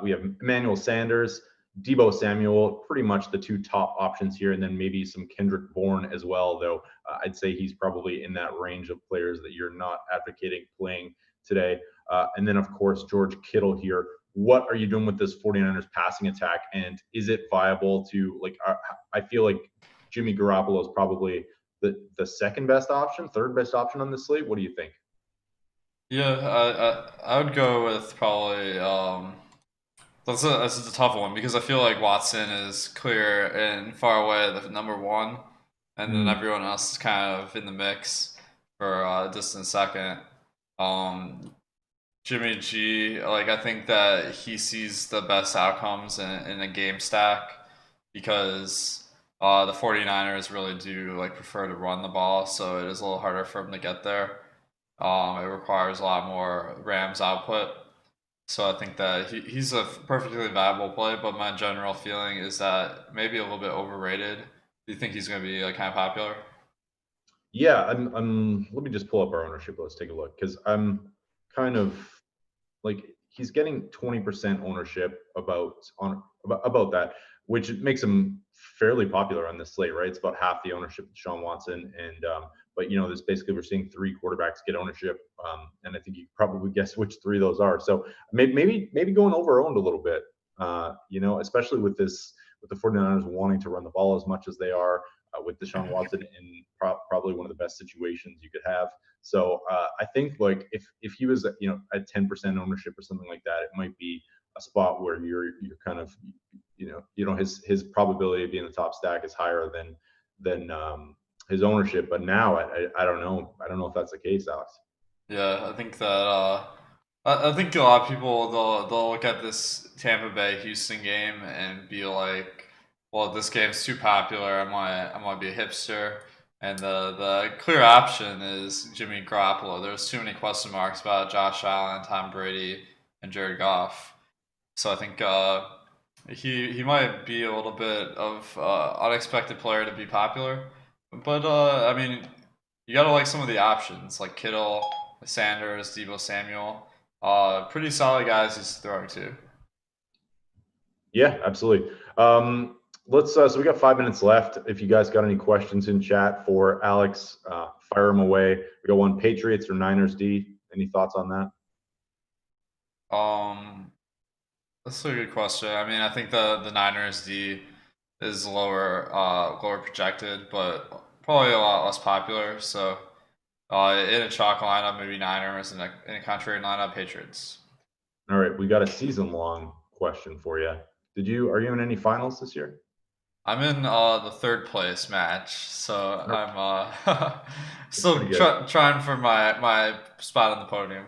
We have Emmanuel Sanders, Deebo Samuel, pretty much the 2 top options here, and then maybe some Kendrick Bourne as well, though I'd say he's probably in that range of players that you're not advocating playing today. And then, of course, George Kittle here. What are you doing with this 49ers passing attack, and is it viable to, like, I feel like Jimmy Garoppolo is probably the second best option, third best option on this slate. What do you think? Yeah, I would go with probably that's a tough one because I feel like Watson is clear and far away the number 1, and then everyone else is kind of in the mix for a distant second. Jimmy G, like I think that he sees the best outcomes in a game stack because the 49ers really do like prefer to run the ball, so it is a little harder for him to get there. It requires a lot more Rams output. So I think that he's a perfectly viable play, but my general feeling is that maybe a little bit overrated. Do you think he's going to be like kind of popular? Yeah, I'm. Let me just pull up our ownership. Let's take a look because I'm kind of like he's getting 20% ownership about that, which makes him fairly popular on this slate, right? It's about half the ownership of Deshaun Watson, and but this basically we're seeing 3 quarterbacks get ownership, and I think you can probably guess which 3 those are. So maybe going over owned a little bit, especially with the 49ers wanting to run the ball as much as they are. With Deshaun Watson in probably one of the best situations you could have. So I think like if he was at 10% ownership or something like that, it might be a spot where you're kind of his probability of being the top stack is higher than his ownership. But now I don't know if that's the case, Alex. Yeah, I think that I think a lot of people they'll look at this Tampa Bay Houston game and be like, well, this game's too popular. I might be a hipster. And the clear option is Jimmy Garoppolo. There's too many question marks about Josh Allen, Tom Brady, and Jared Goff. So I think he might be a little bit of unexpected player to be popular. But I mean, you gotta like some of the options like Kittle, Sanders, Deebo Samuel. Pretty solid guys he's throwing to. Yeah, absolutely. Let's so we got 5 minutes left. If you guys got any questions in chat for Alex, fire them away. We got one: Patriots or Niners D. Any thoughts on that? That's a good question. I mean, I think the Niners D is lower projected, but probably a lot less popular. So in a chalk lineup, maybe Niners, in a contrary lineup, Patriots. All right, we got a season-long question for you. Are you in any finals this year? I'm in the third place match, so I'm still pretty good. trying for my spot on the podium.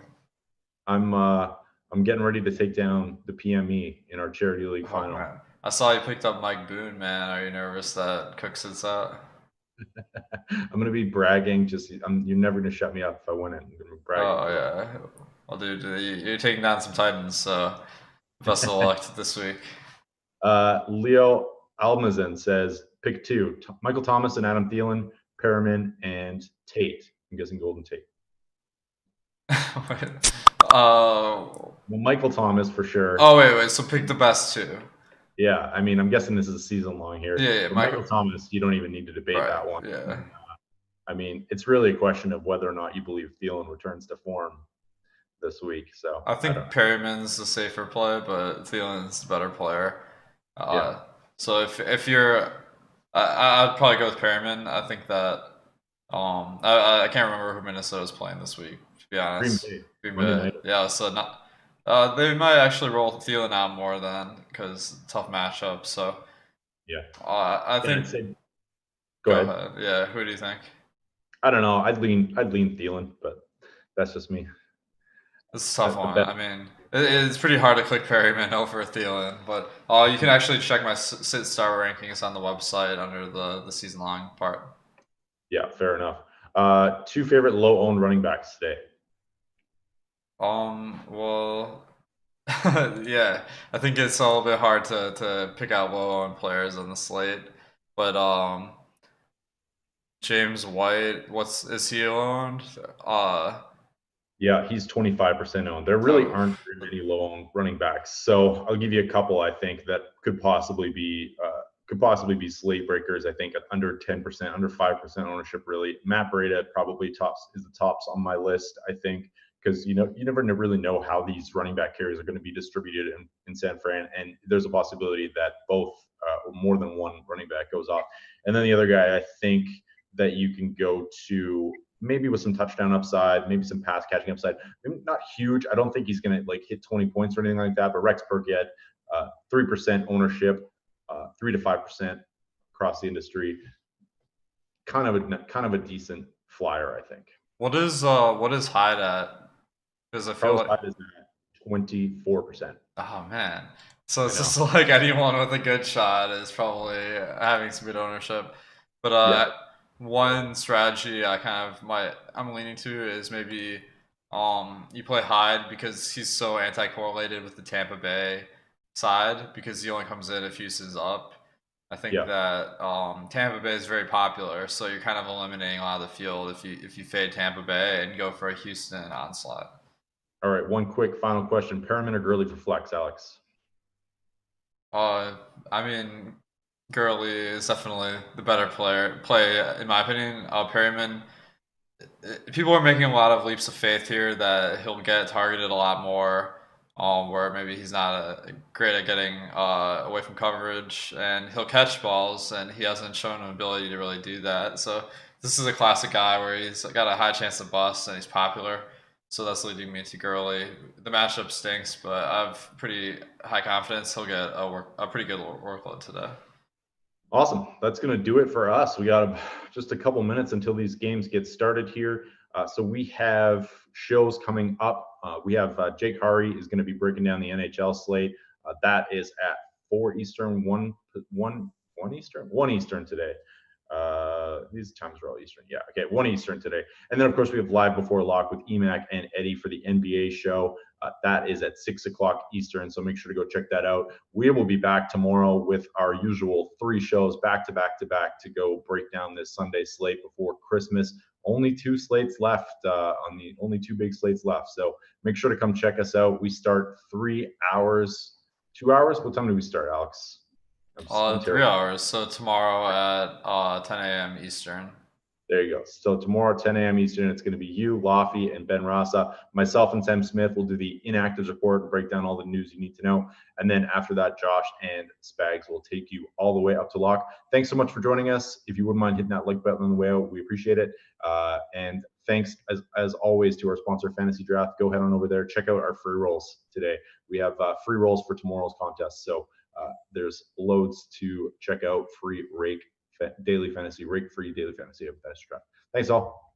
I'm getting ready to take down the PME in our charity league Oh final. man, I saw you picked up Mike Boone, man. Are you nervous that Cook sits out? I'm gonna be bragging. You're never gonna shut me up if I win it. I'm gonna be bragging. Oh yeah. Well, dude, you're taking down some Titans, so best of luck this week. Leo Almazen says pick 2: Michael Thomas and Adam Thielen, Perriman and Tate. I'm guessing Golden Tate. Well, Michael Thomas for sure. Oh wait. So pick the best 2. Yeah, I mean, I'm guessing this is a season long here. Yeah. Michael Thomas, you don't even need to debate that one. Yeah. I mean, it's really a question of whether or not you believe Thielen returns to form this week. So I think Perryman's the safer play, but Thielen's the better player. Yeah. So if you're, I'd probably go with Perryman. I think that I can't remember who Minnesota's playing this week. To be honest, Green Bay. Yeah. So not. They might actually roll Thielen out more than because tough matchup. So yeah. I think. Go ahead. Yeah. Who do you think? I don't know. I'd lean Thielen, but that's just me. It's a tough one. I mean, it's pretty hard to click Perryman over Thielen, but you can actually check my sit star rankings on the website under the season long part. Yeah, fair enough. 2 favorite low owned running backs today. Well, yeah, I think it's a little bit hard to pick out low owned players on the slate, but James White, is he owned? Yeah, he's 25% owned. There really aren't very many low-owned running backs. So I'll give you a couple I think that could possibly be slate breakers. I think under 10%, under 5% ownership really. Matt Breida probably is the tops on my list, I think, because you never really know how these running back carries are going to be distributed in San Fran, and there's a possibility that both or more than one running back goes off. And then the other guy I think that you can go to maybe with some touchdown upside, maybe some pass catching upside. Maybe not huge. I don't think he's going to hit 20 points or anything like that. But Rex Burkhead, 3% ownership, 3 to 5% across the industry. Kind of a decent flyer, I think. What is Hyde at? Because I feel like Hyde is at 24%. Oh man. So it's just like anyone with a good shot is probably having some good ownership. But one strategy I'm leaning to is maybe you play Hyde because he's so anti-correlated with the Tampa Bay side because he only comes in if Houston's up. I think that Tampa Bay is very popular, so you're kind of eliminating a lot of the field if you fade Tampa Bay and go for a Houston onslaught. All right, one quick final question: Perriman or Gurley for flex, Alex? I mean, Gurley is definitely the better play in my opinion. Perryman, people are making a lot of leaps of faith here that he'll get targeted a lot more, where maybe he's not great at getting away from coverage, and he'll catch balls, and he hasn't shown an ability to really do that. So this is a classic guy where he's got a high chance of bust, and he's popular. So that's leading me to Gurley. The matchup stinks, but I have pretty high confidence he'll get a pretty good workload today. Awesome. That's going to do it for us. We got just a couple minutes until these games get started here. So we have shows coming up. We have Jake Hari is going to be breaking down the NHL slate. That is at 4 Eastern, 1 Eastern today. These times are all Eastern. Yeah. Okay. 1 Eastern today. And then, of course, we have Live Before Lock with Emac and Eddie for the NBA show. That is at 6 o'clock Eastern. So make sure to go check that out. We will be back tomorrow with our usual 3 shows back to back to go break down this Sunday slate before Christmas. Only 2 slates left only 2 big slates left. So make sure to come check us out. We start 3 hours, 2 hours. What time do we start, Alex? 3 hours. So tomorrow at 10 a.m. Eastern. There you go. So tomorrow, 10 a.m. Eastern, it's going to be you, Laffy, and Ben Rasa. Myself and Sam Smith will do the Inactives report and break down all the news you need to know. And then after that, Josh and Spags will take you all the way up to lock. Thanks so much for joining us. If you wouldn't mind hitting that like button on the way out, we appreciate it. And thanks, as always, to our sponsor, FantasyDraft. Go head on over there. Check out our free rolls today. We have free rolls for tomorrow's contest. So there's loads to check out. Free rake daily fantasy, rake free daily fantasy of FantasyDraft. Thanks all.